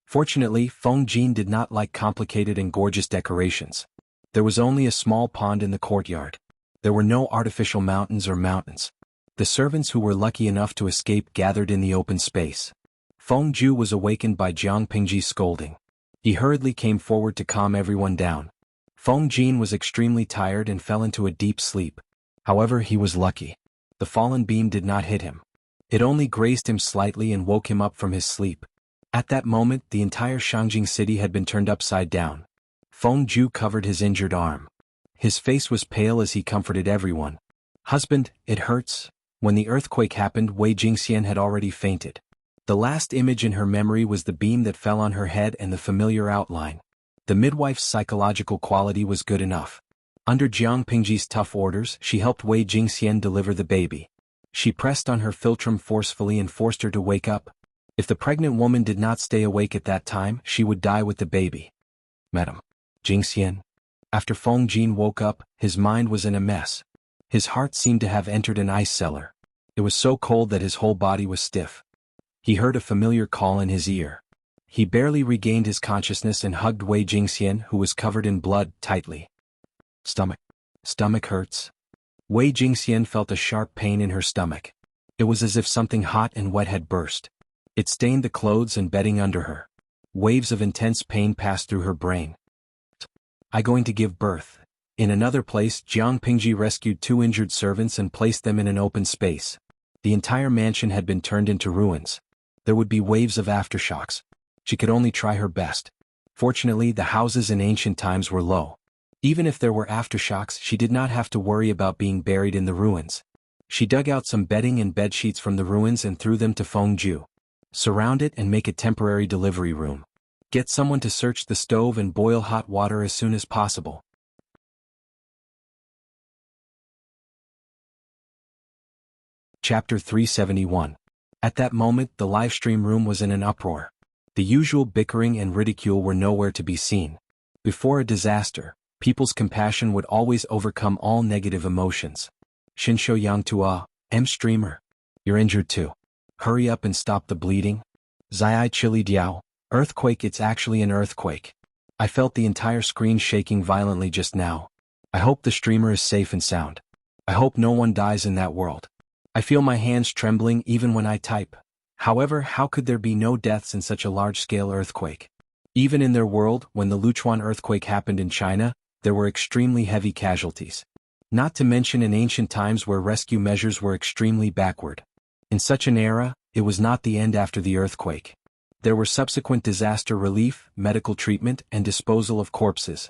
Fortunately, Feng Jin did not like complicated and gorgeous decorations. There was only a small pond in the courtyard. There were no artificial mountains or mountains. The servants who were lucky enough to escape gathered in the open space. Feng Ju was awakened by Jiang Pingji's scolding. He hurriedly came forward to calm everyone down. Feng Jin was extremely tired and fell into a deep sleep. However, he was lucky. The fallen beam did not hit him. It only grazed him slightly and woke him up from his sleep. At that moment, the entire Shangjing city had been turned upside down. Feng Ju covered his injured arm. His face was pale as he comforted everyone. "Husband, it hurts." When the earthquake happened, Wei Jingxian had already fainted. The last image in her memory was the beam that fell on her head and the familiar outline. The midwife's psychological quality was good enough. Under Jiang Pingji's tough orders, she helped Wei Jingxian deliver the baby. She pressed on her philtrum forcefully and forced her to wake up. If the pregnant woman did not stay awake at that time, she would die with the baby. "Madam Jingxian." After Feng Jin woke up, his mind was in a mess. His heart seemed to have entered an ice cellar. It was so cold that his whole body was stiff. He heard a familiar call in his ear. He barely regained his consciousness and hugged Wei Jingxian, who was covered in blood, tightly. Stomach hurts." Wei Jingxian felt a sharp pain in her stomach. It was as if something hot and wet had burst. It stained the clothes and bedding under her. Waves of intense pain passed through her brain. "I'm going to give birth." In another place, Jiang Pingji rescued 2 injured servants and placed them in an open space. The entire mansion had been turned into ruins. There would be waves of aftershocks. She could only try her best. Fortunately, the houses in ancient times were low. Even if there were aftershocks, she did not have to worry about being buried in the ruins. She dug out some bedding and bedsheets from the ruins and threw them to Feng Ju. "Surround it and make a temporary delivery room. Get someone to search the stove and boil hot water as soon as possible." Chapter 371. At that moment, the livestream room was in an uproar. The usual bickering and ridicule were nowhere to be seen. Before a disaster, people's compassion would always overcome all negative emotions. "Xinsho Yang Tua, streamer. You're injured too. Hurry up and stop the bleeding." "Zai Chili Diao, earthquake, it's actually an earthquake. I felt the entire screen shaking violently just now. I hope the streamer is safe and sound. I hope no one dies in that world. I feel my hands trembling even when I type." However, how could there be no deaths in such a large-scale earthquake? Even in their world, when the Luchuan earthquake happened in China, there were extremely heavy casualties. Not to mention in ancient times where rescue measures were extremely backward. In such an era, it was not the end after the earthquake. There were subsequent disaster relief, medical treatment, and disposal of corpses.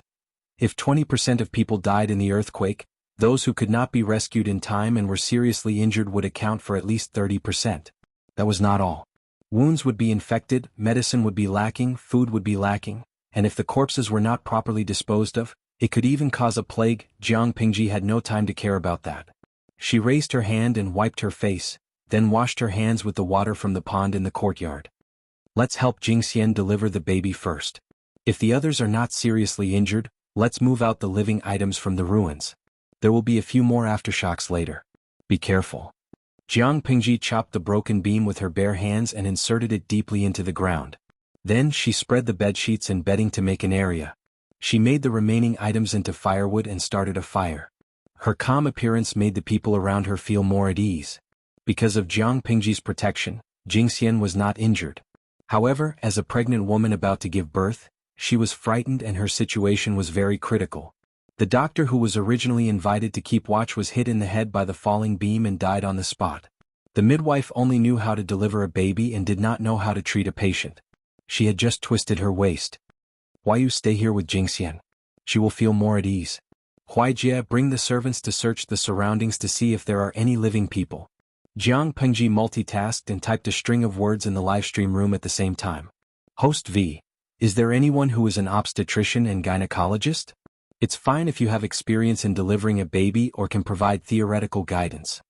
If 20% of people died in the earthquake, those who could not be rescued in time and were seriously injured would account for at least 30%. That was not all. Wounds would be infected, medicine would be lacking, food would be lacking, and if the corpses were not properly disposed of, it could even cause a plague. Jiang Pingji had no time to care about that. She raised her hand and wiped her face, then washed her hands with the water from the pond in the courtyard. "Let's help Jingxian deliver the baby first. If the others are not seriously injured, let's move out the living items from the ruins." There will be a few more aftershocks later. Be careful. Jiang Pingji chopped the broken beam with her bare hands and inserted it deeply into the ground. Then she spread the bedsheets and bedding to make an area. She made the remaining items into firewood and started a fire. Her calm appearance made the people around her feel more at ease. Because of Jiang Pingji's protection, Jingxian was not injured. However, as a pregnant woman about to give birth, she was frightened and her situation was very critical. The doctor who was originally invited to keep watch was hit in the head by the falling beam and died on the spot. The midwife only knew how to deliver a baby and did not know how to treat a patient. She had just twisted her waist. Why you stay here with Jingxian? She will feel more at ease. Huaijie, bring the servants to search the surroundings to see if there are any living people. Jiang Pengji multitasked and typed a string of words in the livestream room at the same time. Host V. Is there anyone who is an obstetrician and gynecologist? It's fine if you have experience in delivering a baby or can provide theoretical guidance.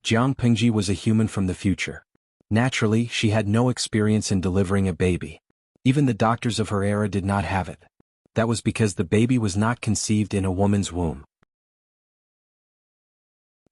Jiang Pengji was a human from the future. Naturally, she had no experience in delivering a baby. Even the doctors of her era did not have it. That was because the baby was not conceived in a woman's womb.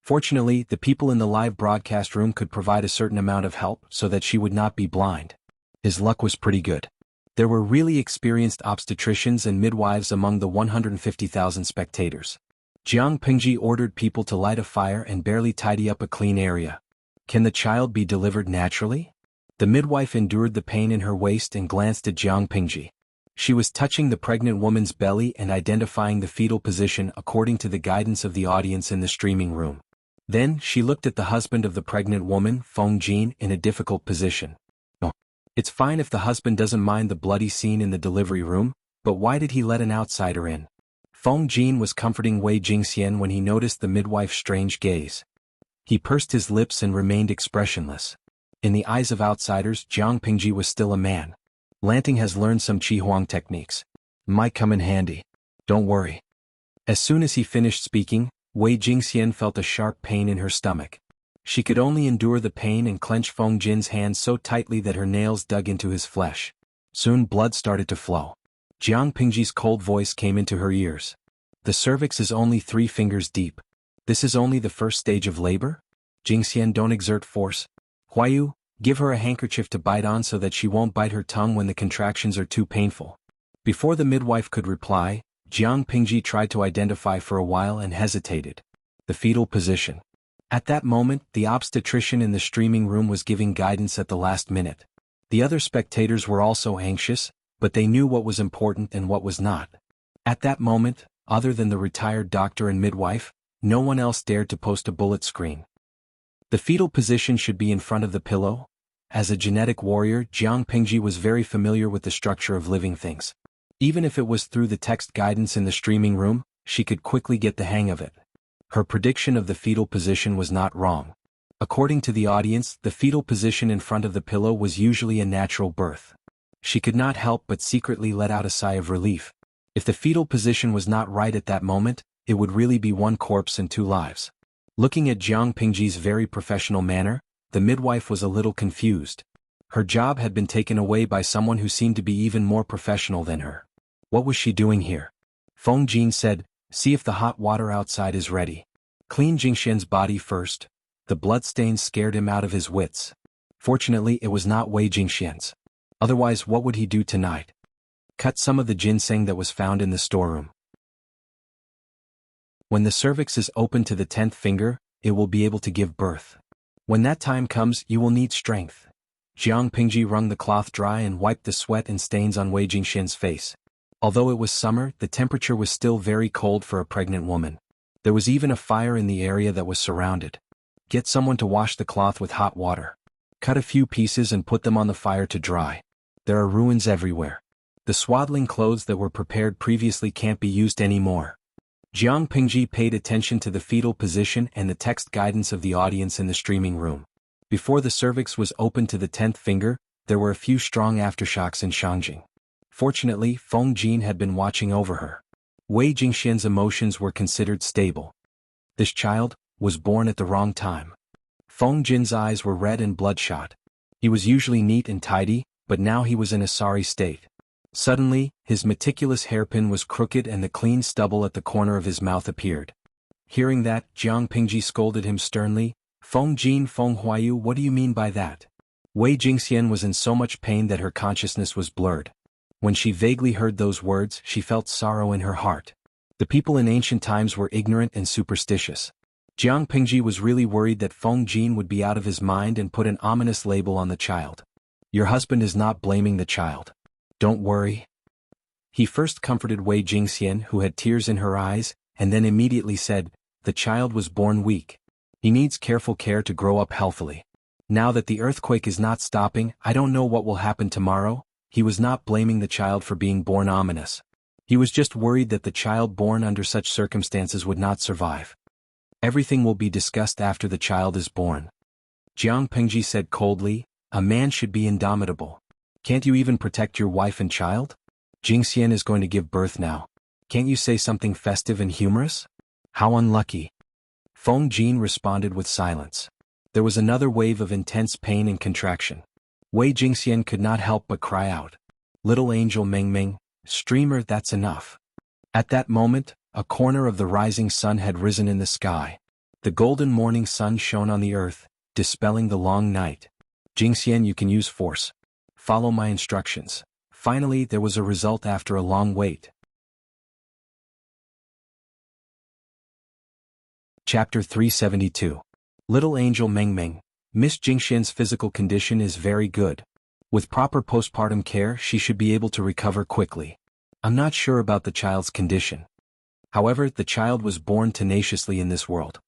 Fortunately, the people in the live broadcast room could provide a certain amount of help so that she would not be blind. His luck was pretty good. There were really experienced obstetricians and midwives among the 150,000 spectators. Jiang Pingji ordered people to light a fire and barely tidy up a clean area. Can the child be delivered naturally? The midwife endured the pain in her waist and glanced at Jiang Pingji. She was touching the pregnant woman's belly and identifying the fetal position according to the guidance of the audience in the streaming room. Then, she looked at the husband of the pregnant woman, Feng Jin, in a difficult position. No. It's fine if the husband doesn't mind the bloody scene in the delivery room, but why did he let an outsider in? Feng Jin was comforting Wei Jingxian when he noticed the midwife's strange gaze. He pursed his lips and remained expressionless. In the eyes of outsiders, Jiang Pingji was still a man. Lanting has learned some Qi Huang techniques. Might come in handy. Don't worry. As soon as he finished speaking, Wei Jingxian felt a sharp pain in her stomach. She could only endure the pain and clench Feng Jin's hand so tightly that her nails dug into his flesh. Soon blood started to flow. Jiang Pingji's cold voice came into her ears. The cervix is only 3 fingers deep. This is only the first stage of labor? Jingxian, don't exert force. Huayu, give her a handkerchief to bite on so that she won't bite her tongue when the contractions are too painful. Before the midwife could reply, Jiang Pingji tried to identify for a while and hesitated. The fetal position. At that moment, the obstetrician in the streaming room was giving guidance at the last minute. The other spectators were also anxious, but they knew what was important and what was not. At that moment, other than the retired doctor and midwife, no one else dared to post a bullet screen. The fetal position should be in front of the pillow. As a genetic warrior, Jiang Pingji was very familiar with the structure of living things. Even if it was through the text guidance in the streaming room, she could quickly get the hang of it. Her prediction of the fetal position was not wrong. According to the audience, the fetal position in front of the pillow was usually a natural birth. She could not help but secretly let out a sigh of relief. If the fetal position was not right at that moment, it would really be 1 corpse and 2 lives. Looking at Jiang Pingji's very professional manner, the midwife was a little confused. Her job had been taken away by someone who seemed to be even more professional than her. What was she doing here? Feng Jin said, see if the hot water outside is ready. Clean Jingxian's body first. The bloodstains scared him out of his wits. Fortunately, it was not Wei Jingxian's. Otherwise, what would he do tonight? Cut some of the ginseng that was found in the storeroom. When the cervix is open to the 10th finger, it will be able to give birth. When that time comes, you will need strength. Jiang Pingji wrung the cloth dry and wiped the sweat and stains on Wei Jingxian's face. Although it was summer, the temperature was still very cold for a pregnant woman. There was even a fire in the area that was surrounded. Get someone to wash the cloth with hot water. Cut a few pieces and put them on the fire to dry. There are ruins everywhere. The swaddling clothes that were prepared previously can't be used anymore. Jiang Pingji paid attention to the fetal position and the text guidance of the audience in the streaming room. Before the cervix was open to the 10th finger, there were a few strong aftershocks in Shangjing. Fortunately, Feng Jin had been watching over her. Wei Jingxian's emotions were considered stable. This child was born at the wrong time. Feng Jin's eyes were red and bloodshot. He was usually neat and tidy, but now he was in a sorry state. Suddenly, his meticulous hairpin was crooked and the clean stubble at the corner of his mouth appeared. Hearing that, Jiang Pingji scolded him sternly. Feng Jin Feng Huayu, what do you mean by that? Wei Jingxian was in so much pain that her consciousness was blurred. When she vaguely heard those words, she felt sorrow in her heart. The people in ancient times were ignorant and superstitious. Jiang Pingji was really worried that Feng Jin would be out of his mind and put an ominous label on the child. Your husband is not blaming the child. Don't worry. He first comforted Wei Jingxian, who had tears in her eyes, and then immediately said, the child was born weak. He needs careful care to grow up healthily. Now that the earthquake is not stopping, I don't know what will happen tomorrow. He was not blaming the child for being born ominous. He was just worried that the child born under such circumstances would not survive. Everything will be discussed after the child is born. Jiang Pingji said coldly, a man should be indomitable. Can't you even protect your wife and child? Jingxian is going to give birth now. Can't you say something festive and humorous? How unlucky. Feng Jin responded with silence. There was another wave of intense pain and contraction. Wei Jingxian could not help but cry out. Little angel Meng Meng, streamer, that's enough. At that moment, a corner of the rising sun had risen in the sky. The golden morning sun shone on the earth, dispelling the long night. Jingxian, you can use force. Follow my instructions. Finally, there was a result after a long wait. Chapter 372. Little Angel Meng Meng. Miss Jingxian's physical condition is very good. With proper postpartum care, she should be able to recover quickly. I'm not sure about the child's condition. However, the child was born tenaciously in this world.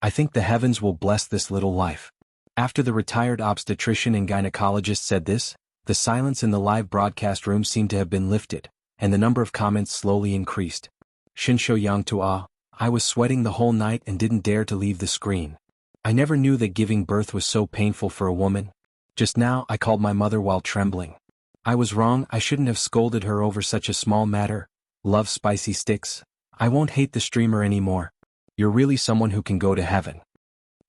I think the heavens will bless this little life. After the retired obstetrician and gynecologist said this, the silence in the live broadcast room seemed to have been lifted, and the number of comments slowly increased. Shinshou Yang Tua, I was sweating the whole night and didn't dare to leave the screen. I never knew that giving birth was so painful for a woman. Just now I called my mother while trembling. I was wrong, I shouldn't have scolded her over such a small matter. Love spicy sticks. I won't hate the streamer anymore. You're really someone who can go to heaven.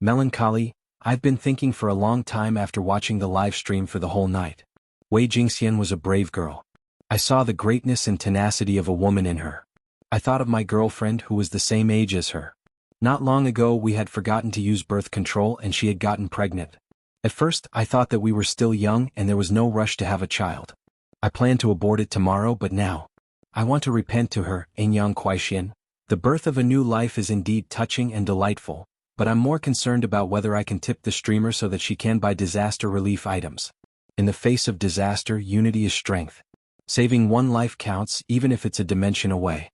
Melancholy, I've been thinking for a long time after watching the live stream for the whole night. Wei Jingxian was a brave girl. I saw the greatness and tenacity of a woman in her. I thought of my girlfriend who was the same age as her. Not long ago we had forgotten to use birth control and she had gotten pregnant. At first I thought that we were still young and there was no rush to have a child. I planned to abort it tomorrow, but now I want to repent to her. Enyang Kuaixian. The birth of a new life is indeed touching and delightful, but I'm more concerned about whether I can tip the streamer so that she can buy disaster relief items. In the face of disaster, unity is strength. Saving one life counts even if it's a dimension away.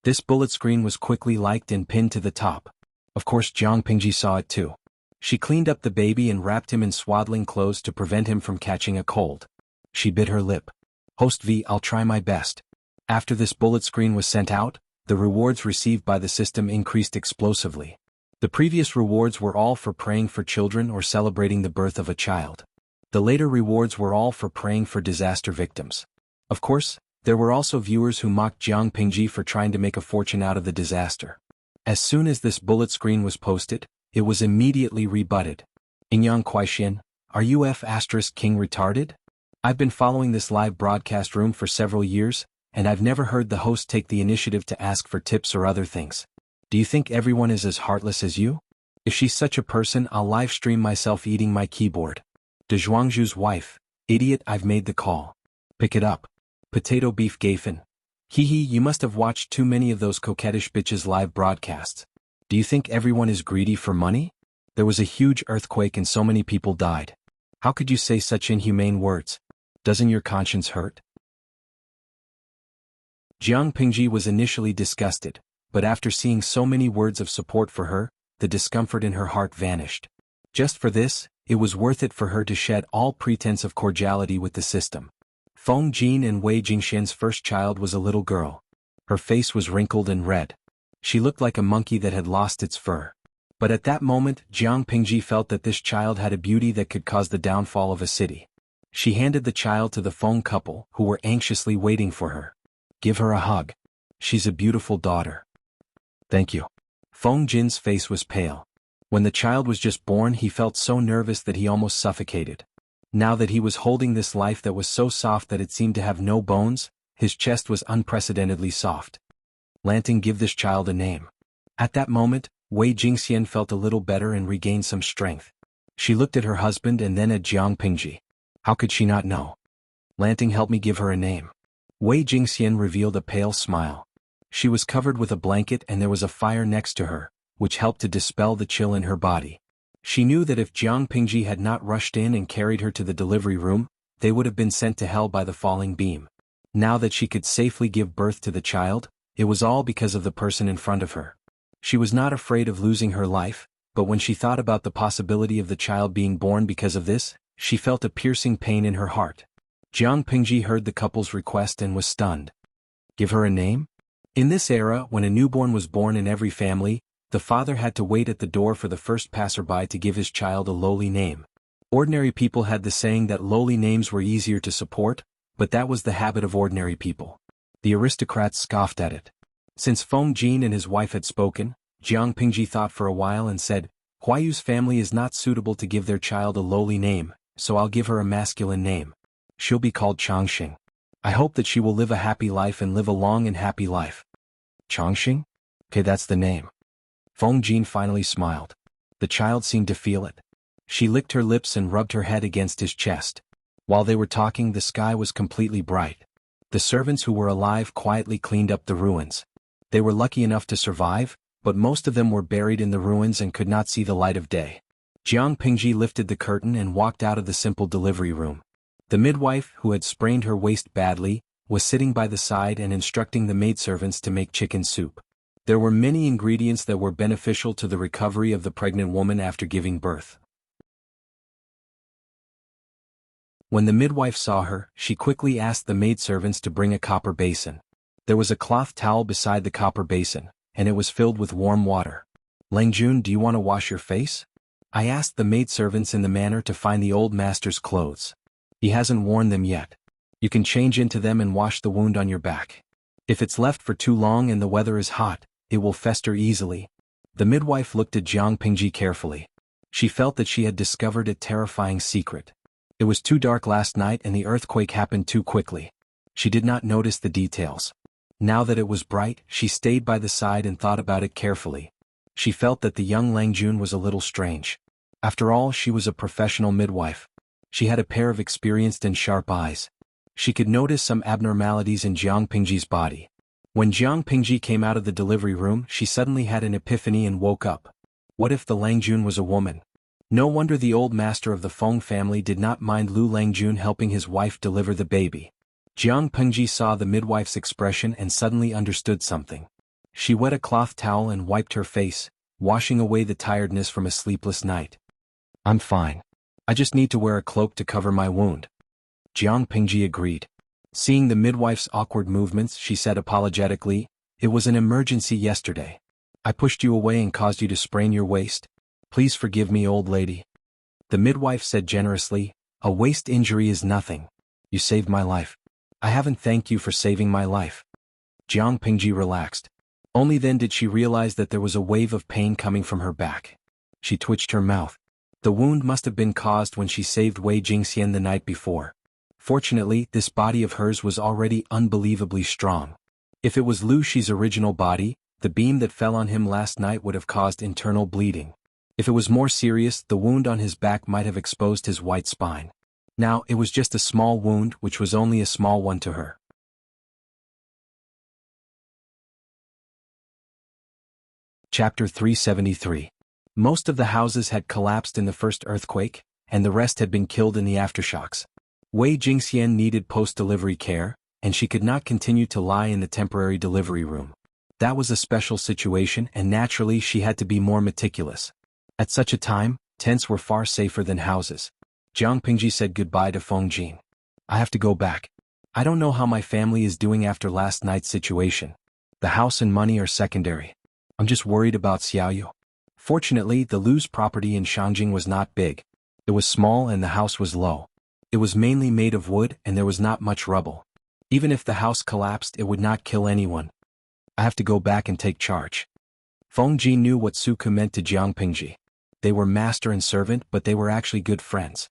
This bullet screen was quickly liked and pinned to the top. Of course Jiang Pingji saw it too. She cleaned up the baby and wrapped him in swaddling clothes to prevent him from catching a cold. She bit her lip. Host V, I'll try my best. After this bullet screen was sent out, the rewards received by the system increased explosively. The previous rewards were all for praying for children or celebrating the birth of a child. The later rewards were all for praying for disaster victims. Of course, there were also viewers who mocked Jiang Pingji for trying to make a fortune out of the disaster. As soon as this bullet screen was posted, it was immediately rebutted. Enyang Kuaixian, are you King retarded? I've been following this live broadcast room for several years, and I've never heard the host take the initiative to ask for tips or other things. Do you think everyone is as heartless as you? If she's such a person, I'll live stream myself eating my keyboard. De Zhuangzhu's wife, idiot, I've made the call. Pick it up. Potato beef Gafen. Hee hee, you must have watched too many of those coquettish bitches live broadcasts. Do you think everyone is greedy for money? There was a huge earthquake and so many people died. How could you say such inhumane words? Doesn't your conscience hurt? Jiang Pingji was initially disgusted, but after seeing so many words of support for her, the discomfort in her heart vanished. Just for this, it was worth it for her to shed all pretense of cordiality with the system. Feng Jin and Wei Jingxian's first child was a little girl. Her face was wrinkled and red. She looked like a monkey that had lost its fur. But at that moment, Jiang Pingji felt that this child had a beauty that could cause the downfall of a city. She handed the child to the Feng couple, who were anxiously waiting for her. Give her a hug. She's a beautiful daughter. Thank you. Feng Jin's face was pale. When the child was just born, he felt so nervous that he almost suffocated. Now that he was holding this life that was so soft that it seemed to have no bones, his chest was unprecedentedly soft. Lanting, give this child a name. At that moment, Wei Jingxian felt a little better and regained some strength. She looked at her husband and then at Jiang Pingji. How could she not know? Lanting helped me give her a name. Wei Jingxian revealed a pale smile. She was covered with a blanket and there was a fire next to her, which helped to dispel the chill in her body. She knew that if Jiang Pingji had not rushed in and carried her to the delivery room, they would have been sent to hell by the falling beam. Now that she could safely give birth to the child, it was all because of the person in front of her. She was not afraid of losing her life, but when she thought about the possibility of the child being born because of this, she felt a piercing pain in her heart. Jiang Pingji heard the couple's request and was stunned. Give her a name? In this era, when a newborn was born in every family, the father had to wait at the door for the first passerby to give his child a lowly name. Ordinary people had the saying that lowly names were easier to support, but that was the habit of ordinary people. The aristocrats scoffed at it. Since Feng Jin and his wife had spoken, Jiang Pingji thought for a while and said, Huayu's family is not suitable to give their child a lowly name, so I'll give her a masculine name. She'll be called Changxing. I hope that she will live a happy life and live a long and happy life. Changxing? Okay, that's the name. Feng Jin finally smiled. The child seemed to feel it. She licked her lips and rubbed her head against his chest. While they were talking, the sky was completely bright. The servants who were alive quietly cleaned up the ruins. They were lucky enough to survive, but most of them were buried in the ruins and could not see the light of day. Jiang Pingji lifted the curtain and walked out of the simple delivery room. The midwife, who had sprained her waist badly, was sitting by the side and instructing the maidservants to make chicken soup. There were many ingredients that were beneficial to the recovery of the pregnant woman after giving birth. When the midwife saw her, she quickly asked the maidservants to bring a copper basin. There was a cloth towel beside the copper basin, and it was filled with warm water. Langjun, do you want to wash your face? I asked the maidservants in the manner to find the old master's clothes. He hasn't worn them yet. You can change into them and wash the wound on your back. If it's left for too long and the weather is hot, it will fester easily. The midwife looked at Jiang Pingji carefully. She felt that she had discovered a terrifying secret. It was too dark last night and the earthquake happened too quickly. She did not notice the details. Now that it was bright, she stayed by the side and thought about it carefully. She felt that the young Langjun was a little strange. After all, she was a professional midwife. She had a pair of experienced and sharp eyes. She could notice some abnormalities in Jiang Pingji's body. When Jiang Pingji came out of the delivery room, she suddenly had an epiphany and woke up. What if the Langjun was a woman? No wonder the old master of the Feng family did not mind Lu Langjun helping his wife deliver the baby. Jiang Pingji saw the midwife's expression and suddenly understood something. She wet a cloth towel and wiped her face, washing away the tiredness from a sleepless night. I'm fine. I just need to wear a cloak to cover my wound. Jiang Pingji agreed. Seeing the midwife's awkward movements, she said apologetically, It was an emergency yesterday. I pushed you away and caused you to sprain your waist. Please forgive me, old lady. The midwife said generously, A waist injury is nothing. You saved my life. I haven't thanked you for saving my life. Jiang Pingji relaxed. Only then did she realize that there was a wave of pain coming from her back. She twitched her mouth. The wound must have been caused when she saved Wei Jingxian the night before. Fortunately, this body of hers was already unbelievably strong. If it was Lu Shi's original body, the beam that fell on him last night would have caused internal bleeding. If it was more serious, the wound on his back might have exposed his white spine. Now, it was just a small wound, which was only a small one to her. Chapter 373. Most of the houses had collapsed in the first earthquake, and the rest had been killed in the aftershocks. Wei Jingxian needed post-delivery care, and she could not continue to lie in the temporary delivery room. That was a special situation, and naturally she had to be more meticulous. At such a time, tents were far safer than houses. Jiang Pingji said goodbye to Feng Jin. I have to go back. I don't know how my family is doing after last night's situation. The house and money are secondary. I'm just worried about Xiaoyu. Fortunately, the Lu's property in Shangjing was not big. It was small and the house was low. It was mainly made of wood and there was not much rubble. Even if the house collapsed, it would not kill anyone. I have to go back and take charge. Feng Jin knew what Suku meant to Jiang Pingji. They were master and servant, but they were actually good friends.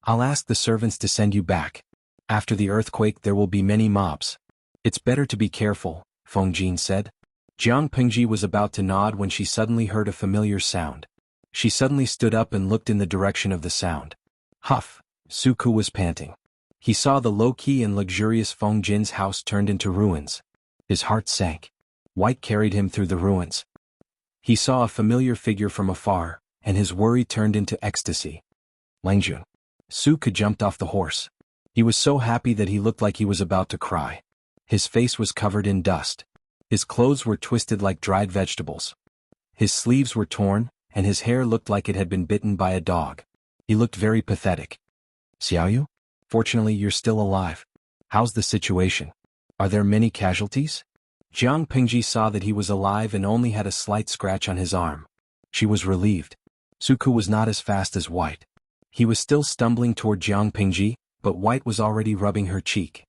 I'll ask the servants to send you back. After the earthquake there will be many mobs. It's better to be careful, Feng Jin said. Jiang Pingji was about to nod when she suddenly heard a familiar sound. She suddenly stood up and looked in the direction of the sound. Huff! Suku was panting. He saw the low-key and luxurious Feng Jin's house turned into ruins. His heart sank. White carried him through the ruins. He saw a familiar figure from afar, and his worry turned into ecstasy. Langjun. Suku jumped off the horse. He was so happy that he looked like he was about to cry. His face was covered in dust. His clothes were twisted like dried vegetables. His sleeves were torn, and his hair looked like it had been bitten by a dog. He looked very pathetic. Xiaoyu? Fortunately, you're still alive. How's the situation? Are there many casualties? Jiang Pingji saw that he was alive and only had a slight scratch on his arm. She was relieved. Suku was not as fast as White. He was still stumbling toward Jiang Pingji, but White was already rubbing her cheek.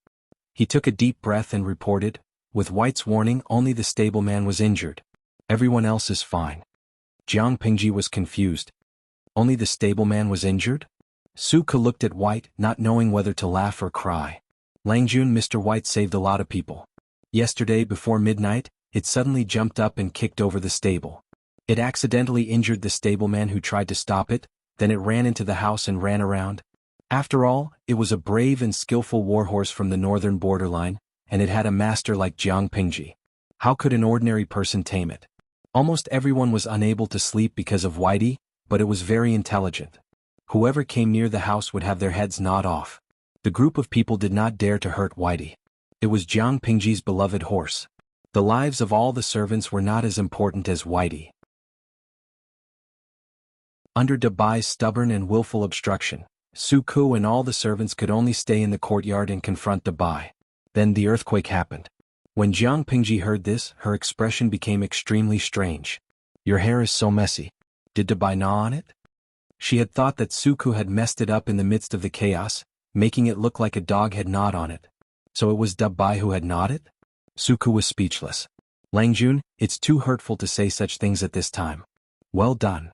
He took a deep breath and reported, with White's warning, only the stableman was injured. Everyone else is fine. Jiang Pingji was confused. Only the stableman was injured? Suku looked at White, not knowing whether to laugh or cry. Langjun, Mr. White saved a lot of people. Yesterday before midnight, it suddenly jumped up and kicked over the stable. It accidentally injured the stableman who tried to stop it, then it ran into the house and ran around. After all, it was a brave and skillful warhorse from the northern borderline, and it had a master like Jiang Pingji. How could an ordinary person tame it? Almost everyone was unable to sleep because of Whitey, but it was very intelligent. Whoever came near the house would have their heads gnawed off. The group of people did not dare to hurt Whitey. It was Jiang Pingji's beloved horse. The lives of all the servants were not as important as Whitey. Under Dabai's stubborn and willful obstruction, Suku and all the servants could only stay in the courtyard and confront Dabai. Then the earthquake happened. When Jiang Pingji heard this, her expression became extremely strange. Your hair is so messy. Did Dabai gnaw on it? She had thought that Suku had messed it up in the midst of the chaos, making it look like a dog had gnawed on it. So it was Dabai who had gnawed it? Suku was speechless. Langjun, it's too hurtful to say such things at this time. Well done.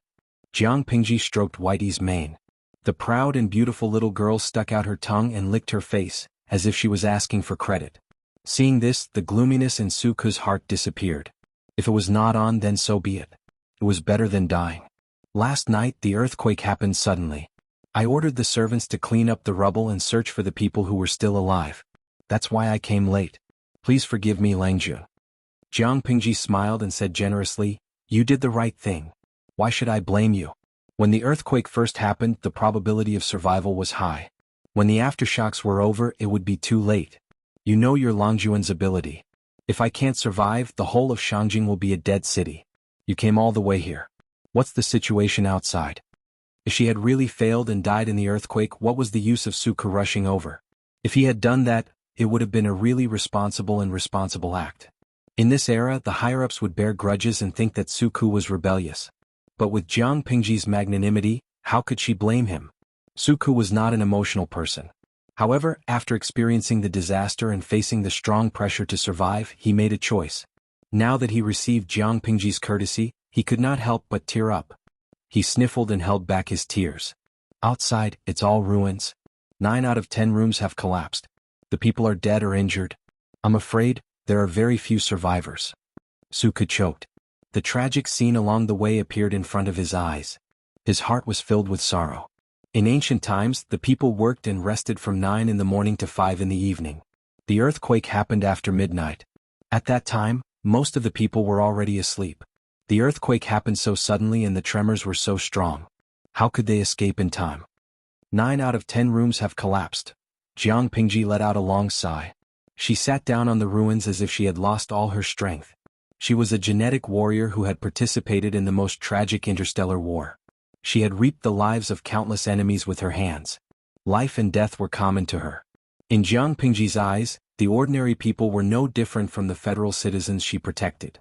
Jiang Pingji stroked Whitey's mane. The proud and beautiful little girl stuck out her tongue and licked her face, as if she was asking for credit. Seeing this, the gloominess in Suku's heart disappeared. If it was not on, then so be it. It was better than dying. Last night, the earthquake happened suddenly. I ordered the servants to clean up the rubble and search for the people who were still alive. That's why I came late. Please forgive me, Langjun. Jiang Pingji smiled and said generously, you did the right thing. Why should I blame you? When the earthquake first happened, the probability of survival was high. When the aftershocks were over, it would be too late. You know your Longjuan's ability. If I can't survive, the whole of Shangjing will be a dead city. You came all the way here. What's the situation outside? If she had really failed and died in the earthquake, what was the use of Suku rushing over? If he had done that, it would have been a really responsible act. In this era, the higher-ups would bear grudges and think that Suku was rebellious. But with Jiang Pingji's magnanimity, how could she blame him? Suku was not an emotional person. However, after experiencing the disaster and facing the strong pressure to survive, he made a choice. Now that he received Jiang Pingji's courtesy, he could not help but tear up. He sniffled and held back his tears. Outside, it's all ruins. 9 out of 10 rooms have collapsed. The people are dead or injured. I'm afraid there are very few survivors. Suku choked. The tragic scene along the way appeared in front of his eyes. His heart was filled with sorrow. In ancient times, the people worked and rested from 9 in the morning to 5 in the evening. The earthquake happened after midnight. At that time, most of the people were already asleep. The earthquake happened so suddenly and the tremors were so strong. How could they escape in time? 9 out of 10 rooms have collapsed. Jiang Pingji let out a long sigh. She sat down on the ruins as if she had lost all her strength. She was a genetic warrior who had participated in the most tragic interstellar war. She had reaped the lives of countless enemies with her hands. Life and death were common to her. In Jiang Pingji's eyes, the ordinary people were no different from the federal citizens she protected.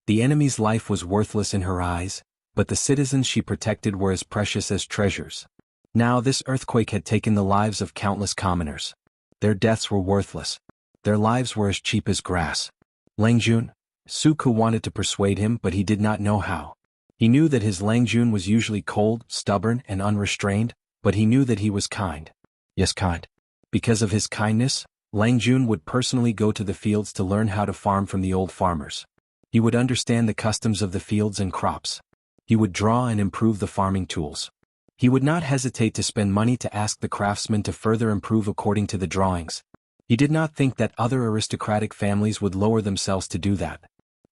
The enemy's life was worthless in her eyes, but the citizens she protected were as precious as treasures. Now this earthquake had taken the lives of countless commoners. Their deaths were worthless. Their lives were as cheap as grass. Langjun, Suku wanted to persuade him, but he did not know how. He knew that his Langjun was usually cold, stubborn, and unrestrained, but he knew that he was kind. Yes, kind. Because of his kindness, Lang Jun would personally go to the fields to learn how to farm from the old farmers. He would understand the customs of the fields and crops. He would draw and improve the farming tools. He would not hesitate to spend money to ask the craftsmen to further improve according to the drawings. He did not think that other aristocratic families would lower themselves to do that.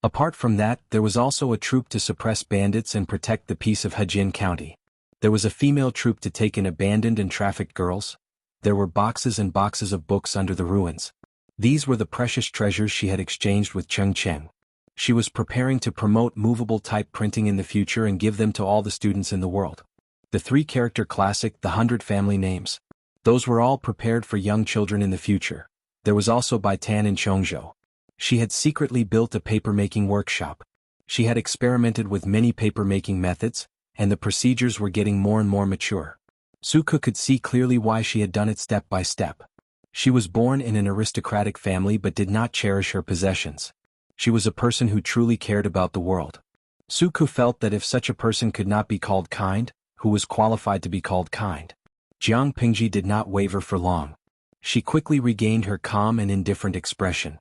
Apart from that, there was also a troop to suppress bandits and protect the peace of Hejin County. There was a female troop to take in abandoned and trafficked girls. There were boxes and boxes of books under the ruins. These were the precious treasures she had exchanged with Cheng Cheng. She was preparing to promote movable type printing in the future and give them to all the students in the world. The 3-character classic, The 100 Family Names. Those were all prepared for young children in the future. There was also by Tan in Chongzhou. She had secretly built a paper-making workshop. She had experimented with many paper-making methods, and the procedures were getting more and more mature. Suke could see clearly why she had done it step by step. She was born in an aristocratic family but did not cherish her possessions. She was a person who truly cared about the world. Suke felt that if such a person could not be called kind, who was qualified to be called kind? Jiang Pingji did not waver for long. She quickly regained her calm and indifferent expression.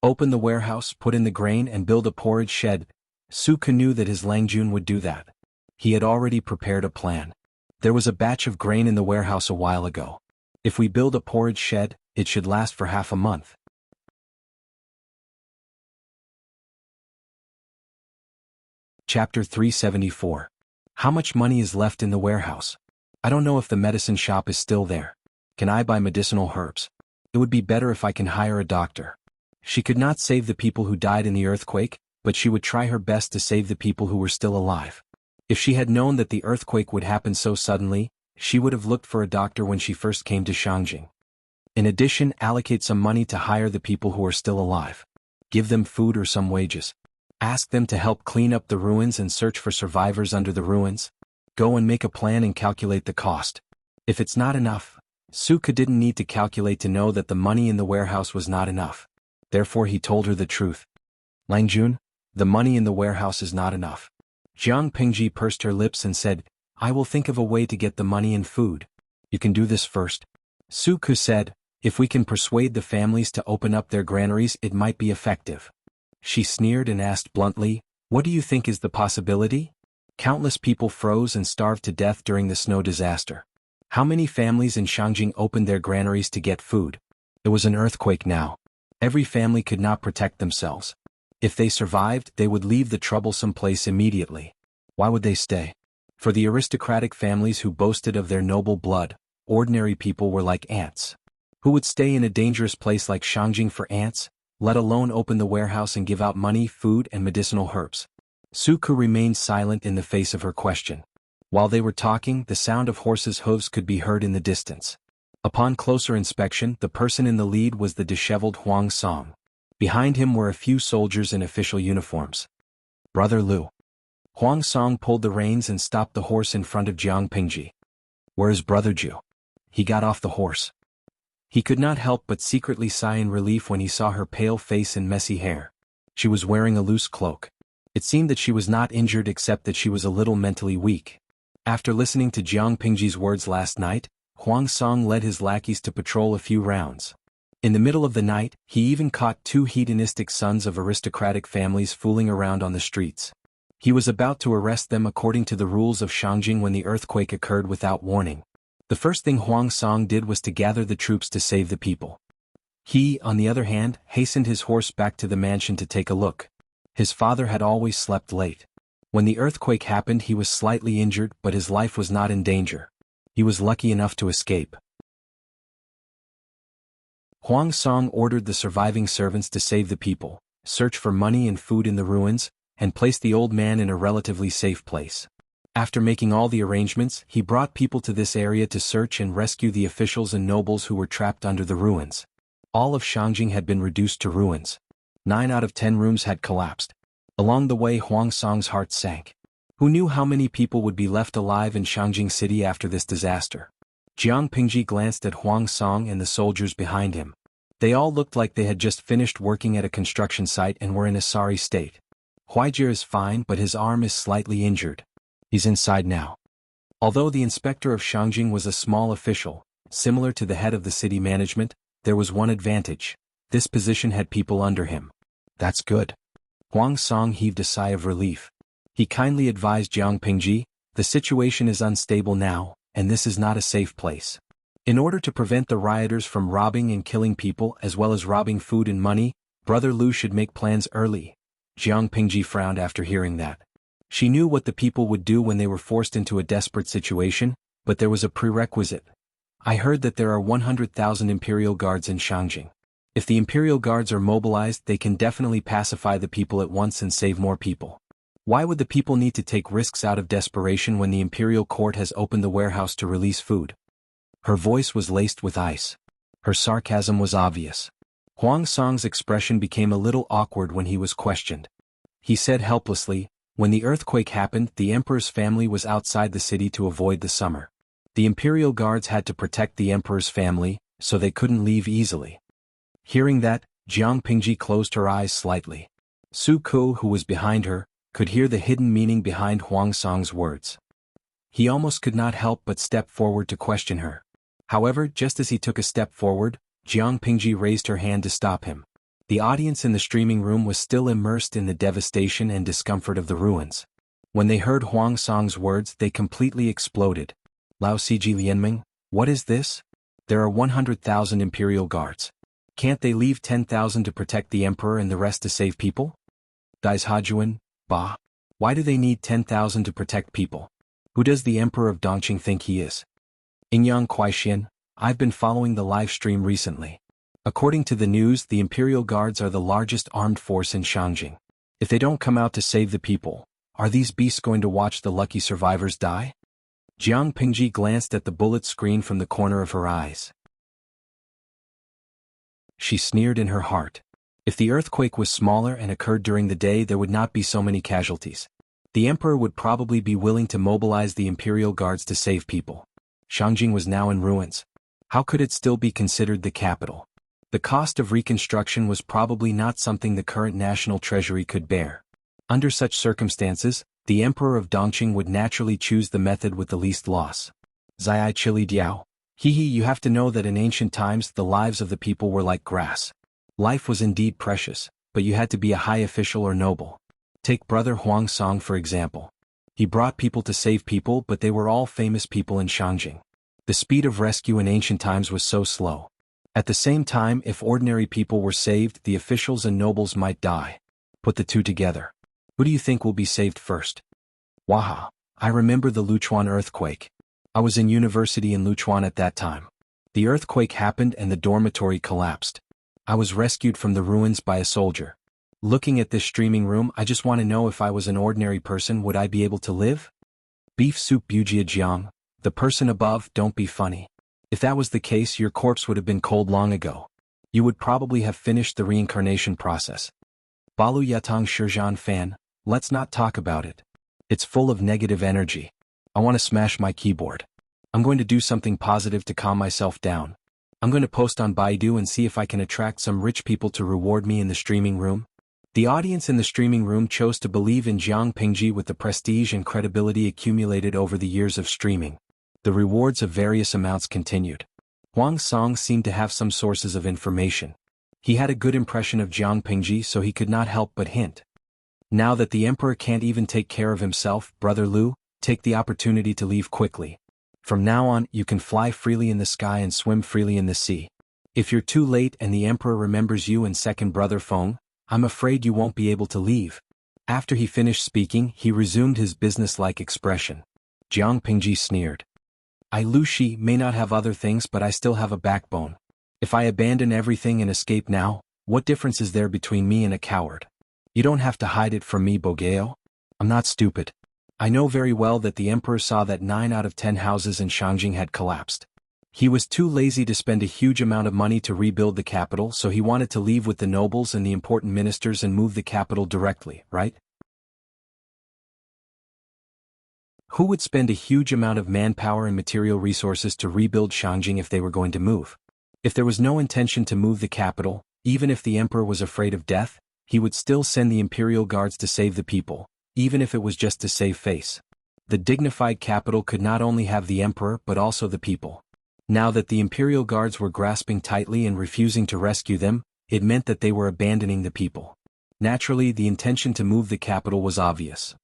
Open the warehouse, put in the grain and build a porridge shed. Suke knew that his Lang Jun would do that. He had already prepared a plan. There was a batch of grain in the warehouse a while ago. If we build a porridge shed, it should last for half a month. Chapter 374. How much money is left in the warehouse? I don't know if the medicine shop is still there. Can I buy medicinal herbs? It would be better if I can hire a doctor. She could not save the people who died in the earthquake, but she would try her best to save the people who were still alive. If she had known that the earthquake would happen so suddenly, she would have looked for a doctor when she first came to Shangjing. In addition, allocate some money to hire the people who are still alive. Give them food or some wages. Ask them to help clean up the ruins and search for survivors under the ruins. Go and make a plan and calculate the cost. If it's not enough, Suke didn't need to calculate to know that the money in the warehouse was not enough. Therefore he told her the truth. Lang Jun, the money in the warehouse is not enough. Jiang Pingji pursed her lips and said, I will think of a way to get the money and food. You can do this first. Suke said, if we can persuade the families to open up their granaries, it might be effective. She sneered and asked bluntly, what do you think is the possibility? Countless people froze and starved to death during the snow disaster. How many families in Shangjing opened their granaries to get food? It was an earthquake now. Every family could not protect themselves. If they survived, they would leave the troublesome place immediately. Why would they stay? For the aristocratic families who boasted of their noble blood, ordinary people were like ants. Who would stay in a dangerous place like Shangjing for ants, let alone open the warehouse and give out money, food, and medicinal herbs? Suke remained silent in the face of her question. While they were talking, the sound of horses' hooves could be heard in the distance. Upon closer inspection, the person in the lead was the disheveled Huang Song. Behind him were a few soldiers in official uniforms. Brother Liu. Huang Song pulled the reins and stopped the horse in front of Jiang Pingji. Where is Brother Ju? He got off the horse. He could not help but secretly sigh in relief when he saw her pale face and messy hair. She was wearing a loose cloak. It seemed that she was not injured except that she was a little mentally weak. After listening to Jiang Pingji's words last night, Huang Song led his lackeys to patrol a few rounds. In the middle of the night, he even caught 2 hedonistic sons of aristocratic families fooling around on the streets. He was about to arrest them according to the rules of Shangjing when the earthquake occurred without warning. The first thing Huang Song did was to gather the troops to save the people. He, on the other hand, hastened his horse back to the mansion to take a look. His father had always slept late. When the earthquake happened, he was slightly injured, but his life was not in danger. He was lucky enough to escape. Huang Song ordered the surviving servants to save the people, search for money and food in the ruins, and place the old man in a relatively safe place. After making all the arrangements, he brought people to this area to search and rescue the officials and nobles who were trapped under the ruins. All of Shangjing had been reduced to ruins. 9 out of 10 rooms had collapsed. Along the way, Huang Song's heart sank. Who knew how many people would be left alive in Shangjing City after this disaster? Jiang Pingji glanced at Huang Song and the soldiers behind him. They all looked like they had just finished working at a construction site and were in a sorry state. Huijie is fine, but his arm is slightly injured. He's inside now. Although the inspector of Shangjing was a small official, similar to the head of the city management, there was one advantage. This position had people under him. That's good. Huang Song heaved a sigh of relief. He kindly advised Jiang Pingji, the situation is unstable now, and this is not a safe place. In order to prevent the rioters from robbing and killing people as well as robbing food and money, Brother Lu should make plans early. Jiang Pingji frowned after hearing that. She knew what the people would do when they were forced into a desperate situation, but there was a prerequisite. I heard that there are 100,000 Imperial Guards in Shangjing. If the Imperial Guards are mobilized, they can definitely pacify the people at once and save more people. Why would the people need to take risks out of desperation when the Imperial Court has opened the warehouse to release food? Her voice was laced with ice. Her sarcasm was obvious. Huang Song's expression became a little awkward when he was questioned. He said helplessly, when the earthquake happened, the Emperor's family was outside the city to avoid the summer. The Imperial Guards had to protect the Emperor's family, so they couldn't leave easily. Hearing that, Jiang Pingji closed her eyes slightly. Su Ku, who was behind her, could hear the hidden meaning behind Huang Song's words. He almost could not help but step forward to question her. However, just as he took a step forward, Jiang Pingji raised her hand to stop him. The audience in the streaming room was still immersed in the devastation and discomfort of the ruins. When they heard Huang Song's words, they completely exploded. Lao Siji Lianming, what is this? There are 100,000 Imperial Guards. Can't they leave 10,000 to protect the Emperor and the rest to save people? Dais Hajuan, Bah. Why do they need 10,000 to protect people? Who does the Emperor of Dongqing think he is? Ingyang Kuaixian, I've been following the live stream recently. According to the news, the Imperial Guards are the largest armed force in Shangjing. If they don't come out to save the people, are these beasts going to watch the lucky survivors die? Jiang Pingji glanced at the bullet screen from the corner of her eyes. She sneered in her heart. If the earthquake was smaller and occurred during the day, there would not be so many casualties. The Emperor would probably be willing to mobilize the Imperial Guards to save people. Shangjing was now in ruins. How could it still be considered the capital? The cost of reconstruction was probably not something the current national treasury could bear. Under such circumstances, the Emperor of Dongqing would naturally choose the method with the least loss. Zai Chili Diao. You have to know that in ancient times the lives of the people were like grass. Life was indeed precious, but you had to be a high official or noble. Take Brother Huang Song for example. He brought people to save people, but they were all famous people in Shangjing. The speed of rescue in ancient times was so slow. At the same time, if ordinary people were saved, the officials and nobles might die. Put the two together. Who do you think will be saved first? Waha. I remember the Luchuan earthquake. I was in university in Luchuan at that time. The earthquake happened and the dormitory collapsed. I was rescued from the ruins by a soldier. Looking at this streaming room, I just want to know if I was an ordinary person, would I be able to live? Beef soup Bujia Jiang. The person above, don't be funny. If that was the case, your corpse would have been cold long ago. You would probably have finished the reincarnation process. Balu Yatang Shizhan fan, let's not talk about it. It's full of negative energy. I want to smash my keyboard. I'm going to do something positive to calm myself down. I'm going to post on Baidu and see if I can attract some rich people to reward me in the streaming room. The audience in the streaming room chose to believe in Jiang Pingji with the prestige and credibility accumulated over the years of streaming. The rewards of various amounts continued. Huang Song seemed to have some sources of information. He had a good impression of Jiang Pingji, so he could not help but hint. Now that the Emperor can't even take care of himself, Brother Lu, take the opportunity to leave quickly. From now on, you can fly freely in the sky and swim freely in the sea. If you're too late and the Emperor remembers you and second Brother Feng, I'm afraid you won't be able to leave. After he finished speaking, he resumed his businesslike expression. Jiang Pingji sneered. I Lu Shi may not have other things, but I still have a backbone. If I abandon everything and escape now, what difference is there between me and a coward? You don't have to hide it from me, Bogeo. I'm not stupid. I know very well that the Emperor saw that 9 out of 10 houses in Shangjing had collapsed. He was too lazy to spend a huge amount of money to rebuild the capital, so he wanted to leave with the nobles and the important ministers and move the capital directly, right? Who would spend a huge amount of manpower and material resources to rebuild Shangjing if they were going to move? If there was no intention to move the capital, even if the Emperor was afraid of death, he would still send the Imperial Guards to save the people, even if it was just to save face. The dignified capital could not only have the Emperor but also the people. Now that the imperial guards were grasping tightly and refusing to rescue them, it meant that they were abandoning the people. Naturally, the intention to move the capital was obvious.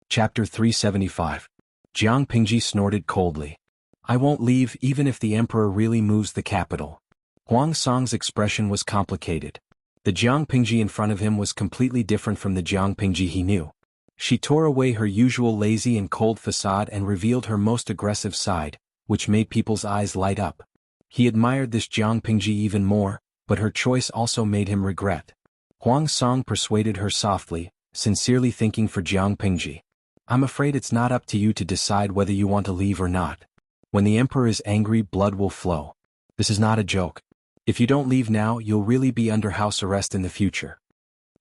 Chapter 375. Jiang Pingji snorted coldly. I won't leave even if the emperor really moves the capital. Huang Song's expression was complicated. The Jiang Pingji in front of him was completely different from the Jiang Pingji he knew. She tore away her usual lazy and cold facade and revealed her most aggressive side, which made people's eyes light up. He admired this Jiang Pingji even more, but her choice also made him regret. Huang Song persuaded her softly, sincerely thinking for Jiang Pingji. I'm afraid it's not up to you to decide whether you want to leave or not. When the emperor is angry, blood will flow. This is not a joke. If you don't leave now, you'll really be under house arrest in the future.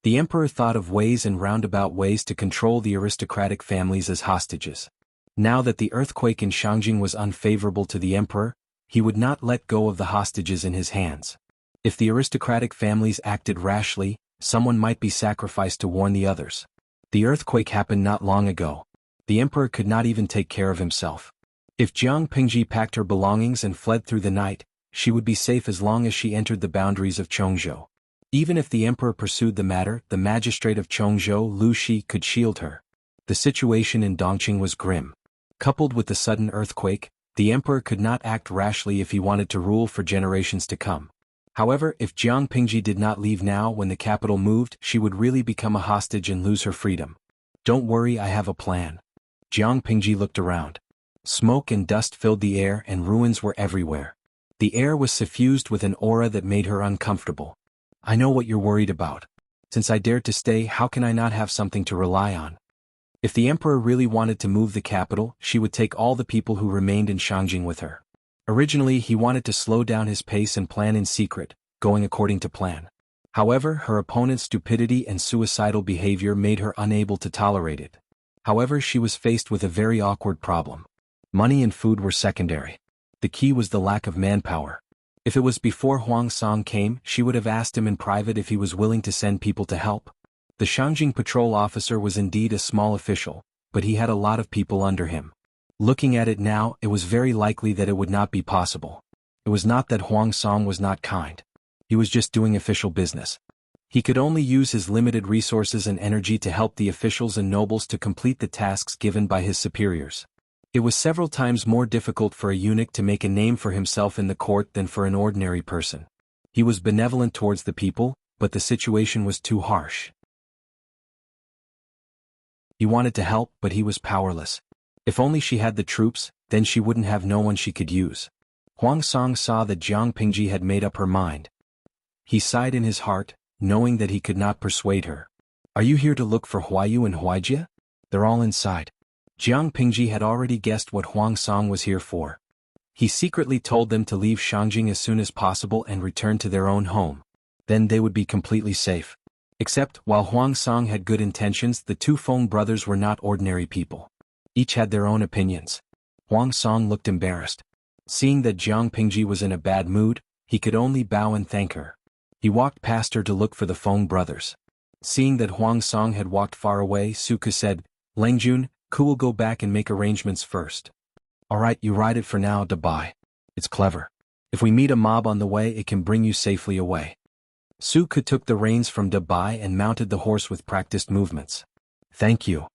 The emperor thought of ways and roundabout ways to control the aristocratic families as hostages. Now that the earthquake in Shangjing was unfavorable to the emperor, he would not let go of the hostages in his hands. If the aristocratic families acted rashly, someone might be sacrificed to warn the others. The earthquake happened not long ago. The emperor could not even take care of himself. If Jiang Pingji packed her belongings and fled through the night, she would be safe as long as she entered the boundaries of Chongzhou. Even if the emperor pursued the matter, the magistrate of Chongzhou, Lu Shi, could shield her. The situation in Dongqing was grim. Coupled with the sudden earthquake, the emperor could not act rashly if he wanted to rule for generations to come. However, if Jiang Pingji did not leave now when the capital moved, she would really become a hostage and lose her freedom. Don't worry, I have a plan. Jiang Pingji looked around. Smoke and dust filled the air and ruins were everywhere. The air was suffused with an aura that made her uncomfortable. I know what you're worried about. Since I dared to stay, how can I not have something to rely on? If the emperor really wanted to move the capital, she would take all the people who remained in Shangjing with her. Originally, he wanted to slow down his pace and plan in secret, going according to plan. However, her opponent's stupidity and suicidal behavior made her unable to tolerate it. However, she was faced with a very awkward problem. Money and food were secondary. The key was the lack of manpower. If it was before Huang Song came, she would have asked him in private if he was willing to send people to help. The Shangjing patrol officer was indeed a small official, but he had a lot of people under him. Looking at it now, it was very likely that it would not be possible. It was not that Huang Song was not kind. He was just doing official business. He could only use his limited resources and energy to help the officials and nobles to complete the tasks given by his superiors. It was several times more difficult for a eunuch to make a name for himself in the court than for an ordinary person. He was benevolent towards the people, but the situation was too harsh. He wanted to help, but he was powerless. If only she had the troops, then she wouldn't have no one she could use. Huang Song saw that Jiang Pingji had made up her mind. He sighed in his heart, knowing that he could not persuade her. Are you here to look for Huayu and Huaijia? They're all inside. Jiang Pingji had already guessed what Huang Song was here for. He secretly told them to leave Shangjing as soon as possible and return to their own home. Then they would be completely safe. Except, while Huang Song had good intentions, the two Feng brothers were not ordinary people. Each had their own opinions. Huang Song looked embarrassed. Seeing that Jiang Pingji was in a bad mood, he could only bow and thank her. He walked past her to look for the Feng brothers. Seeing that Huang Song had walked far away, Suke said, Langjun, Ku will go back and make arrangements first. Alright, you ride it for now, Dabai. It's clever. If we meet a mob on the way, it can bring you safely away. Suke took the reins from Dabai and mounted the horse with practiced movements. Thank you.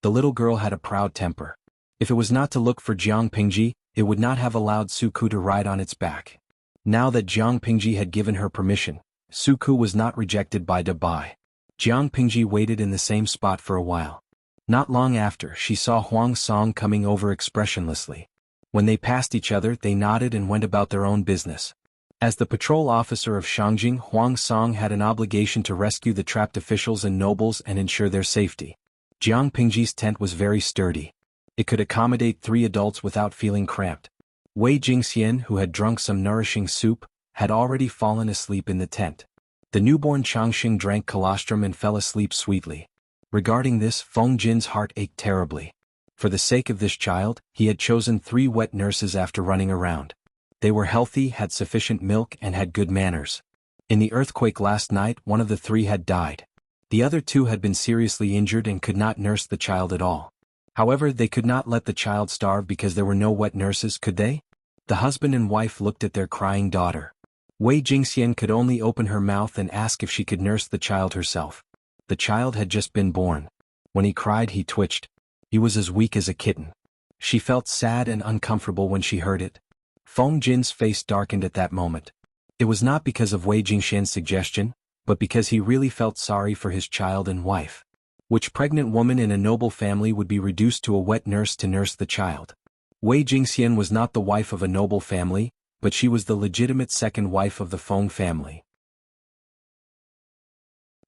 The little girl had a proud temper. If it was not to look for Jiang Pingji, it would not have allowed Suku to ride on its back. Now that Jiang Pingji had given her permission, Suku was not rejected by Dabai. Jiang Pingji waited in the same spot for a while. Not long after, she saw Huang Song coming over expressionlessly. When they passed each other, they nodded and went about their own business. As the patrol officer of Shangjing, Huang Song had an obligation to rescue the trapped officials and nobles and ensure their safety. Jiang Pingji's tent was very sturdy. It could accommodate 3 adults without feeling cramped. Wei Jingxian, who had drunk some nourishing soup, had already fallen asleep in the tent. The newborn Changxing drank colostrum and fell asleep sweetly. Regarding this, Feng Jin's heart ached terribly. For the sake of this child, he had chosen 3 wet nurses after running around. They were healthy, had sufficient milk, and had good manners. In the earthquake last night, one of the 3 had died. The other 2 had been seriously injured and could not nurse the child at all. However, they could not let the child starve because there were no wet nurses, could they? The husband and wife looked at their crying daughter. Wei Jingxian could only open her mouth and ask if she could nurse the child herself. The child had just been born. When he cried, he twitched. He was as weak as a kitten. She felt sad and uncomfortable when she heard it. Feng Jin's face darkened at that moment. It was not because of Wei Jingxian's suggestion, but because he really felt sorry for his child and wife. Which pregnant woman in a noble family would be reduced to a wet nurse to nurse the child? Wei Jingxian was not the wife of a noble family, but she was the legitimate second wife of the Feng family.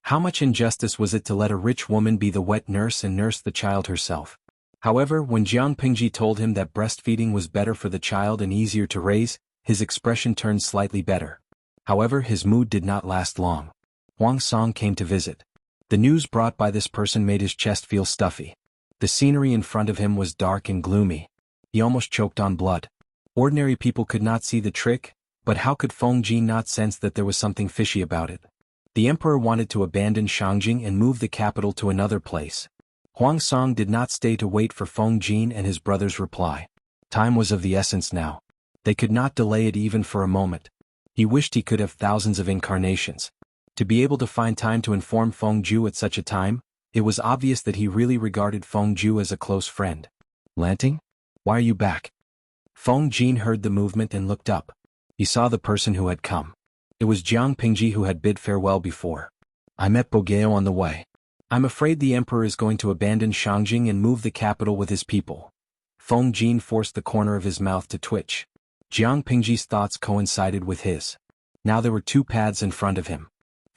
How much injustice was it to let a rich woman be the wet nurse and nurse the child herself? However, when Jiang Pingji told him that breastfeeding was better for the child and easier to raise, his expression turned slightly better. However, his mood did not last long. Huang Song came to visit. The news brought by this person made his chest feel stuffy. The scenery in front of him was dark and gloomy. He almost choked on blood. Ordinary people could not see the trick, but how could Feng Jin not sense that there was something fishy about it? The emperor wanted to abandon Shangjing and move the capital to another place. Huang Song did not stay to wait for Feng Jin and his brother's reply. Time was of the essence now. They could not delay it even for a moment. He wished he could have thousands of incarnations. To be able to find time to inform Feng Ju at such a time, it was obvious that he really regarded Feng Ju as a close friend. Lanting? Why are you back? Feng Jin heard the movement and looked up. He saw the person who had come. It was Jiang Pingji who had bid farewell before. I met Bogeo on the way. I'm afraid the emperor is going to abandon Shangjing and move the capital with his people. Feng Jin forced the corner of his mouth to twitch. Jiang Pingji's thoughts coincided with his. Now there were two paths in front of him.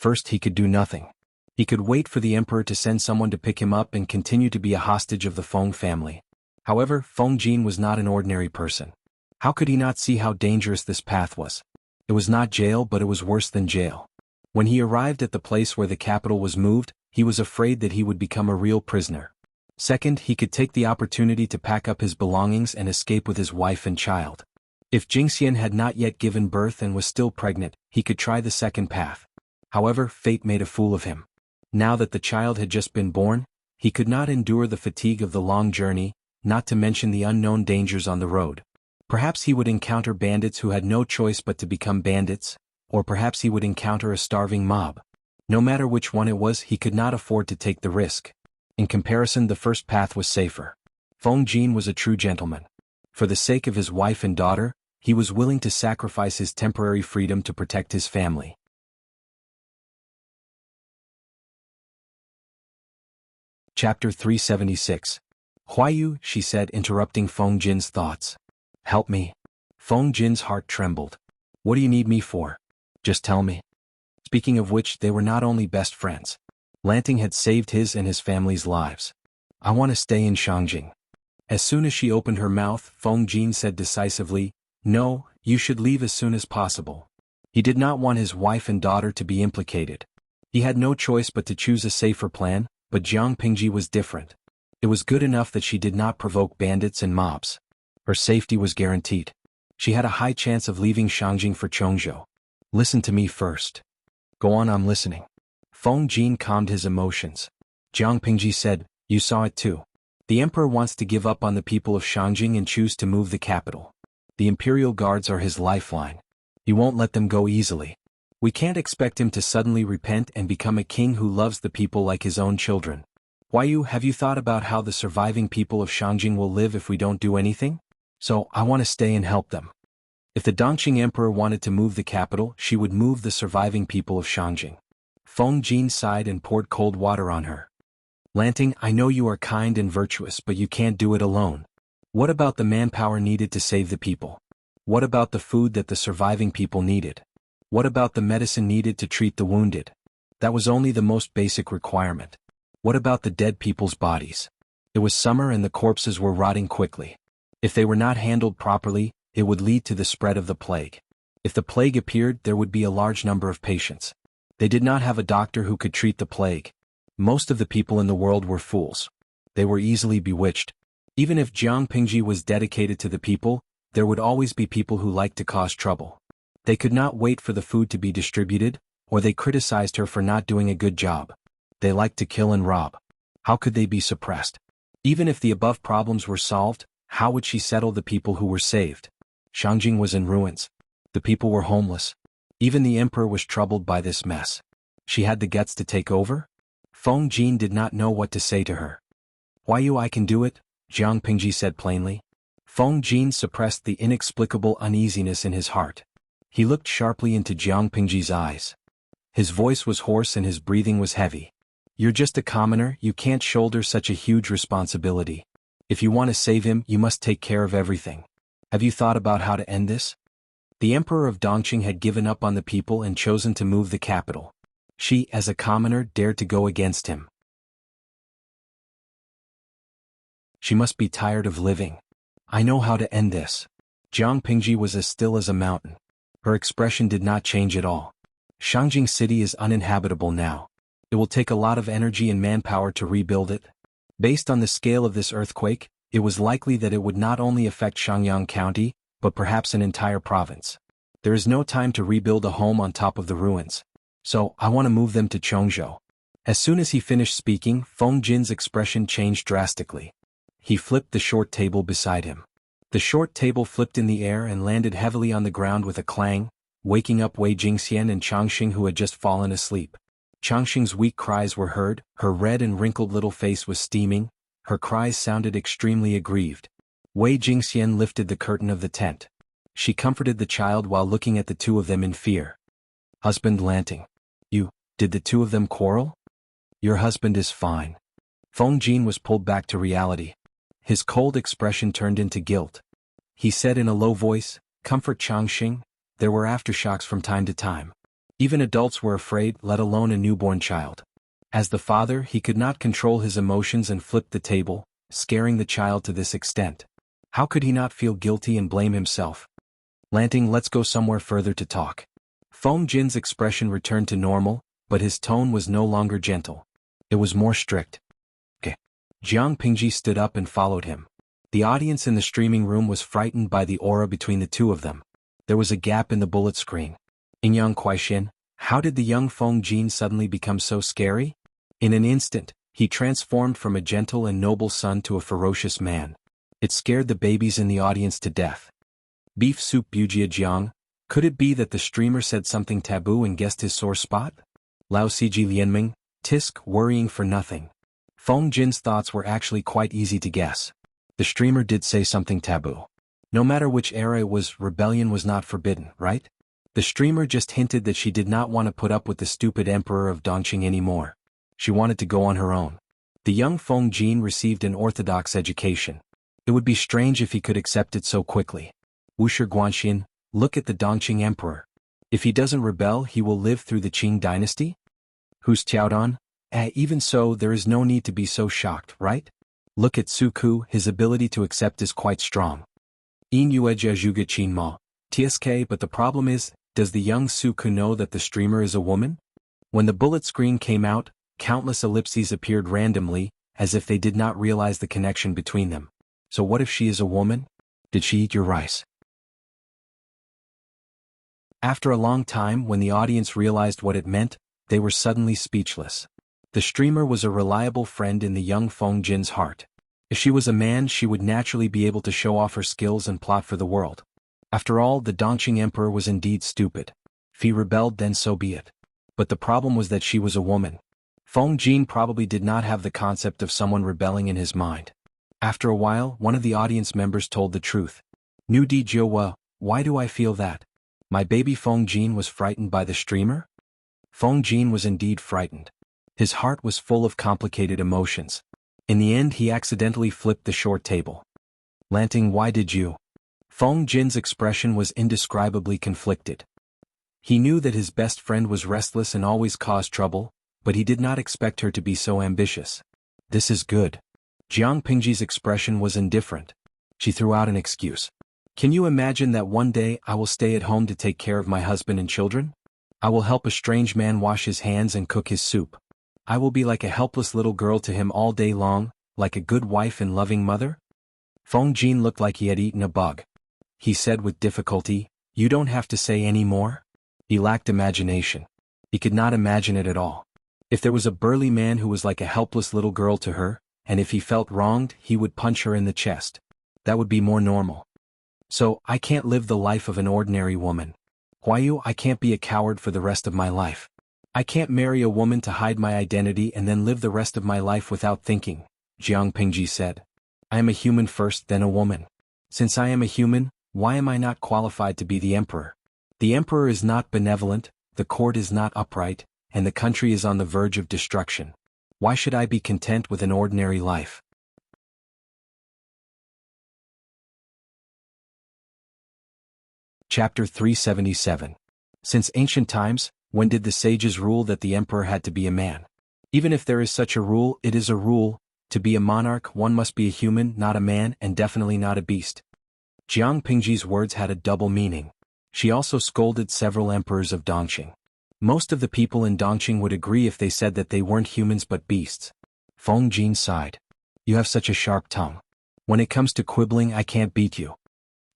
First, he could do nothing. He could wait for the emperor to send someone to pick him up and continue to be a hostage of the Feng family. However, Feng Jin was not an ordinary person. How could he not see how dangerous this path was? It was not jail, but it was worse than jail. When he arrived at the place where the capital was moved, he was afraid that he would become a real prisoner. Second, he could take the opportunity to pack up his belongings and escape with his wife and child. If Jingxian had not yet given birth and was still pregnant, he could try the second path. However, fate made a fool of him. Now that the child had just been born, he could not endure the fatigue of the long journey, not to mention the unknown dangers on the road. Perhaps he would encounter bandits who had no choice but to become bandits, or perhaps he would encounter a starving mob. No matter which one it was, he could not afford to take the risk. In comparison, the first path was safer. Feng Jin was a true gentleman. For the sake of his wife and daughter, he was willing to sacrifice his temporary freedom to protect his family. Chapter 376. Huayu, she said, interrupting Feng Jin's thoughts. Help me. Feng Jin's heart trembled. What do you need me for? Just tell me. Speaking of which, they were not only best friends. Lanting had saved his and his family's lives. I want to stay in Shangjing. As soon as she opened her mouth, Feng Jin said decisively, No, you should leave as soon as possible. He did not want his wife and daughter to be implicated. He had no choice but to choose a safer plan, but Jiang Pingji was different. It was good enough that she did not provoke bandits and mobs. Her safety was guaranteed. She had a high chance of leaving Shangjing for Chongzhou. Listen to me first. Go on, I'm listening. Feng Jin calmed his emotions. Jiang Pingji said, You saw it too. The emperor wants to give up on the people of Shangjing and choose to move the capital. The imperial guards are his lifeline. He won't let them go easily. We can't expect him to suddenly repent and become a king who loves the people like his own children. Huayu, have you thought about how the surviving people of Shangjing will live if we don't do anything? So, I want to stay and help them. If the Dongqing emperor wanted to move the capital, she would move the surviving people of Shangjing. Feng Jin sighed and poured cold water on her. Lanting, I know you are kind and virtuous, but you can't do it alone. What about the manpower needed to save the people? What about the food that the surviving people needed? What about the medicine needed to treat the wounded? That was only the most basic requirement. What about the dead people's bodies? It was summer and the corpses were rotting quickly. If they were not handled properly, it would lead to the spread of the plague. If the plague appeared, there would be a large number of patients. They did not have a doctor who could treat the plague. Most of the people in the world were fools. They were easily bewitched. Even if Jiang Pingji was dedicated to the people, there would always be people who liked to cause trouble. They could not wait for the food to be distributed, or they criticized her for not doing a good job. They liked to kill and rob. How could they be suppressed? Even if the above problems were solved, how would she settle the people who were saved? Shangjing was in ruins. The people were homeless. Even the emperor was troubled by this mess. She had the guts to take over? Feng Jin did not know what to say to her. Why you I can do it, Jiang Pingji said plainly. Feng Jin suppressed the inexplicable uneasiness in his heart. He looked sharply into Jiang Pingji's eyes. His voice was hoarse and his breathing was heavy. You're just a commoner, you can't shoulder such a huge responsibility. If you want to save him, you must take care of everything. Have you thought about how to end this? The emperor of Dongqing had given up on the people and chosen to move the capital. She, as a commoner, dared to go against him. She must be tired of living. I know how to end this. Jiang Pingji was as still as a mountain. Her expression did not change at all. Shangjing City is uninhabitable now. It will take a lot of energy and manpower to rebuild it. Based on the scale of this earthquake, it was likely that it would not only affect Shangyang County, but perhaps an entire province. There is no time to rebuild a home on top of the ruins. So, I want to move them to Chongzhou. As soon as he finished speaking, Feng Jin's expression changed drastically. He flipped the short table beside him. The short table flipped in the air and landed heavily on the ground with a clang, waking up Wei Jingxian and Changxing who had just fallen asleep. Changxing's weak cries were heard, her red and wrinkled little face was steaming, her cries sounded extremely aggrieved. Wei Jingxian lifted the curtain of the tent. She comforted the child while looking at the two of them in fear. Husband Lanting. Did the two of them quarrel? Your husband is fine. Feng Jin was pulled back to reality. His cold expression turned into guilt. He said in a low voice, Comfort Changxing, there were aftershocks from time to time. Even adults were afraid, let alone a newborn child. As the father, he could not control his emotions and flipped the table, scaring the child to this extent. How could he not feel guilty and blame himself? Lanting, let's go somewhere further to talk. Feng Jin's expression returned to normal, but his tone was no longer gentle. It was more strict. Okay. Jiang Pingji stood up and followed him. The audience in the streaming room was frightened by the aura between the two of them. There was a gap in the bullet screen. Ingyang Kuaixin, how did the young Feng Jin suddenly become so scary? In an instant, he transformed from a gentle and noble son to a ferocious man. It scared the babies in the audience to death. Beef soup Bujia Jiang, could it be that the streamer said something taboo and guessed his sore spot? Lao Siji Lianming, tisk, worrying for nothing. Feng Jin's thoughts were actually quite easy to guess. The streamer did say something taboo. No matter which era it was, rebellion was not forbidden, right? The streamer just hinted that she did not want to put up with the stupid emperor of Dongqing anymore. She wanted to go on her own. The young Feng Jin received an orthodox education. It would be strange if he could accept it so quickly. Wuxia Guanxin, look at the Dongqing emperor. If he doesn't rebel, he will live through the Qing dynasty? Who's Qiaodan? Even so, there is no need to be so shocked, right? Look at Su Ku, his ability to accept is quite strong. In Yueja Zhuge Qin Ma, TSK, but the problem is, does the young Su Ku know that the streamer is a woman? When the bullet screen came out, countless ellipses appeared randomly, as if they did not realize the connection between them. So what if she is a woman? Did she eat your rice? After a long time, when the audience realized what it meant, they were suddenly speechless. The streamer was a reliable friend in the young Feng Jin's heart. If she was a man, she would naturally be able to show off her skills and plot for the world. After all, the Dongqing emperor was indeed stupid. If he rebelled, then so be it. But the problem was that she was a woman. Feng Jin probably did not have the concept of someone rebelling in his mind. After a while, one of the audience members told the truth. Nu Di Jiuwa, why do I feel that? My baby Feng Jin was frightened by the streamer? Feng Jin was indeed frightened. His heart was full of complicated emotions. In the end, he accidentally flipped the short table. Lanting, why did you? Feng Jin's expression was indescribably conflicted. He knew that his best friend was restless and always caused trouble, but he did not expect her to be so ambitious. This is good. Jiang Pingji's expression was indifferent. She threw out an excuse. Can you imagine that one day I will stay at home to take care of my husband and children? I will help a strange man wash his hands and cook his soup. I will be like a helpless little girl to him all day long, like a good wife and loving mother? Feng Jin looked like he had eaten a bug. He said with difficulty, you don't have to say any more? He lacked imagination. He could not imagine it at all. If there was a burly man who was like a helpless little girl to her, and if he felt wronged, he would punch her in the chest. That would be more normal. So, I can't live the life of an ordinary woman. Huayu, I can't be a coward for the rest of my life. I can't marry a woman to hide my identity and then live the rest of my life without thinking, Jiang Pingji said. I am a human first, then a woman. Since I am a human, why am I not qualified to be the emperor? The emperor is not benevolent, the court is not upright, and the country is on the verge of destruction. Why should I be content with an ordinary life? Chapter 377. Since ancient times, when did the sages rule that the emperor had to be a man? Even if there is such a rule, it is a rule. To be a monarch, one must be a human, not a man, and definitely not a beast. Jiang Pingji's words had a double meaning. She also scolded several emperors of Dongqing. Most of the people in Dongqing would agree if they said that they weren't humans but beasts. Feng Jin sighed. You have such a sharp tongue. When it comes to quibbling, I can't beat you.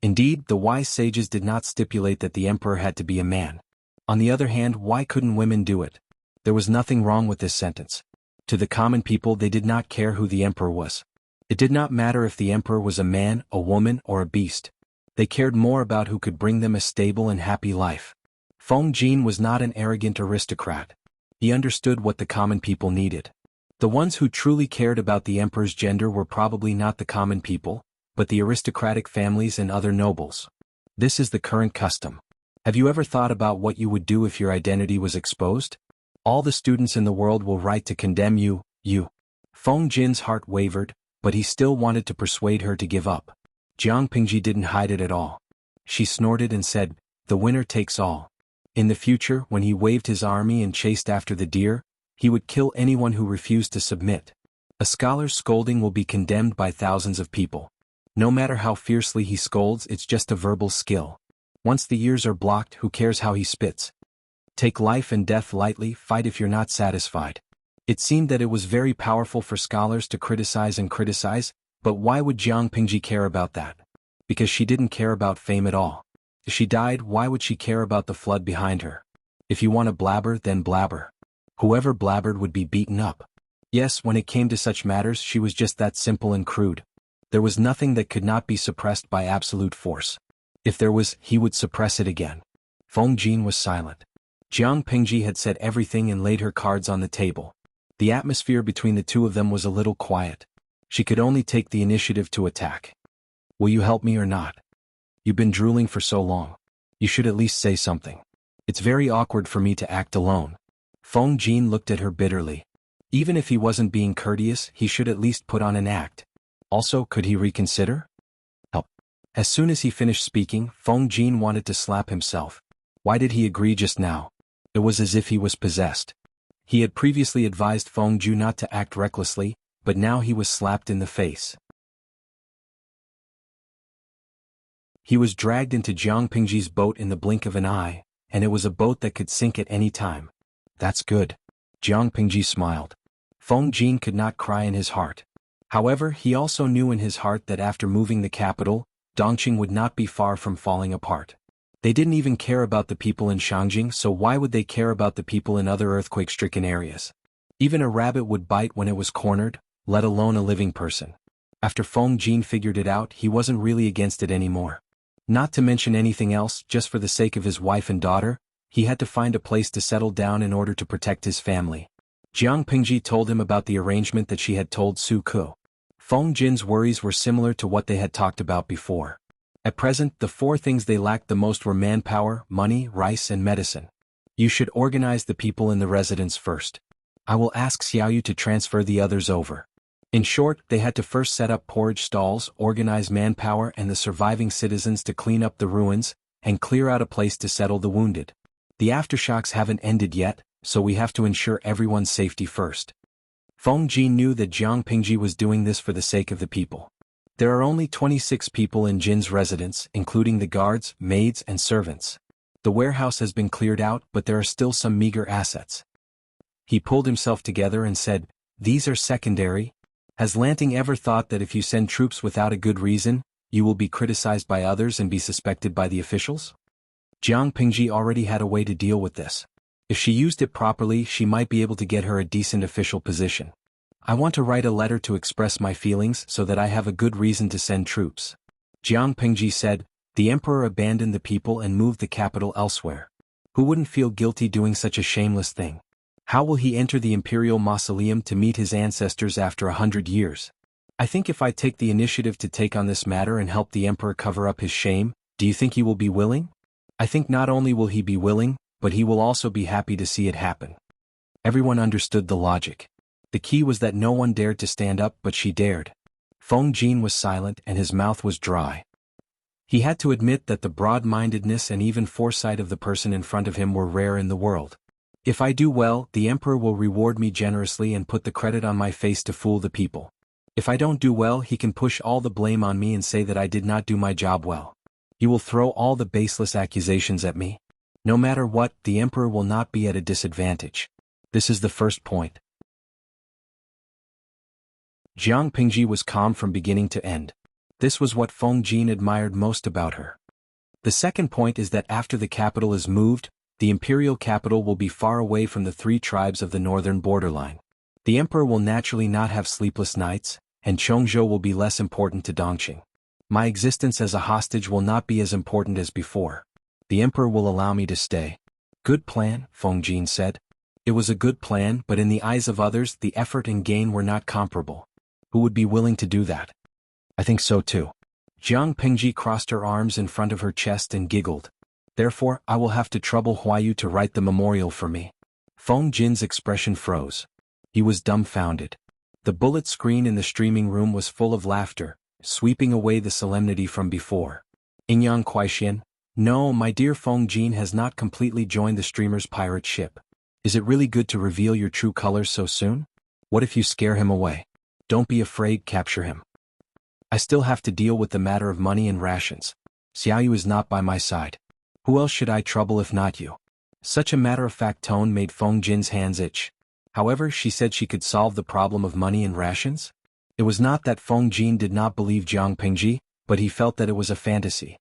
Indeed, the wise sages did not stipulate that the emperor had to be a man. On the other hand, why couldn't women do it? There was nothing wrong with this sentence. To the common people, they did not care who the emperor was. It did not matter if the emperor was a man, a woman, or a beast. They cared more about who could bring them a stable and happy life. Feng Jin was not an arrogant aristocrat. He understood what the common people needed. The ones who truly cared about the emperor's gender were probably not the common people, but the aristocratic families and other nobles. This is the current custom. Have you ever thought about what you would do if your identity was exposed? All the students in the world will write to condemn you. Feng Jin's heart wavered, but he still wanted to persuade her to give up. Jiang Pingji didn't hide it at all. She snorted and said, the winner takes all. In the future, when he waved his army and chased after the deer, he would kill anyone who refused to submit. A scholar's scolding will be condemned by thousands of people. No matter how fiercely he scolds, it's just a verbal skill. Once the ears are blocked, who cares how he spits? Take life and death lightly, fight if you're not satisfied. It seemed that it was very powerful for scholars to criticize and criticize, but why would Jiang Pingji care about that? Because she didn't care about fame at all. If she died, why would she care about the flood behind her? If you want to blabber, then blabber. Whoever blabbered would be beaten up. Yes, when it came to such matters, she was just that simple and crude. There was nothing that could not be suppressed by absolute force. If there was, he would suppress it again. Feng Jin was silent. Jiang Pingji had said everything and laid her cards on the table. The atmosphere between the two of them was a little quiet. She could only take the initiative to attack. Will you help me or not? You've been drooling for so long. You should at least say something. It's very awkward for me to act alone. Feng Jin looked at her bitterly. Even if he wasn't being courteous, he should at least put on an act. Also, could he reconsider? Help. As soon as he finished speaking, Feng Jin wanted to slap himself. Why did he agree just now? It was as if he was possessed. He had previously advised Feng Ju not to act recklessly, but now he was slapped in the face. He was dragged into Jiang Pingji's boat in the blink of an eye, and it was a boat that could sink at any time. That's good. Jiang Pingji smiled. Feng Jin could not cry in his heart. However, he also knew in his heart that after moving the capital, Dongqing would not be far from falling apart. They didn't even care about the people in Shangjing, so why would they care about the people in other earthquake-stricken areas? Even a rabbit would bite when it was cornered, let alone a living person. After Feng Jin figured it out, he wasn't really against it anymore. Not to mention anything else, just for the sake of his wife and daughter, he had to find a place to settle down in order to protect his family. Jiang Pingji told him about the arrangement that she had told Su Ke. Feng Jin's worries were similar to what they had talked about before. At present, the four things they lacked the most were manpower, money, rice, and medicine. You should organize the people in the residence first. I will ask Xiaoyu to transfer the others over. In short, they had to first set up porridge stalls, organize manpower and the surviving citizens to clean up the ruins, and clear out a place to settle the wounded. The aftershocks haven't ended yet, so we have to ensure everyone's safety first. Feng Jin knew that Jiang Pingji was doing this for the sake of the people. There are only 26 people in Jin's residence, including the guards, maids, and servants. The warehouse has been cleared out, but there are still some meager assets. He pulled himself together and said, "These are secondary." Has Lanting ever thought that if you send troops without a good reason, you will be criticized by others and be suspected by the officials? Jiang Pingji already had a way to deal with this. If she used it properly, she might be able to get her a decent official position. I want to write a letter to express my feelings so that I have a good reason to send troops. Jiang Pingji said, the emperor abandoned the people and moved the capital elsewhere. Who wouldn't feel guilty doing such a shameless thing? How will he enter the imperial mausoleum to meet his ancestors after 100 years? I think if I take the initiative to take on this matter and help the emperor cover up his shame, do you think he will be willing? I think not only will he be willing, but he will also be happy to see it happen. Everyone understood the logic. The key was that no one dared to stand up, but she dared. Feng Jin was silent and his mouth was dry. He had to admit that the broad-mindedness and even foresight of the person in front of him were rare in the world. If I do well, the emperor will reward me generously and put the credit on my face to fool the people. If I don't do well, he can push all the blame on me and say that I did not do my job well. He will throw all the baseless accusations at me. No matter what, the emperor will not be at a disadvantage. This is the first point. Jiang Pingji was calm from beginning to end. This was what Feng Jin admired most about her. The second point is that after the capital is moved, the imperial capital will be far away from the three tribes of the northern borderline. The emperor will naturally not have sleepless nights, and Chongzhou will be less important to Dongqing. My existence as a hostage will not be as important as before. The emperor will allow me to stay. Good plan, Feng Jin said. It was a good plan, but in the eyes of others the effort and gain were not comparable. Who would be willing to do that? I think so too. Jiang Pingji crossed her arms in front of her chest and giggled. Therefore, I will have to trouble Huayu to write the memorial for me. Feng Jin's expression froze. He was dumbfounded. The bullet screen in the streaming room was full of laughter, sweeping away the solemnity from before. Ingyang Kuaixian, no, my dear Feng Jin has not completely joined the streamer's pirate ship. Is it really good to reveal your true colors so soon? What if you scare him away? Don't be afraid, capture him. I still have to deal with the matter of money and rations. Xiaoyu is not by my side. Who else should I trouble if not you? Such a matter-of-fact tone made Feng Jin's hands itch. However, she said she could solve the problem of money and rations? It was not that Feng Jin did not believe Jiang Pingji, but he felt that it was a fantasy.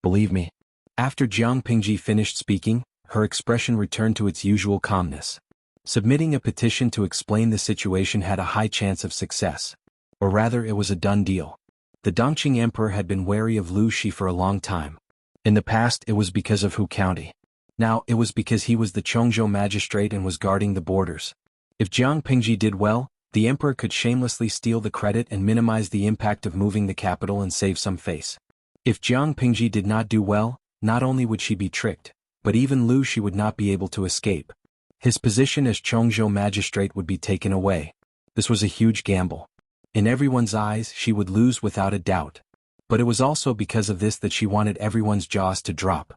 Believe me. After Jiang Pingji finished speaking, her expression returned to its usual calmness. Submitting a petition to explain the situation had a high chance of success. Or rather, it was a done deal. The Dongqing Emperor had been wary of Lu Shi for a long time. In the past, it was because of Hu County. Now, it was because he was the Chongzhou magistrate and was guarding the borders. If Jiang Pingji did well, the emperor could shamelessly steal the credit and minimize the impact of moving the capital and save some face. If Jiang Pingji did not do well, not only would she be tricked, but even Lu Shi would not be able to escape. His position as Chongzhou magistrate would be taken away. This was a huge gamble. In everyone's eyes, she would lose without a doubt. But it was also because of this that she wanted everyone's jaws to drop.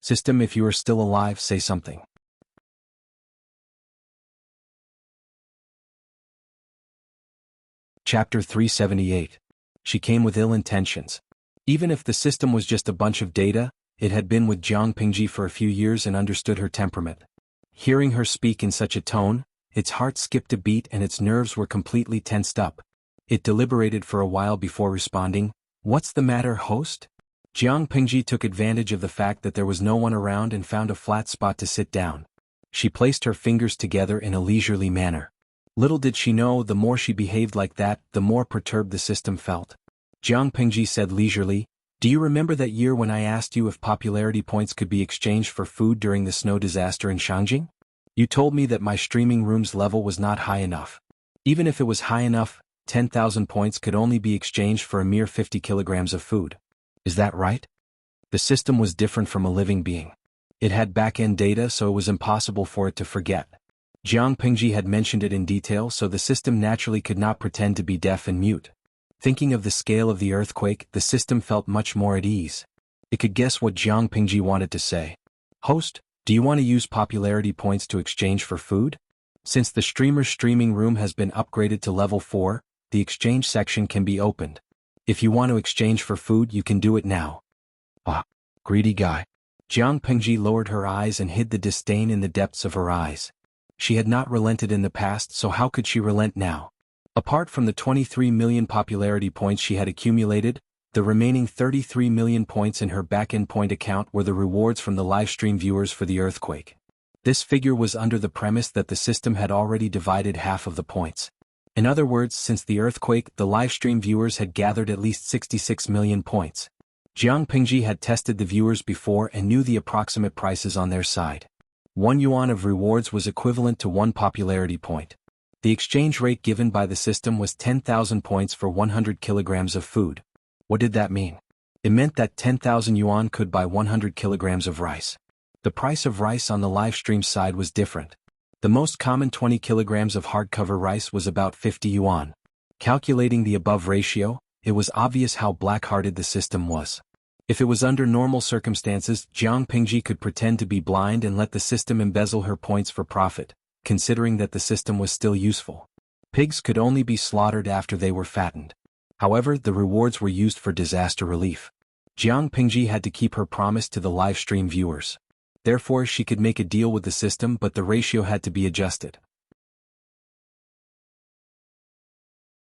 System, if you are still alive, say something. Chapter 378. She came with ill intentions. Even if the system was just a bunch of data, it had been with Jiang Pingji for a few years and understood her temperament. Hearing her speak in such a tone, its heart skipped a beat and its nerves were completely tensed up. It deliberated for a while before responding, "What's the matter, host?" Jiang Pingji took advantage of the fact that there was no one around and found a flat spot to sit down. She placed her fingers together in a leisurely manner. Little did she know, the more she behaved like that, the more perturbed the system felt. Jiang Pingji said leisurely, "Do you remember that year when I asked you if popularity points could be exchanged for food during the snow disaster in Shangjing? You told me that my streaming room's level was not high enough. Even if it was high enough, 10,000 points could only be exchanged for a mere 50 kilograms of food. Is that right?" The system was different from a living being. It had back-end data, so it was impossible for it to forget. Jiang Pingji had mentioned it in detail, so the system naturally could not pretend to be deaf and mute. Thinking of the scale of the earthquake, the system felt much more at ease. It could guess what Jiang Pingji wanted to say. "Host, do you want to use popularity points to exchange for food? Since the streamer's streaming room has been upgraded to level 4, the exchange section can be opened. If you want to exchange for food, you can do it now." Ah, greedy guy. Jiang Pingji lowered her eyes and hid the disdain in the depths of her eyes. She had not relented in the past, so how could she relent now? Apart from the 23 million popularity points she had accumulated, the remaining 33 million points in her back-end point account were the rewards from the livestream viewers for the earthquake. This figure was under the premise that the system had already divided half of the points. In other words, since the earthquake, the livestream viewers had gathered at least 66 million points. Jiang Pingji had tested the viewers before and knew the approximate prices on their side. 1 yuan of rewards was equivalent to 1 popularity point. The exchange rate given by the system was 10,000 points for 100 kilograms of food. What did that mean? It meant that 10,000 yuan could buy 100 kilograms of rice. The price of rice on the live stream side was different. The most common 20 kilograms of hardcover rice was about 50 yuan. Calculating the above ratio, it was obvious how black-hearted the system was. If it was under normal circumstances, Jiang Pingji could pretend to be blind and let the system embezzle her points for profit, considering that the system was still useful. Pigs could only be slaughtered after they were fattened. However, the rewards were used for disaster relief. Jiang Pingji had to keep her promise to the live stream viewers. Therefore, she could make a deal with the system, but the ratio had to be adjusted.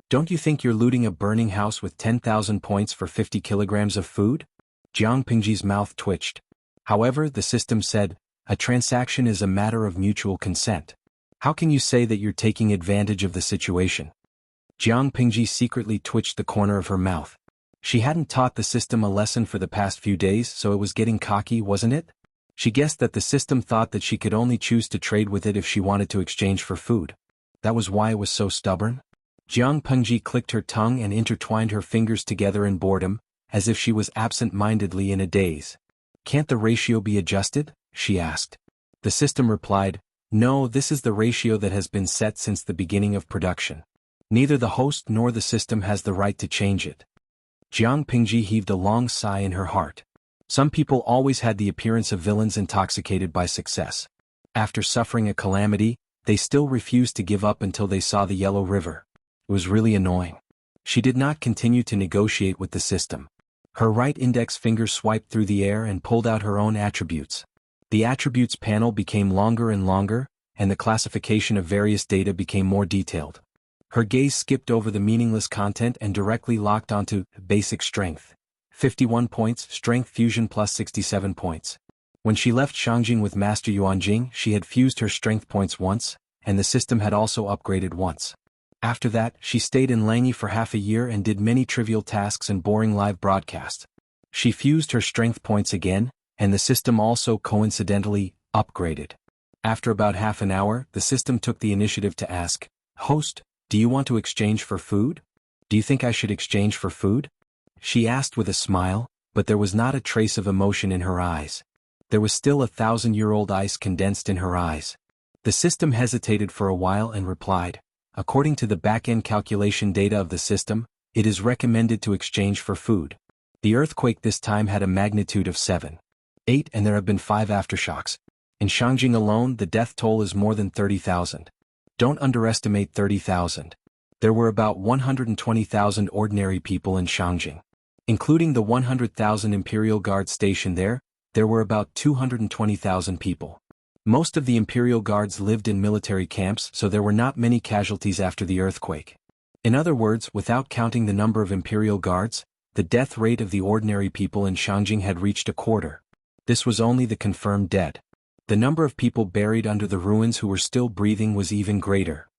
Don't you think you're looting a burning house with 10,000 points for 50 kilograms of food? Jiang Pingji's mouth twitched. However, the system said, a transaction is a matter of mutual consent. How can you say that you're taking advantage of the situation? Jiang Pingji secretly twitched the corner of her mouth. She hadn't taught the system a lesson for the past few days, so it was getting cocky, wasn't it? She guessed that the system thought that she could only choose to trade with it if she wanted to exchange for food. That was why it was so stubborn? Jiang Pingji clicked her tongue and intertwined her fingers together in boredom, as if she was absent-mindedly in a daze. Can't the ratio be adjusted? She asked. The system replied, no, this is the ratio that has been set since the beginning of production. Neither the host nor the system has the right to change it. Jiang Pingji heaved a long sigh in her heart. Some people always had the appearance of villains intoxicated by success. After suffering a calamity, they still refused to give up until they saw the Yellow River. It was really annoying. She did not continue to negotiate with the system. Her right index finger swiped through the air and pulled out her own attributes. The attributes panel became longer and longer, and the classification of various data became more detailed. Her gaze skipped over the meaningless content and directly locked onto basic strength. 51 points, strength fusion plus 67 points. When she left Shangjing with Master Yuanjing, she had fused her strength points once, and the system had also upgraded once. After that, she stayed in Langyi for half a year and did many trivial tasks and boring live broadcasts. She fused her strength points again, and the system also coincidentally upgraded. After about half an hour, the system took the initiative to ask, "Host, do you want to exchange for food? Do you think I should exchange for food?" She asked with a smile, but there was not a trace of emotion in her eyes. There was still 1,000-year-old ice condensed in her eyes. The system hesitated for a while and replied, according to the back-end calculation data of the system, it is recommended to exchange for food. The earthquake this time had a magnitude of 7.8 and there have been 5 aftershocks. In Shangjing alone, the death toll is more than 30,000. Don't underestimate 30,000. There were about 120,000 ordinary people in Shangjing. Including the 100,000 Imperial Guard stationed there were about 220,000 people. Most of the Imperial Guards lived in military camps, so there were not many casualties after the earthquake. In other words, without counting the number of Imperial Guards, the death rate of the ordinary people in Shangjing had reached a quarter. This was only the confirmed dead. The number of people buried under the ruins who were still breathing was even greater.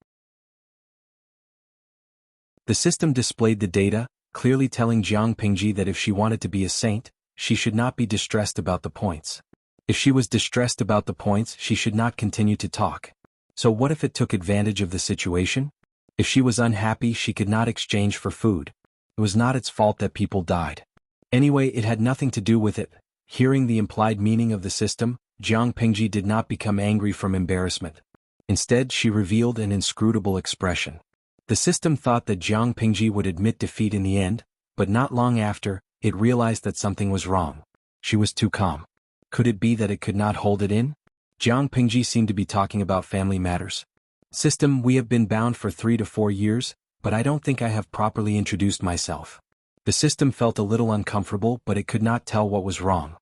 The system displayed the data, clearly telling Jiang Pingji that if she wanted to be a saint, she should not be distressed about the points. If she was distressed about the points, she should not continue to talk. So what if it took advantage of the situation? If she was unhappy, she could not exchange for food. It was not its fault that people died. Anyway, it had nothing to do with it. Hearing the implied meaning of the system, Jiang Pingji did not become angry from embarrassment. Instead, she revealed an inscrutable expression. The system thought that Jiang Pingji would admit defeat in the end, but not long after, it realized that something was wrong. She was too calm. Could it be that it could not hold it in? Jiang Pingji seemed to be talking about family matters. System, we have been bound for 3 to 4 years, but I don't think I have properly introduced myself. The system felt a little uncomfortable, but it could not tell what was wrong.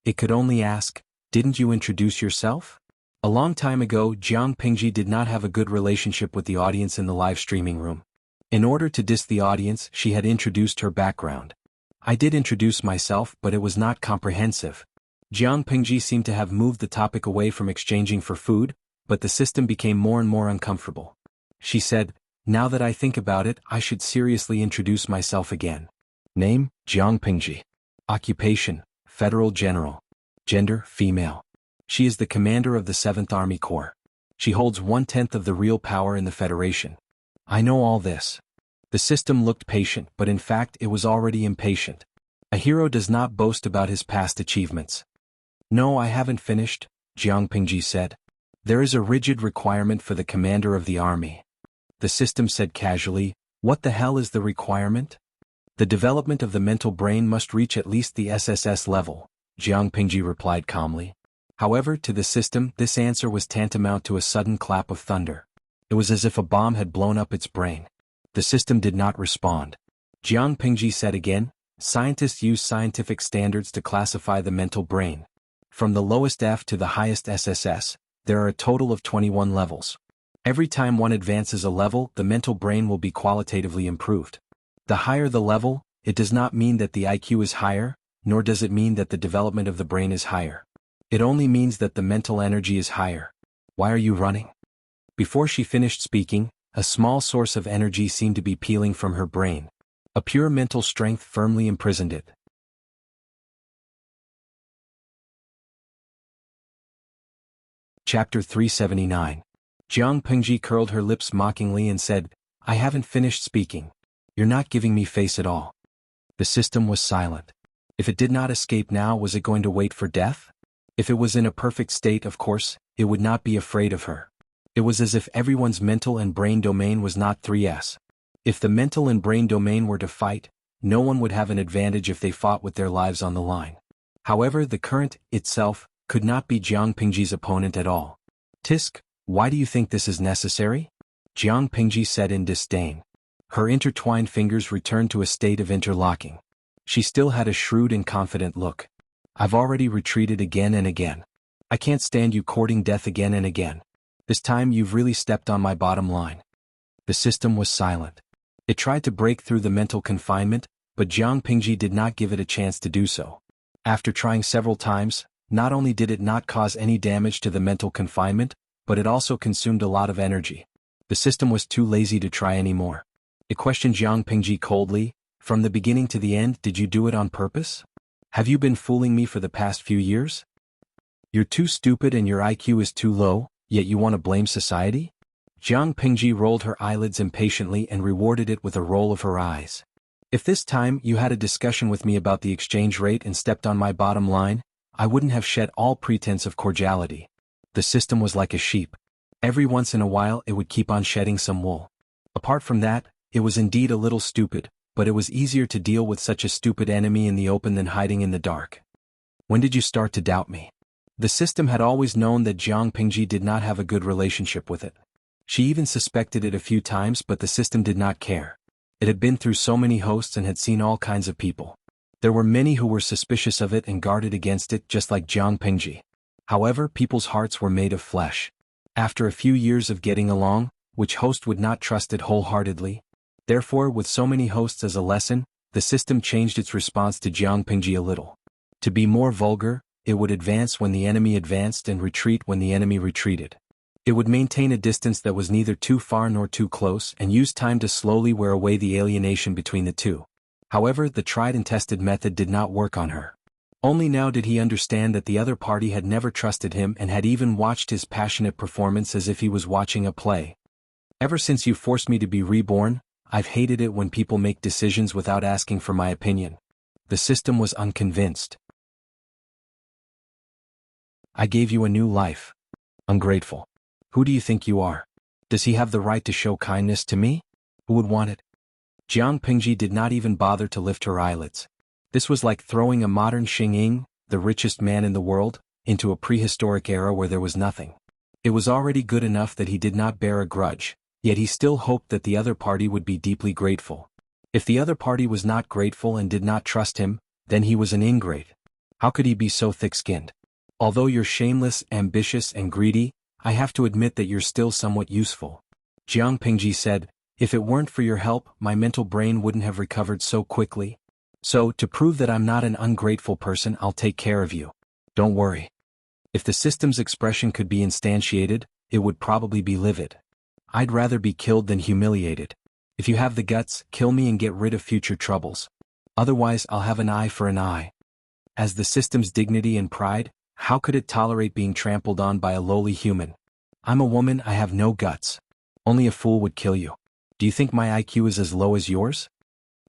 It could only ask, didn't you introduce yourself? A long time ago, Jiang Pingji did not have a good relationship with the audience in the live streaming room. In order to diss the audience, she had introduced her background. I did introduce myself, but it was not comprehensive. Jiang Pingji seemed to have moved the topic away from exchanging for food, but the system became more and more uncomfortable. She said, Now that I think about it, I should seriously introduce myself again. Name, Jiang Pingji. Occupation, Federal General. Gender, female. She is the commander of the 7th Army Corps. She holds 1/10 of the real power in the Federation. I know all this. The system looked patient, but in fact it was already impatient. A hero does not boast about his past achievements. No, I haven't finished, Jiang Pingji said. There is a rigid requirement for the commander of the army. The system said casually, what the hell is the requirement? The development of the mental brain must reach at least the SSS level, Jiang Pingji replied calmly. However, to the system, this answer was tantamount to a sudden clap of thunder. It was as if a bomb had blown up its brain. The system did not respond. Jiang Pingji said again, scientists use scientific standards to classify the mental brain. From the lowest F to the highest SSS, there are a total of 21 levels. Every time one advances a level, the mental brain will be qualitatively improved. The higher the level, it does not mean that the IQ is higher, nor does it mean that the development of the brain is higher. It only means that the mental energy is higher. Why are you running? Before she finished speaking, a small source of energy seemed to be peeling from her brain. A pure mental strength firmly imprisoned it. Chapter 379. Jiang Pingji curled her lips mockingly and said, I haven't finished speaking. You're not giving me face at all. The system was silent. If it did not escape now, was it going to wait for death? If it was in a perfect state, of course, it would not be afraid of her. It was as if everyone's mental and brain domain was not 3S. If the mental and brain domain were to fight, no one would have an advantage if they fought with their lives on the line. However, the current, itself, could not be Jiang Pingji's opponent at all. Tisk, why do you think this is necessary? Jiang Pingji said in disdain. Her intertwined fingers returned to a state of interlocking. She still had a shrewd and confident look. I've already retreated again and again. I can't stand you courting death again and again. This time you've really stepped on my bottom line. The system was silent. It tried to break through the mental confinement, but Jiang Pingji did not give it a chance to do so. After trying several times, not only did it not cause any damage to the mental confinement, but it also consumed a lot of energy. The system was too lazy to try anymore. It questioned Jiang Pingji coldly, from the beginning to the end, did you do it on purpose? Have you been fooling me for the past few years? You're too stupid and your IQ is too low, yet you want to blame society? Jiang Pingji rolled her eyelids impatiently and rewarded it with a roll of her eyes. If this time you had a discussion with me about the exchange rate and stepped on my bottom line, I wouldn't have shed all pretense of cordiality. The system was like a sheep. Every once in a while it would keep on shedding some wool. Apart from that, it was indeed a little stupid, but it was easier to deal with such a stupid enemy in the open than hiding in the dark. When did you start to doubt me? The system had always known that Jiang Pingji did not have a good relationship with it. She even suspected it a few times, but the system did not care. It had been through so many hosts and had seen all kinds of people. There were many who were suspicious of it and guarded against it, just like Jiang Pingji. However, people's hearts were made of flesh. After a few years of getting along, which host would not trust it wholeheartedly? Therefore, with so many hosts as a lesson, the system changed its response to Jiang Pingji a little. To be more vulgar, it would advance when the enemy advanced and retreat when the enemy retreated. It would maintain a distance that was neither too far nor too close and use time to slowly wear away the alienation between the two. However, the tried and tested method did not work on her. Only now did he understand that the other party had never trusted him and had even watched his passionate performance as if he was watching a play. Ever since you forced me to be reborn, I've hated it when people make decisions without asking for my opinion. The system was unconvinced. I gave you a new life. Ungrateful. Who do you think you are? Does he have the right to show kindness to me? Who would want it? Jiang Pingji did not even bother to lift her eyelids. This was like throwing a modern Xing Ying, the richest man in the world, into a prehistoric era where there was nothing. It was already good enough that he did not bear a grudge, yet he still hoped that the other party would be deeply grateful. If the other party was not grateful and did not trust him, then he was an ingrate. How could he be so thick-skinned? Although you're shameless, ambitious, and greedy, I have to admit that you're still somewhat useful. Jiang Pingji said, if it weren't for your help, my mental brain wouldn't have recovered so quickly. So, to prove that I'm not an ungrateful person, I'll take care of you. Don't worry. If the system's expression could be instantiated, it would probably be livid. I'd rather be killed than humiliated. If you have the guts, kill me and get rid of future troubles. Otherwise, I'll have an eye for an eye. As the system's dignity and pride, how could it tolerate being trampled on by a lowly human? I'm a woman, I have no guts. Only a fool would kill you. Do you think my IQ is as low as yours?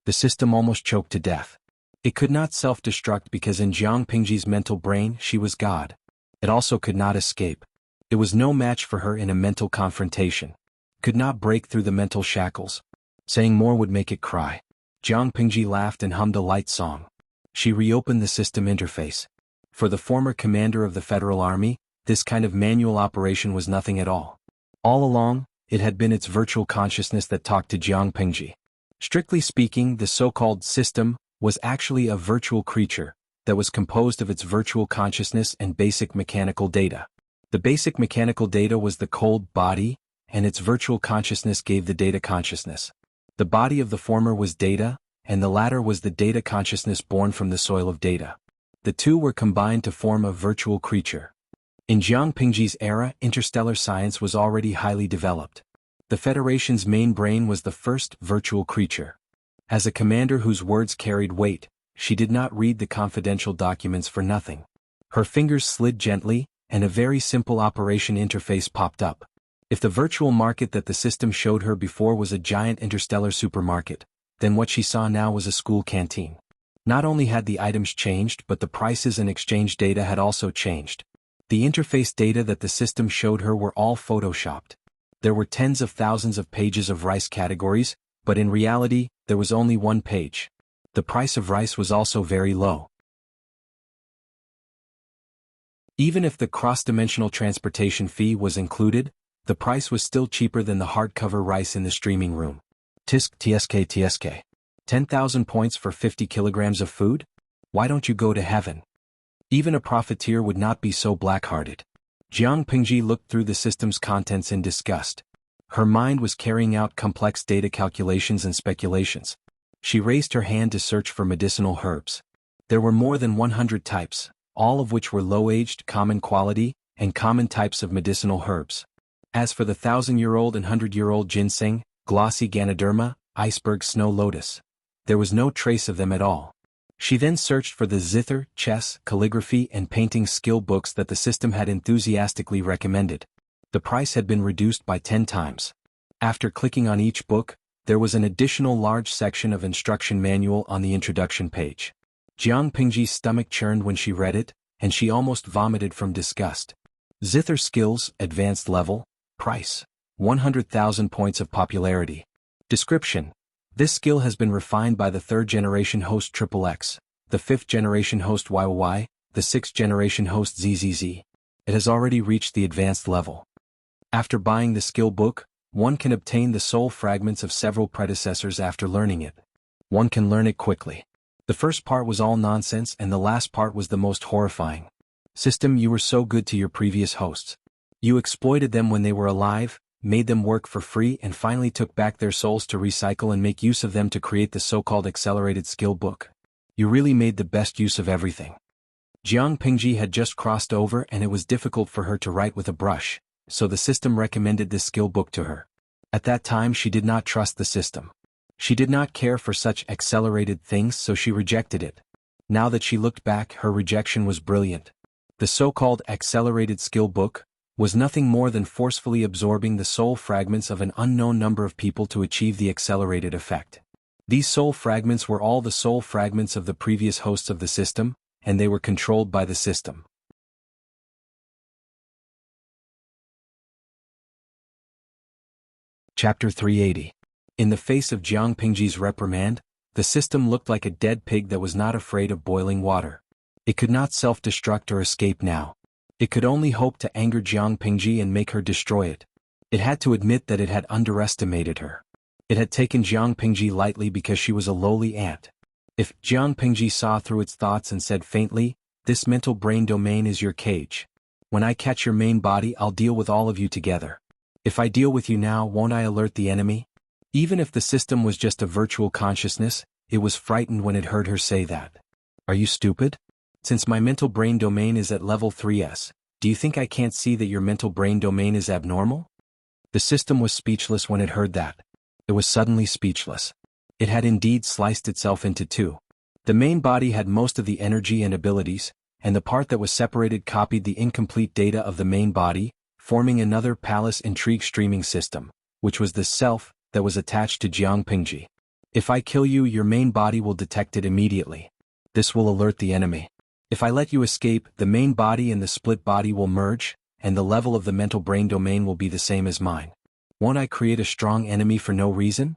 The system almost choked to death. It could not self-destruct because in Jiang Pingji's mental brain she was God. It also could not escape. It was no match for her in a mental confrontation. Could not break through the mental shackles. Saying more would make it cry. Jiang Pingji laughed and hummed a light song. She reopened the system interface. For the former commander of the Federal Army, this kind of manual operation was nothing at all. All along, it had been its virtual consciousness that talked to Jiang Pingji. Strictly speaking, the so-called system was actually a virtual creature that was composed of its virtual consciousness and basic mechanical data. The basic mechanical data was the cold body, and its virtual consciousness gave the data consciousness. The body of the former was data, and the latter was the data consciousness born from the soil of data. The two were combined to form a virtual creature. In Jiang Pingji's era, interstellar science was already highly developed. The Federation's main brain was the first virtual creature. As a commander whose words carried weight, she did not read the confidential documents for nothing. Her fingers slid gently, and a very simple operation interface popped up. If the virtual market that the system showed her before was a giant interstellar supermarket, then what she saw now was a school canteen. Not only had the items changed, but the prices and exchange data had also changed. The interface data that the system showed her were all photoshopped. There were tens of thousands of pages of rice categories, but in reality, there was only one page. The price of rice was also very low. Even if the cross-dimensional transportation fee was included, the price was still cheaper than the hardcover rice in the streaming room. TSK. 10,000 points for 50 kilograms of food? Why don't you go to heaven? Even a profiteer would not be so black-hearted. Jiang Pingji looked through the system's contents in disgust. Her mind was carrying out complex data calculations and speculations. She raised her hand to search for medicinal herbs. There were more than 100 types, all of which were low-aged, common quality, and common types of medicinal herbs. As for the 1,000-year-old and 100-year-old ginseng, glossy ganoderma, iceberg snow lotus, there was no trace of them at all. She then searched for the zither, chess, calligraphy, and painting skill books that the system had enthusiastically recommended. The price had been reduced by 10 times. After clicking on each book, there was an additional large section of instruction manual on the introduction page. Jiang Pingji's stomach churned when she read it, and she almost vomited from disgust. Zither skills, advanced level, price, 100,000 points of popularity. Description: this skill has been refined by the 3rd generation host XXX, the 5th generation host YYY, the 6th generation host ZZZ. It has already reached the advanced level. After buying the skill book, one can obtain the soul fragments of several predecessors after learning it. One can learn it quickly. The first part was all nonsense and the last part was the most horrifying. System, you were so good to your previous hosts. You exploited them when they were alive, made them work for free, and finally took back their souls to recycle and make use of them to create the so-called accelerated skill book. You really made the best use of everything. Jiang Pingji had just crossed over and it was difficult for her to write with a brush, so the system recommended this skill book to her. At that time she did not trust the system. She did not care for such accelerated things, so she rejected it. Now that she looked back, her rejection was brilliant. The so-called accelerated skill book was nothing more than forcefully absorbing the soul fragments of an unknown number of people to achieve the accelerated effect. These soul fragments were all the soul fragments of the previous hosts of the system, and they were controlled by the system. Chapter 380. In the face of Jiang Pingji's reprimand, the system looked like a dead pig that was not afraid of boiling water. It could not self-destruct or escape now. It could only hope to anger Jiang Pingji and make her destroy it. It had to admit that it had underestimated her. It had taken Jiang Pingji lightly because she was a lowly ant. If Jiang Pingji saw through its thoughts and said faintly, "This mental brain domain is your cage. When I catch your main body, I'll deal with all of you together. If I deal with you now, won't I alert the enemy?" Even if the system was just a virtual consciousness, it was frightened when it heard her say that. "Are you stupid? Since my mental brain domain is at level 3S, do you think I can't see that your mental brain domain is abnormal? The system was speechless when it heard that. It was suddenly speechless. It had indeed sliced itself into two. The main body had most of the energy and abilities, and the part that was separated copied the incomplete data of the main body, forming another palace intrigue streaming system, which was the self that was attached to Jiang Pingji. If I kill you, your main body will detect it immediately. This will alert the enemy. If I let you escape, the main body and the split body will merge, and the level of the mental brain domain will be the same as mine. Won't I create a strong enemy for no reason?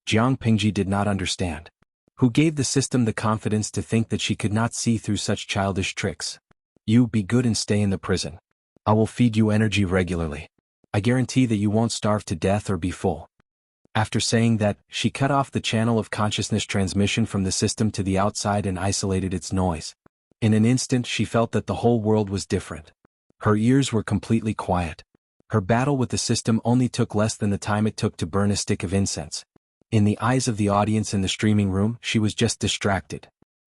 Jiang Pingji did not understand. Who gave the system the confidence to think that she could not see through such childish tricks? You be good and stay in the prison. I will feed you energy regularly. I guarantee that you won't starve to death or be full. After saying that, she cut off the channel of consciousness transmission from the system to the outside and isolated its noise. In an instant she felt that the whole world was different. Her ears were completely quiet. Her battle with the system only took less than the time it took to burn a stick of incense. In the eyes of the audience in the streaming room, she was just distracted.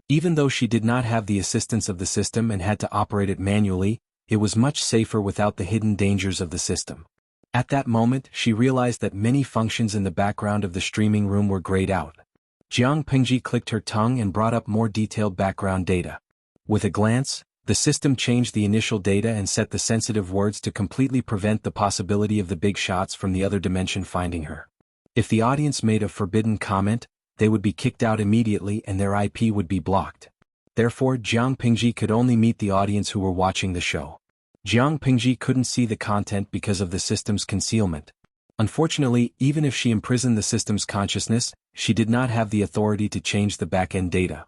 Even though she did not have the assistance of the system and had to operate it manually, it was much safer without the hidden dangers of the system. At that moment, she realized that many functions in the background of the streaming room were grayed out. Jiang Pingji clicked her tongue and brought up more detailed background data. With a glance, the system changed the initial data and set the sensitive words to completely prevent the possibility of the big shots from the other dimension finding her. If the audience made a forbidden comment, they would be kicked out immediately and their IP would be blocked. Therefore, Jiang Pingji could only meet the audience who were watching the show. Jiang Pingji couldn't see the content because of the system's concealment. Unfortunately, even if she imprisoned the system's consciousness, she did not have the authority to change the back-end data.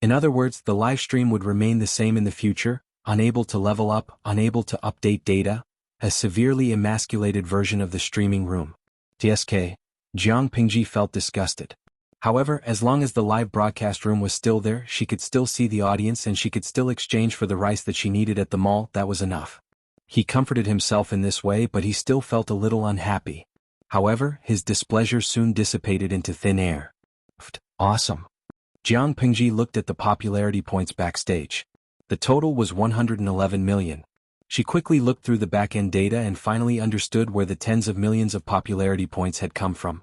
In other words, the live stream would remain the same in the future, unable to level up, unable to update data, a severely emasculated version of the streaming room. TSK. Jiang Pingji felt disgusted. However, as long as the live broadcast room was still there, she could still see the audience and she could still exchange for the rice that she needed at the mall. That was enough. He comforted himself in this way, but he still felt a little unhappy. However, his displeasure soon dissipated into thin air. Awesome. Jiang Pingji looked at the popularity points backstage. The total was 111 million. She quickly looked through the back-end data and finally understood where the tens of millions of popularity points had come from.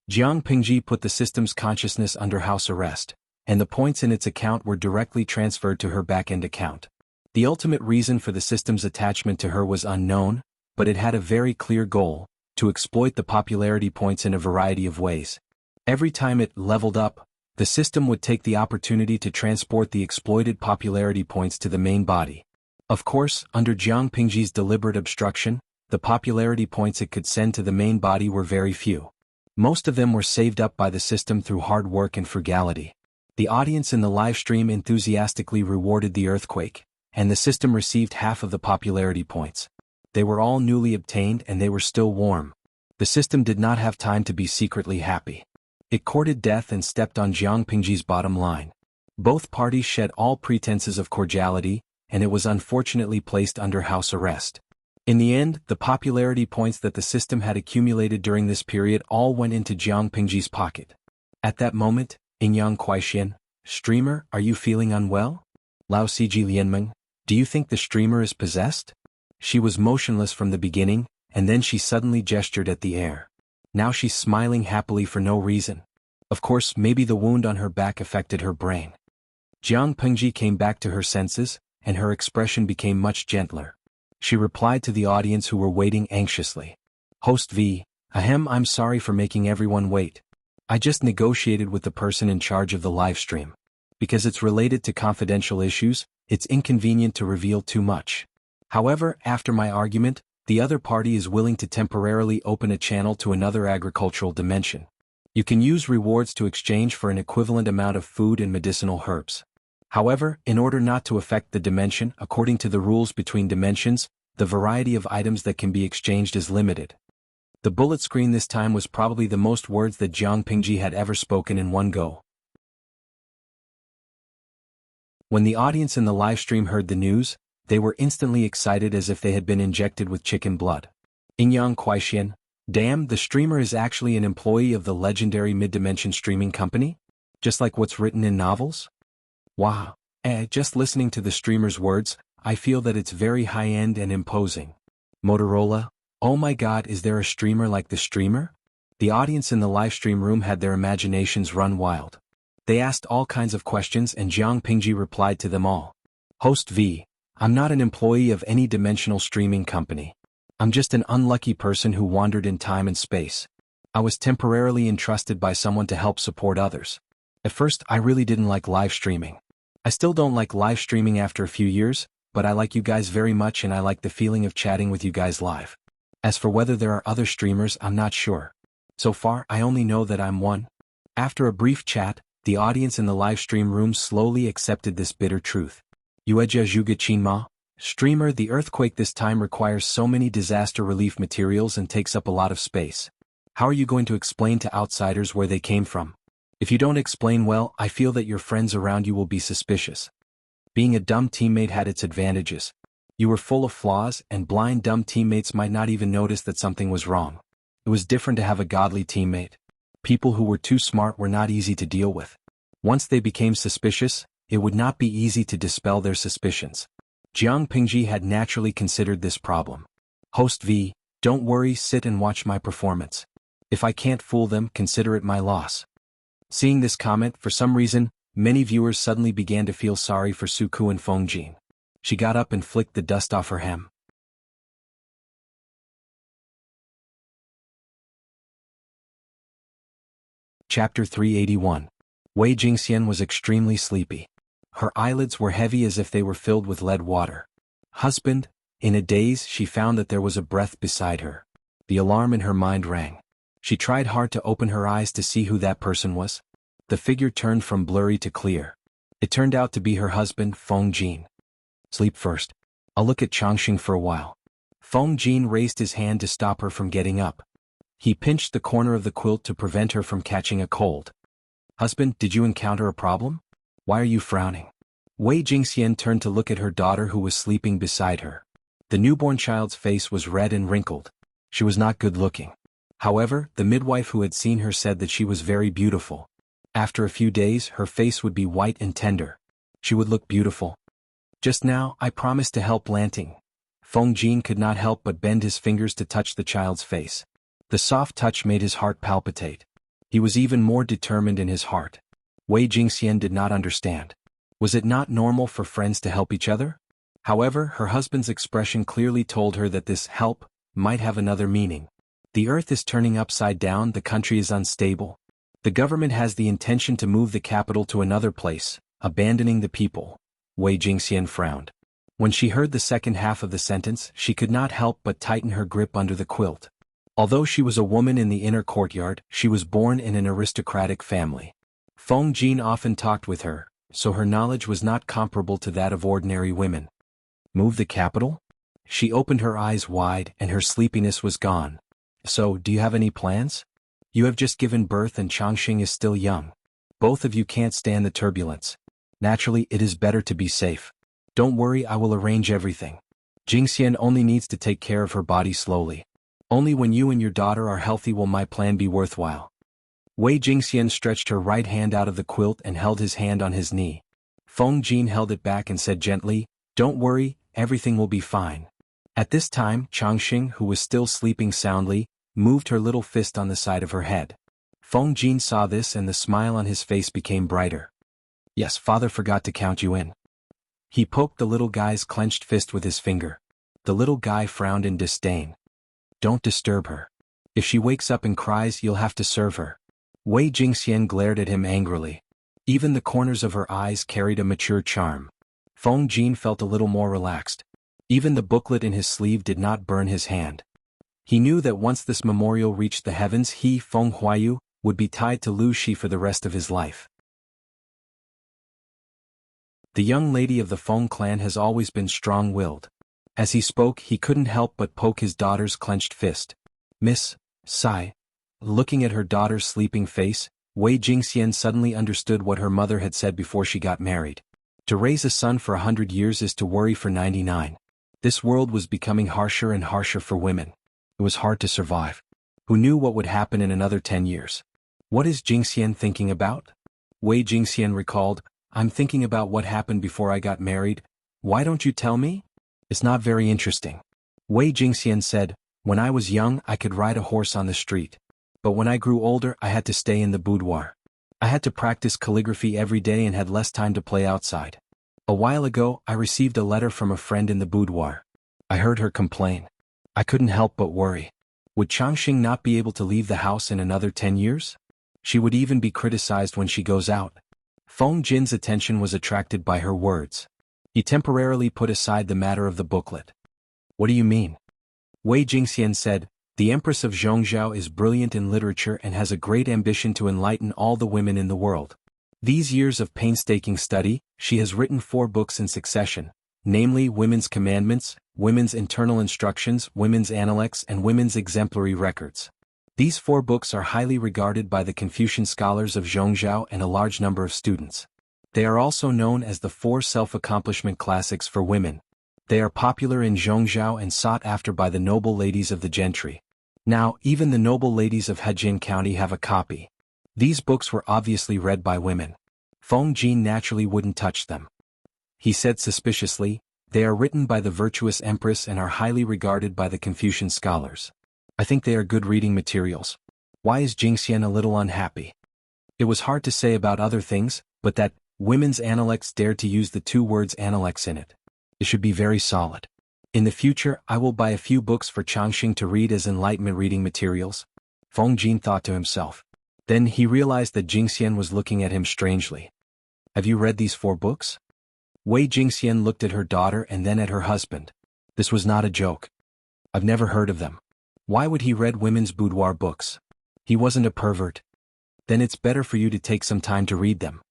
Jiang Pingji put the system's consciousness under house arrest, and the points in its account were directly transferred to her back-end account. The ultimate reason for the system's attachment to her was unknown, but it had a very clear goal: to exploit the popularity points in a variety of ways. Every time it leveled up, the system would take the opportunity to transport the exploited popularity points to the main body. Of course, under Jiang Pingji's deliberate obstruction, the popularity points it could send to the main body were very few. Most of them were saved up by the system through hard work and frugality. The audience in the live stream enthusiastically rewarded the earthquake, and the system received half of the popularity points. They were all newly obtained and they were still warm. The system did not have time to be secretly happy. It courted death and stepped on Jiang Pingji's bottom line. Both parties shed all pretenses of cordiality, and it was unfortunately placed under house arrest. In the end, the popularity points that the system had accumulated during this period all went into Jiang Pingji's pocket. At that moment, Inyang Kuaixian, streamer, are you feeling unwell? Lao Ciji Lianmeng, do you think the streamer is possessed? She was motionless from the beginning, and then she suddenly gestured at the air. Now she's smiling happily for no reason. Of course, maybe the wound on her back affected her brain. Jiang Pingji came back to her senses, and her expression became much gentler. She replied to the audience who were waiting anxiously. Host V, ahem, I'm sorry for making everyone wait. I just negotiated with the person in charge of the live stream. Because it's related to confidential issues, it's inconvenient to reveal too much. However, after my argument, the other party is willing to temporarily open a channel to another agricultural dimension. You can use rewards to exchange for an equivalent amount of food and medicinal herbs. However, in order not to affect the dimension, according to the rules between dimensions, the variety of items that can be exchanged is limited. The bullet screen this time was probably the most words that Jiang Pingji had ever spoken in one go. When the audience in the live stream heard the news, they were instantly excited as if they had been injected with chicken blood. Inyang Kuaixian, damn, the streamer is actually an employee of the legendary mid-dimension streaming company? Just like what's written in novels? Wow. Just listening to the streamer's words, I feel that it's very high-end and imposing. Motorola, oh my god, is there a streamer like the streamer? The audience in the livestream room had their imaginations run wild. They asked all kinds of questions and Jiang Pingji replied to them all. Host V, I'm not an employee of any dimensional streaming company. I'm just an unlucky person who wandered in time and space. I was temporarily entrusted by someone to help support others. At first, I really didn't like live streaming. I still don't like live streaming after a few years, but I like you guys very much and I like the feeling of chatting with you guys live. As for whether there are other streamers, I'm not sure. So far, I only know that I'm one. After a brief chat, the audience in the live stream room slowly accepted this bitter truth. Yueja Zhuge Qinma, streamer, the earthquake this time requires so many disaster relief materials and takes up a lot of space. How are you going to explain to outsiders where they came from? If you don't explain well, I feel that your friends around you will be suspicious. Being a dumb teammate had its advantages. You were full of flaws, and blind dumb teammates might not even notice that something was wrong. It was different to have a godly teammate. People who were too smart were not easy to deal with. Once they became suspicious, it would not be easy to dispel their suspicions. Jiang Pingji had naturally considered this problem. Host V, don't worry, sit and watch my performance. If I can't fool them, consider it my loss. Seeing this comment, for some reason, many viewers suddenly began to feel sorry for Suku and Fengjin. She got up and flicked the dust off her hem. Chapter 381. Wei Jingxian was extremely sleepy. Her eyelids were heavy as if they were filled with lead water. Husband, in a daze she found that there was a breath beside her. The alarm in her mind rang. She tried hard to open her eyes to see who that person was. The figure turned from blurry to clear. It turned out to be her husband, Fengjin. Sleep first. I'll look at Changxing for a while. Fengjin raised his hand to stop her from getting up. He pinched the corner of the quilt to prevent her from catching a cold. Husband, did you encounter a problem? Why are you frowning? Wei Jingxian turned to look at her daughter who was sleeping beside her. The newborn child's face was red and wrinkled. She was not good looking. However, the midwife who had seen her said that she was very beautiful. After a few days, her face would be white and tender. She would look beautiful. Just now, I promised to help Lanting. Fengjin could not help but bend his fingers to touch the child's face. The soft touch made his heart palpitate. He was even more determined in his heart. Wei Jingxian did not understand. Was it not normal for friends to help each other? However, her husband's expression clearly told her that this help might have another meaning. The earth is turning upside down, the country is unstable. The government has the intention to move the capital to another place, abandoning the people. Wei Jingxian frowned. When she heard the second half of the sentence, she could not help but tighten her grip under the quilt. Although she was a woman in the inner courtyard, she was born in an aristocratic family. Fengjin often talked with her, so her knowledge was not comparable to that of ordinary women. Move the capital? She opened her eyes wide and her sleepiness was gone. So, do you have any plans? You have just given birth and Changxing is still young. Both of you can't stand the turbulence. Naturally, it is better to be safe. Don't worry, I will arrange everything. Jingxian only needs to take care of her body slowly. Only when you and your daughter are healthy will my plan be worthwhile. Wei Jingxian stretched her right hand out of the quilt and held his hand on his knee. Fengjin held it back and said gently, "Don't worry, everything will be fine." At this time, Changxing, who was still sleeping soundly, moved her little fist on the side of her head. Fengjin saw this and the smile on his face became brighter. Yes, father forgot to count you in. He poked the little guy's clenched fist with his finger. The little guy frowned in disdain. Don't disturb her. If she wakes up and cries, you'll have to serve her. Wei Jingxian glared at him angrily. Even the corners of her eyes carried a mature charm. Fengjin felt a little more relaxed. Even the booklet in his sleeve did not burn his hand. He knew that once this memorial reached the heavens, he, Feng Huayu, would be tied to Lu Shi for the rest of his life. The young lady of the Feng clan has always been strong-willed. As he spoke, he couldn't help but poke his daughter's clenched fist. Miss Sai. Looking at her daughter's sleeping face, Wei Jingxian suddenly understood what her mother had said before she got married. To raise a son for 100 years is to worry for 99. This world was becoming harsher and harsher for women. It was hard to survive. Who knew what would happen in another 10 years? What is Jingxian thinking about? Wei Jingxian recalled, I'm thinking about what happened before I got married. Why don't you tell me? It's not very interesting. Wei Jingxian said, when I was young I could ride a horse on the street. But when I grew older I had to stay in the boudoir. I had to practice calligraphy every day and had less time to play outside. A while ago I received a letter from a friend in the boudoir. I heard her complain. I couldn't help but worry. Would Changxing not be able to leave the house in another 10 years? She would even be criticized when she goes out. Feng Jin's attention was attracted by her words. He temporarily put aside the matter of the booklet. What do you mean? Wei Jingxian said, the Empress of Zhongzhou is brilliant in literature and has a great ambition to enlighten all the women in the world. These years of painstaking study, she has written 4 books in succession, namely Women's Commandments, Women's Internal Instructions, Women's Analects, and Women's Exemplary Records. These 4 books are highly regarded by the Confucian scholars of Zhongzhou and a large number of students. They are also known as the 4 self-accomplishment classics for women. They are popular in Zhongzhou and sought after by the noble ladies of the gentry. Now, even the noble ladies of Hejin County have a copy. These books were obviously read by women. Feng Jin naturally wouldn't touch them. He said suspiciously, they are written by the virtuous Empress and are highly regarded by the Confucian scholars. I think they are good reading materials. Why is Jingxian a little unhappy? It was hard to say about other things, but that Women's Analects dared to use the 2 words Analects in it. It should be very solid. In the future I will buy a few books for Changxing to read as enlightenment reading materials. Feng Jin thought to himself. Then he realized that Jingxian was looking at him strangely. Have you read these 4 books? Wei Jingxian looked at her daughter and then at her husband. This was not a joke. I've never heard of them. Why would he read women's boudoir books? He wasn't a pervert. Then it's better for you to take some time to read them.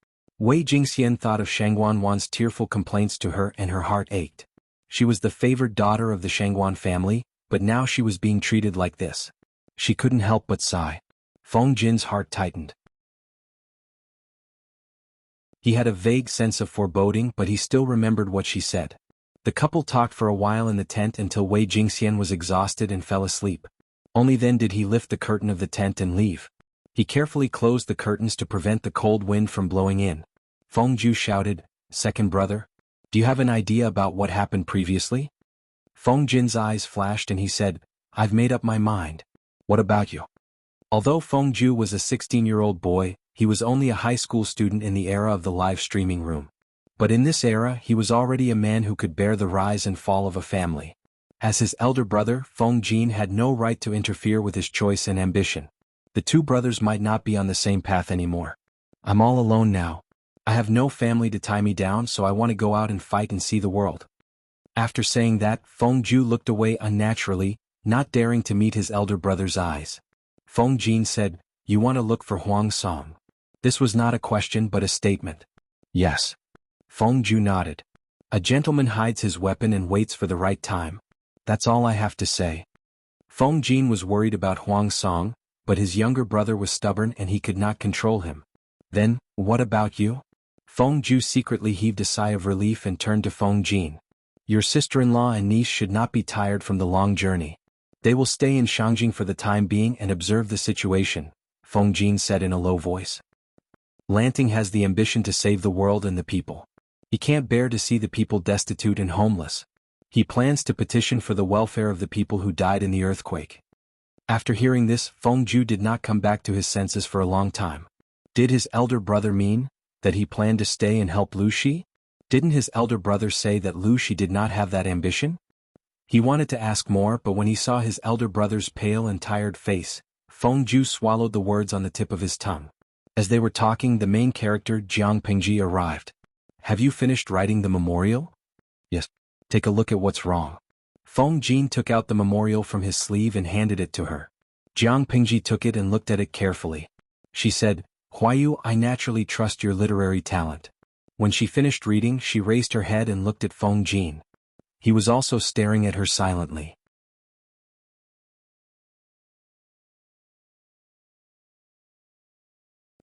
Wei Jingxian thought of Shangguan Wan's tearful complaints to her and her heart ached. She was the favored daughter of the Shangguan family, but now she was being treated like this. She couldn't help but sigh. Feng Jin's heart tightened. He had a vague sense of foreboding, but he still remembered what she said. The couple talked for a while in the tent until Wei Jingxian was exhausted and fell asleep. Only then did he lift the curtain of the tent and leave. He carefully closed the curtains to prevent the cold wind from blowing in. Feng Ju shouted, "Second brother? Do you have an idea about what happened previously?" Feng Jin's eyes flashed and he said, "I've made up my mind. What about you?" Although Feng Ju was a 16-year-old boy, he was only a high school student in the era of the live streaming room. But in this era he was already a man who could bear the rise and fall of a family. As his elder brother, Feng Jin had no right to interfere with his choice and ambition. The 2 brothers might not be on the same path anymore. I'm all alone now. I have no family to tie me down, so I want to go out and fight and see the world. After saying that, Feng Ju looked away unnaturally, not daring to meet his elder brother's eyes. Feng Jin said, "You want to look for Huang Song?" This was not a question but a statement. Yes. Feng Ju nodded. A gentleman hides his weapon and waits for the right time. That's all I have to say. Feng Jin was worried about Huang Song, but his younger brother was stubborn and he could not control him. Then, what about you? Feng Ju secretly heaved a sigh of relief and turned to Feng Jin. Your sister-in-law and niece should not be tired from the long journey. They will stay in Shangjing for the time being and observe the situation, Feng Jin said in a low voice. Lanting has the ambition to save the world and the people. He can't bear to see the people destitute and homeless. He plans to petition for the welfare of the people who died in the earthquake. After hearing this, Feng Ju did not come back to his senses for a long time. Did his elder brother mean that he planned to stay and help Lu Shi? Didn't his elder brother say that Lu Shi did not have that ambition? He wanted to ask more, but when he saw his elder brother's pale and tired face, Feng Ju swallowed the words on the tip of his tongue. As they were talking, the main character Jiang Pingji arrived. Have you finished writing the memorial? Yes. Take a look at what's wrong. Feng Jin took out the memorial from his sleeve and handed it to her. Jiang Pingji took it and looked at it carefully. She said, Huayu, I naturally trust your literary talent. When she finished reading, she raised her head and looked at Feng Jin. He was also staring at her silently.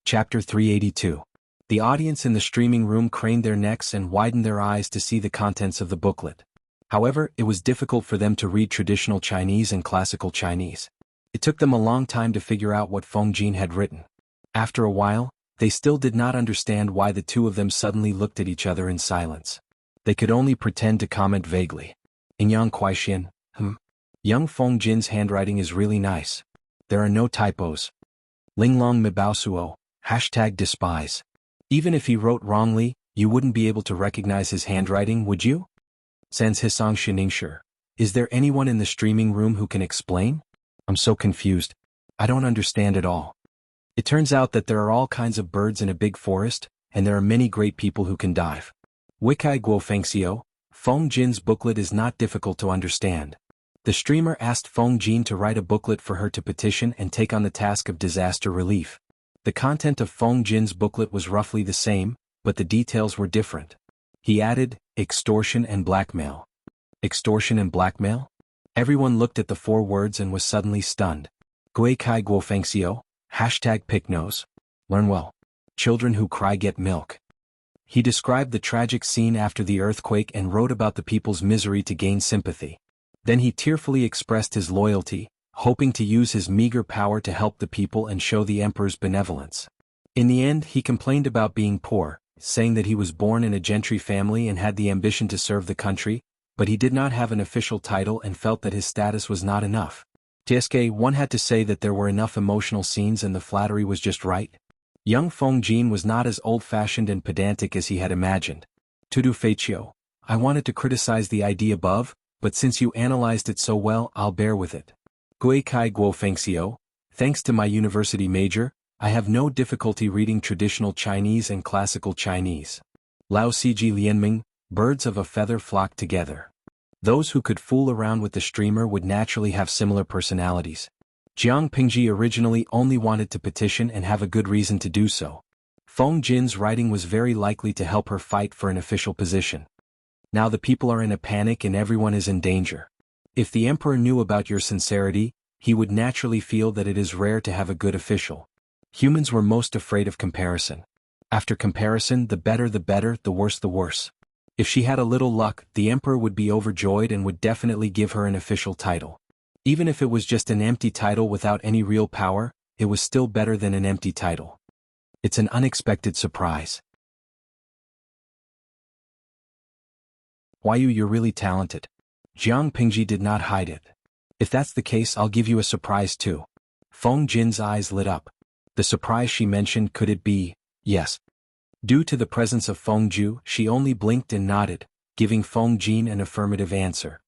Chapter 382. The audience in the streaming room craned their necks and widened their eyes to see the contents of the booklet. However, it was difficult for them to read traditional Chinese and classical Chinese. It took them a long time to figure out what Feng Jin had written. After a while, they still did not understand why the two of them suddenly looked at each other in silence. They could only pretend to comment vaguely. Inyang Kuaixian, Young Feng Jin's handwriting is really nice. There are no typos. Linglong Mibaosuo, #despise. Even if he wrote wrongly, you wouldn't be able to recognize his handwriting, would you? Sans Hisong Shiningsher. Is there anyone in the streaming room who can explain? I'm so confused. I don't understand at all. It turns out that there are all kinds of birds in a big forest, and there are many great people who can dive. Wikai Guo Fengxiu, Feng Jin's booklet is not difficult to understand. The streamer asked Feng Jin to write a booklet for her to petition and take on the task of disaster relief. The content of Feng Jin's booklet was roughly the same, but the details were different. He added, extortion and blackmail. Extortion and blackmail? Everyone looked at the 4 words and was suddenly stunned. Gui Kai Guo Fengxiu, #picknose. Learn well. Children who cry get milk. He described the tragic scene after the earthquake and wrote about the people's misery to gain sympathy. Then he tearfully expressed his loyalty, hoping to use his meager power to help the people and show the emperor's benevolence. In the end, he complained about being poor, saying that he was born in a gentry family and had the ambition to serve the country, but he did not have an official title and felt that his status was not enough. TSK, one had to say that there were enough emotional scenes and the flattery was just right. Young Feng Jin was not as old-fashioned and pedantic as he had imagined. Tudu Feichio, I wanted to criticize the idea above, but since you analyzed it so well, I'll bear with it. Gui Kai Guo Fengxiu, thanks to my university major, I have no difficulty reading traditional Chinese and classical Chinese. Lao Siji Lianming, birds of a feather flock together. Those who could fool around with the streamer would naturally have similar personalities. Jiang Pingji originally only wanted to petition and have a good reason to do so. Feng Jin's writing was very likely to help her fight for an official position. Now the people are in a panic and everyone is in danger. If the emperor knew about your sincerity, he would naturally feel that it is rare to have a good official. Humans were most afraid of comparison. After comparison, the better, the worse, the worse. If she had a little luck, the emperor would be overjoyed and would definitely give her an official title. Even if it was just an empty title without any real power, it was still better than an empty title. It's an unexpected surprise. Huayu, you're really talented. Jiang Pingji did not hide it. If that's the case, I'll give you a surprise too. Feng Jin's eyes lit up. The surprise she mentioned, could it be? Yes. Due to the presence of Feng Ju, she only blinked and nodded, giving Feng Jin an affirmative answer.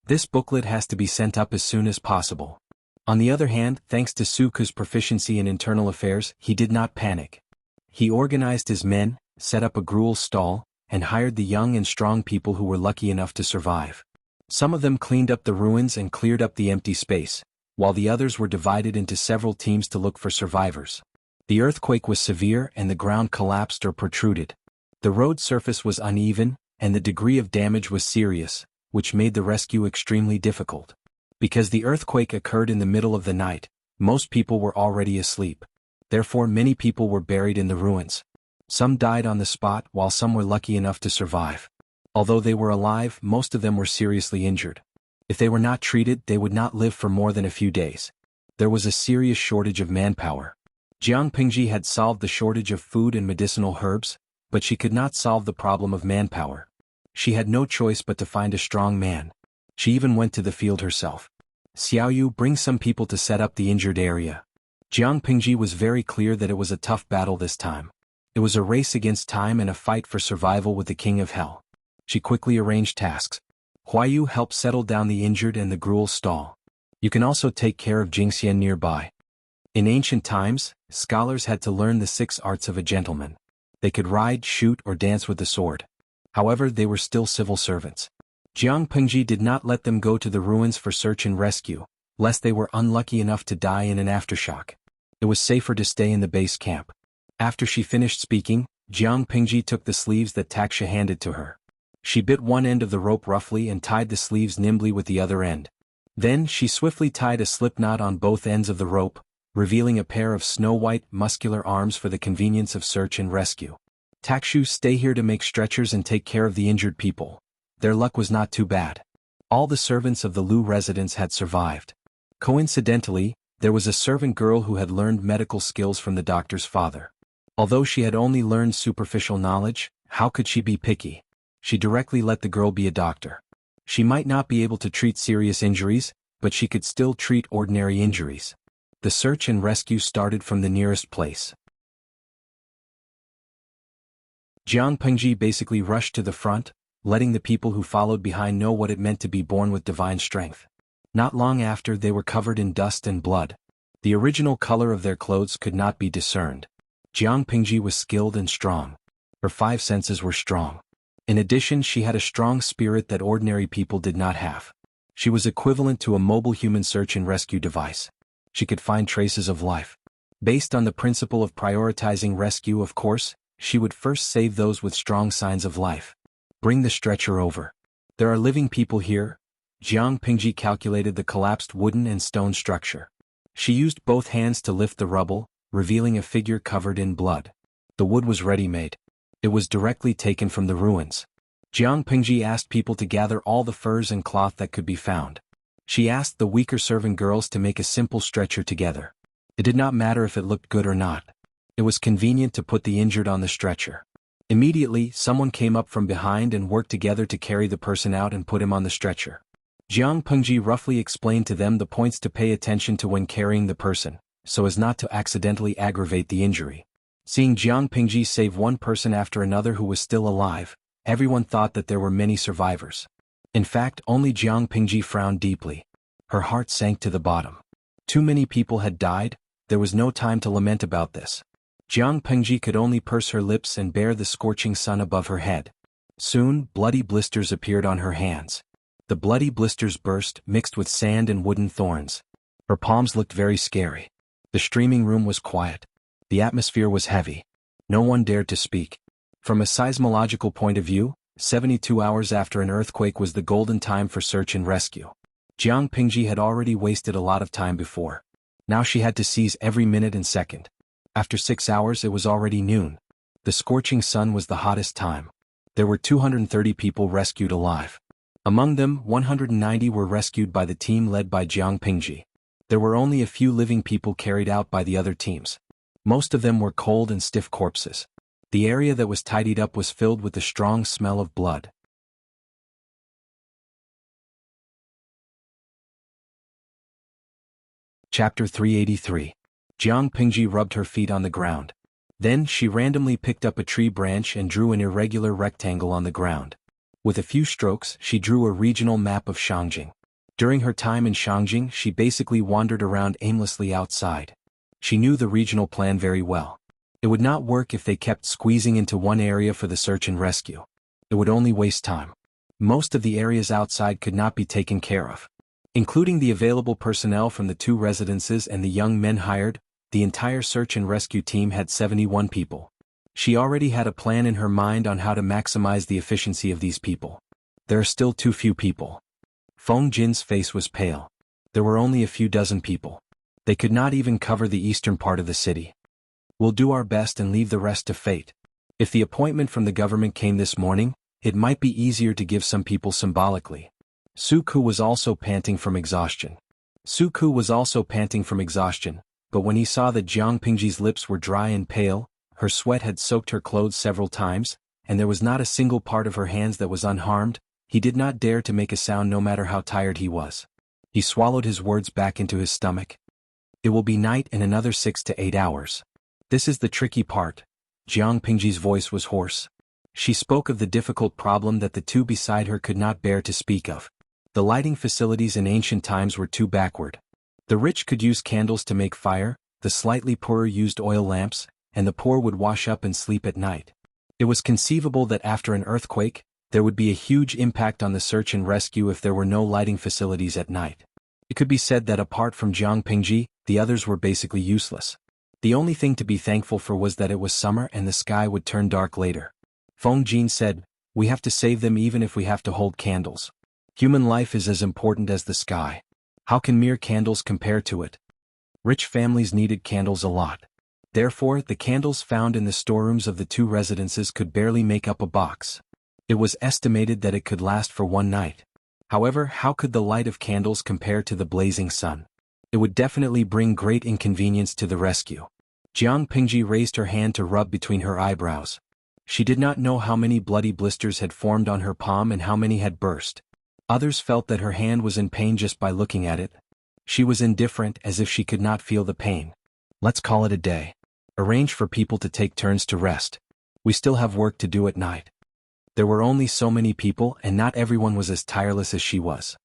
This booklet has to be sent up as soon as possible. On the other hand, thanks to Suku's proficiency in internal affairs, he did not panic. He organized his men, set up a gruel stall, and hired the young and strong people who were lucky enough to survive. Some of them cleaned up the ruins and cleared up the empty space, while the others were divided into several teams to look for survivors. The earthquake was severe and the ground collapsed or protruded. The road surface was uneven, and the degree of damage was serious, which made the rescue extremely difficult. Because the earthquake occurred in the middle of the night, most people were already asleep. Therefore, many people were buried in the ruins. Some died on the spot while some were lucky enough to survive. Although they were alive, most of them were seriously injured. If they were not treated, they would not live for more than a few days. There was a serious shortage of manpower. Jiang Pingji had solved the shortage of food and medicinal herbs, but she could not solve the problem of manpower. She had no choice but to find a strong man. She even went to the field herself. Xiaoyu, bring some people to set up the injured area. Jiang Pingji was very clear that it was a tough battle this time. It was a race against time and a fight for survival with the King of Hell. She quickly arranged tasks. Huayu helped settle down the injured and the gruel stall. You can also take care of Jingxian nearby. In ancient times, scholars had to learn the 6 arts of a gentleman. They could ride, shoot, or dance with the sword. However, they were still civil servants. Jiang Pingji did not let them go to the ruins for search and rescue, lest they were unlucky enough to die in an aftershock. It was safer to stay in the base camp. After she finished speaking, Jiang Pingji took the sleeves that Taksha handed to her. She bit one end of the rope roughly and tied the sleeves nimbly with the other end. Then she swiftly tied a slipknot on both ends of the rope, revealing a pair of snow-white, muscular arms for the convenience of search and rescue. Takshu, stay here to make stretchers and take care of the injured people. Their luck was not too bad. All the servants of the Lu residence had survived. Coincidentally, there was a servant girl who had learned medical skills from the doctor's father. Although she had only learned superficial knowledge, how could she be picky? She directly let the girl be a doctor. She might not be able to treat serious injuries, but she could still treat ordinary injuries. The search and rescue started from the nearest place. Jiang Pengji basically rushed to the front, letting the people who followed behind know what it meant to be born with divine strength. Not long after, they were covered in dust and blood. The original color of their clothes could not be discerned. Jiang Pengji was skilled and strong. Her 5 senses were strong. In addition, she had a strong spirit that ordinary people did not have. She was equivalent to a mobile human search and rescue device. She could find traces of life. Based on the principle of prioritizing rescue, of course, she would first save those with strong signs of life. Bring the stretcher over. There are living people here. Jiang Pengji calculated the collapsed wooden and stone structure. She used both hands to lift the rubble, revealing a figure covered in blood. The wood was ready-made. It was directly taken from the ruins. Jiang Pengji asked people to gather all the furs and cloth that could be found. She asked the weaker servant girls to make a simple stretcher together. It did not matter if it looked good or not. It was convenient to put the injured on the stretcher. Immediately, someone came up from behind and worked together to carry the person out and put him on the stretcher. Jiang Pengji roughly explained to them the points to pay attention to when carrying the person, so as not to accidentally aggravate the injury. Seeing Jiang Pengji save one person after another who was still alive, everyone thought that there were many survivors. In fact, only Jiang Pengji frowned deeply. Her heart sank to the bottom. Too many people had died. There was no time to lament about this. Jiang Pengji could only purse her lips and bear the scorching sun above her head. Soon, bloody blisters appeared on her hands. The bloody blisters burst, mixed with sand and wooden thorns. Her palms looked very scary. The streaming room was quiet. The atmosphere was heavy. No one dared to speak. From a seismological point of view, 72 hours after an earthquake was the golden time for search and rescue. Jiang Pengji had already wasted a lot of time before. Now she had to seize every minute and second. After 6 hours, it was already noon. The scorching sun was the hottest time. There were 230 people rescued alive. Among them, 190 were rescued by the team led by Jiang Pengji. There were only a few living people carried out by the other teams. Most of them were cold and stiff corpses. The area that was tidied up was filled with the strong smell of blood. Chapter 383. Jiang Pengji rubbed her feet on the ground. Then she randomly picked up a tree branch and drew an irregular rectangle on the ground. With a few strokes, she drew a regional map of Shangjing. During her time in Shangjing, she basically wandered around aimlessly outside. She knew the regional plan very well. It would not work if they kept squeezing into one area for the search and rescue. It would only waste time. Most of the areas outside could not be taken care of. Including the available personnel from the 2 residences and the young men hired, the entire search and rescue team had 71 people. She already had a plan in her mind on how to maximize the efficiency of these people. There are still too few people. Feng Jin's face was pale. There were only a few dozen people. They could not even cover the eastern part of the city. We'll do our best and leave the rest to fate. If the appointment from the government came this morning, it might be easier to give some people symbolically. Suku was also panting from exhaustion. But when he saw that Jiang Pengji's lips were dry and pale, her sweat had soaked her clothes several times, and there was not a single part of her hands that was unharmed, he did not dare to make a sound no matter how tired he was. He swallowed his words back into his stomach. It will be night in another 6 to 8 hours. This is the tricky part. Jiang Pengji's voice was hoarse. She spoke of the difficult problem that the 2 beside her could not bear to speak of. The lighting facilities in ancient times were too backward. The rich could use candles to make fire, the slightly poorer used oil lamps, and the poor would wash up and sleep at night. It was conceivable that after an earthquake, there would be a huge impact on the search and rescue if there were no lighting facilities at night. It could be said that apart from Jiang Pengji, the others were basically useless. The only thing to be thankful for was that it was summer and the sky would turn dark later. Feng Jin said, "We have to save them even if we have to hold candles. Human life is as important as the sky. How can mere candles compare to it?" Rich families needed candles a lot. Therefore, the candles found in the storerooms of the 2 residences could barely make up a box. It was estimated that it could last for 1 night. However, how could the light of candles compare to the blazing sun? It would definitely bring great inconvenience to the rescue. Jiang Pengji raised her hand to rub between her eyebrows. She did not know how many bloody blisters had formed on her palm and how many had burst. Others felt that her hand was in pain just by looking at it. She was indifferent, as if she could not feel the pain. Let's call it a day. Arrange for people to take turns to rest. We still have work to do at night. There were only so many people, and not everyone was as tireless as she was.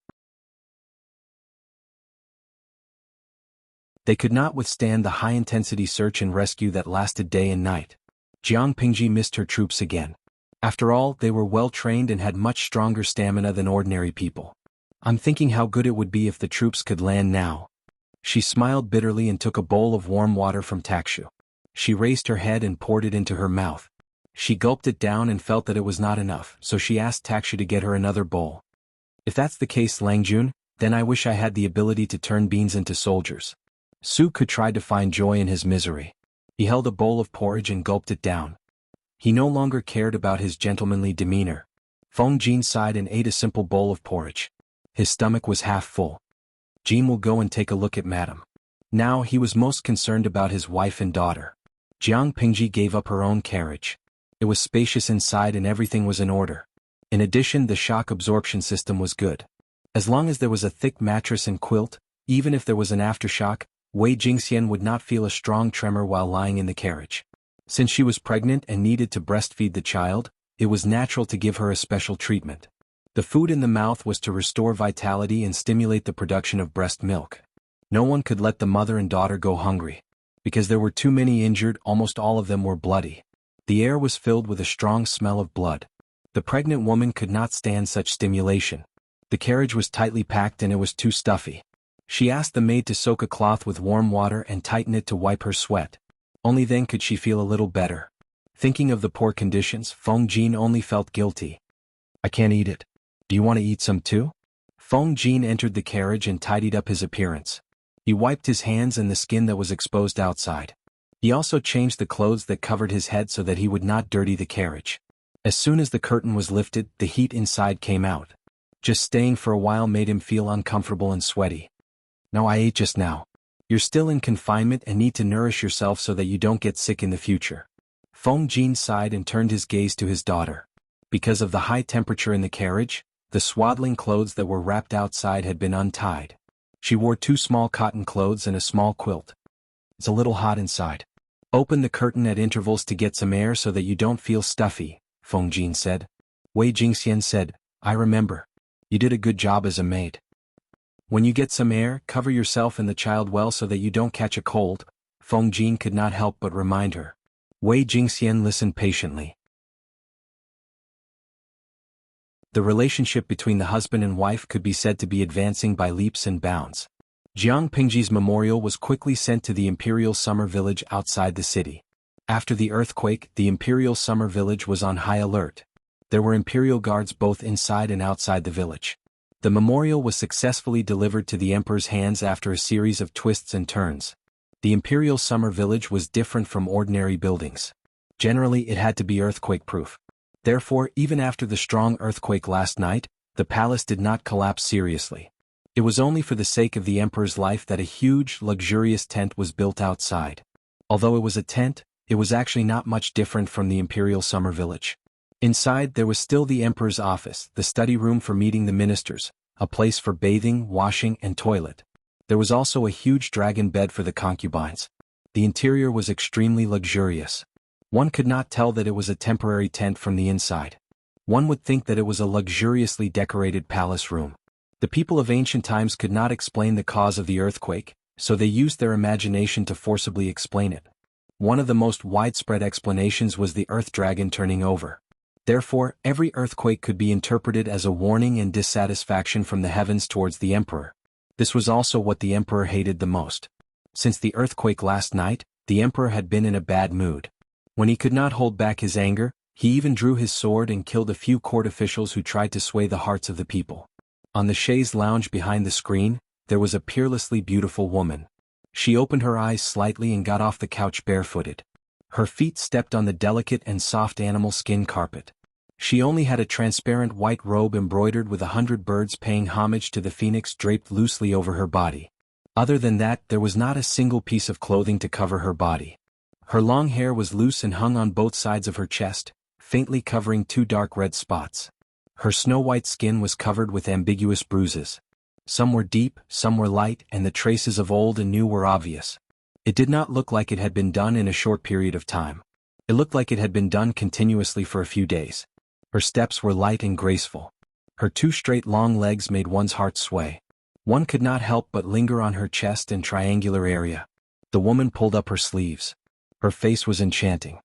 They could not withstand the high-intensity search and rescue that lasted day and night. Jiang Pingji missed her troops again. After all, they were well-trained and had much stronger stamina than ordinary people. I'm thinking how good it would be if the troops could land now. She smiled bitterly and took a bowl of warm water from Takshu. She raised her head and poured it into her mouth. She gulped it down and felt that it was not enough, so she asked Takshu to get her another bowl. If that's the case, Langjun, then I wish I had the ability to turn beans into soldiers. Su could try to find joy in his misery. He held a bowl of porridge and gulped it down. He no longer cared about his gentlemanly demeanor. Feng Jin sighed and ate a simple bowl of porridge. His stomach was half full. Jin will go and take a look at Madam. Now he was most concerned about his wife and daughter. Jiang Pingji gave up her own carriage. It was spacious inside and everything was in order. In addition, the shock absorption system was good. As long as there was a thick mattress and quilt, even if there was an aftershock, Wei Jingxian would not feel a strong tremor while lying in the carriage. Since she was pregnant and needed to breastfeed the child, it was natural to give her a special treatment. The food in the mouth was to restore vitality and stimulate the production of breast milk. No one could let the mother and daughter go hungry. Because there were too many injured, almost all of them were bloody. The air was filled with a strong smell of blood. The pregnant woman could not stand such stimulation. The carriage was tightly packed and it was too stuffy. She asked the maid to soak a cloth with warm water and tighten it to wipe her sweat. Only then could she feel a little better. Thinking of the poor conditions, Feng Jin only felt guilty. I can't eat it. Do you want to eat some too? Feng Jin entered the carriage and tidied up his appearance. He wiped his hands and the skin that was exposed outside. He also changed the clothes that covered his head so that he would not dirty the carriage. As soon as the curtain was lifted, the heat inside came out. Just staying for a while made him feel uncomfortable and sweaty. No, I ate just now. You're still in confinement and need to nourish yourself so that you don't get sick in the future. Feng Jin sighed and turned his gaze to his daughter. Because of the high temperature in the carriage, the swaddling clothes that were wrapped outside had been untied. She wore 2 small cotton clothes and a small quilt. It's a little hot inside. Open the curtain at intervals to get some air so that you don't feel stuffy, Feng Jin said. Wei Jingxian said, I remember. You did a good job as a maid. When you get some air, cover yourself and the child well so that you don't catch a cold, Feng Jin could not help but remind her. Wei Jingxian listened patiently. The relationship between the husband and wife could be said to be advancing by leaps and bounds. Jiang Pingji's memorial was quickly sent to the Imperial Summer Village outside the city. After the earthquake, the Imperial Summer Village was on high alert. There were Imperial guards both inside and outside the village. The memorial was successfully delivered to the Emperor's hands after a series of twists and turns. The Imperial Summer Village was different from ordinary buildings. Generally, it had to be earthquake-proof. Therefore, even after the strong earthquake last night, the palace did not collapse seriously. It was only for the sake of the Emperor's life that a huge, luxurious tent was built outside. Although it was a tent, it was actually not much different from the Imperial Summer Village. Inside there was still the Emperor's office, the study room for meeting the ministers, a place for bathing, washing, and toilet. There was also a huge dragon bed for the concubines. The interior was extremely luxurious. One could not tell that it was a temporary tent from the inside. One would think that it was a luxuriously decorated palace room. The people of ancient times could not explain the cause of the earthquake, so they used their imagination to forcibly explain it. One of the most widespread explanations was the earth dragon turning over. Therefore, every earthquake could be interpreted as a warning and dissatisfaction from the heavens towards the emperor. This was also what the emperor hated the most. Since the earthquake last night, the emperor had been in a bad mood. When he could not hold back his anger, he even drew his sword and killed a few court officials who tried to sway the hearts of the people. On the chaise lounge behind the screen, there was a peerlessly beautiful woman. She opened her eyes slightly and got off the couch barefooted. Her feet stepped on the delicate and soft animal skin carpet. She only had a transparent white robe embroidered with 100 birds paying homage to the phoenix draped loosely over her body. Other than that, there was not a single piece of clothing to cover her body. Her long hair was loose and hung on both sides of her chest, faintly covering 2 dark red spots. Her snow-white skin was covered with ambiguous bruises. Some were deep, some were light, and the traces of old and new were obvious. It did not look like it had been done in a short period of time. It looked like it had been done continuously for a few days. Her steps were light and graceful. Her 2 straight long legs made one's heart sway. One could not help but linger on her chest and triangular area. The woman pulled up her sleeves. Her face was enchanting.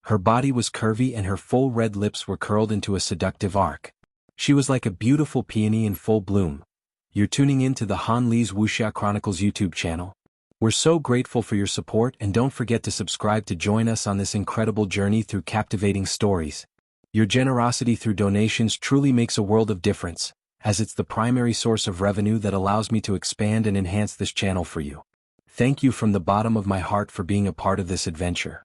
Her body was curvy and her full red lips were curled into a seductive arc. She was like a beautiful peony in full bloom. You're tuning in to the Han Li's Wuxia Chronicles YouTube channel. We're so grateful for your support, and don't forget to subscribe to join us on this incredible journey through captivating stories. Your generosity through donations truly makes a world of difference, as it's the primary source of revenue that allows me to expand and enhance this channel for you. Thank you from the bottom of my heart for being a part of this adventure.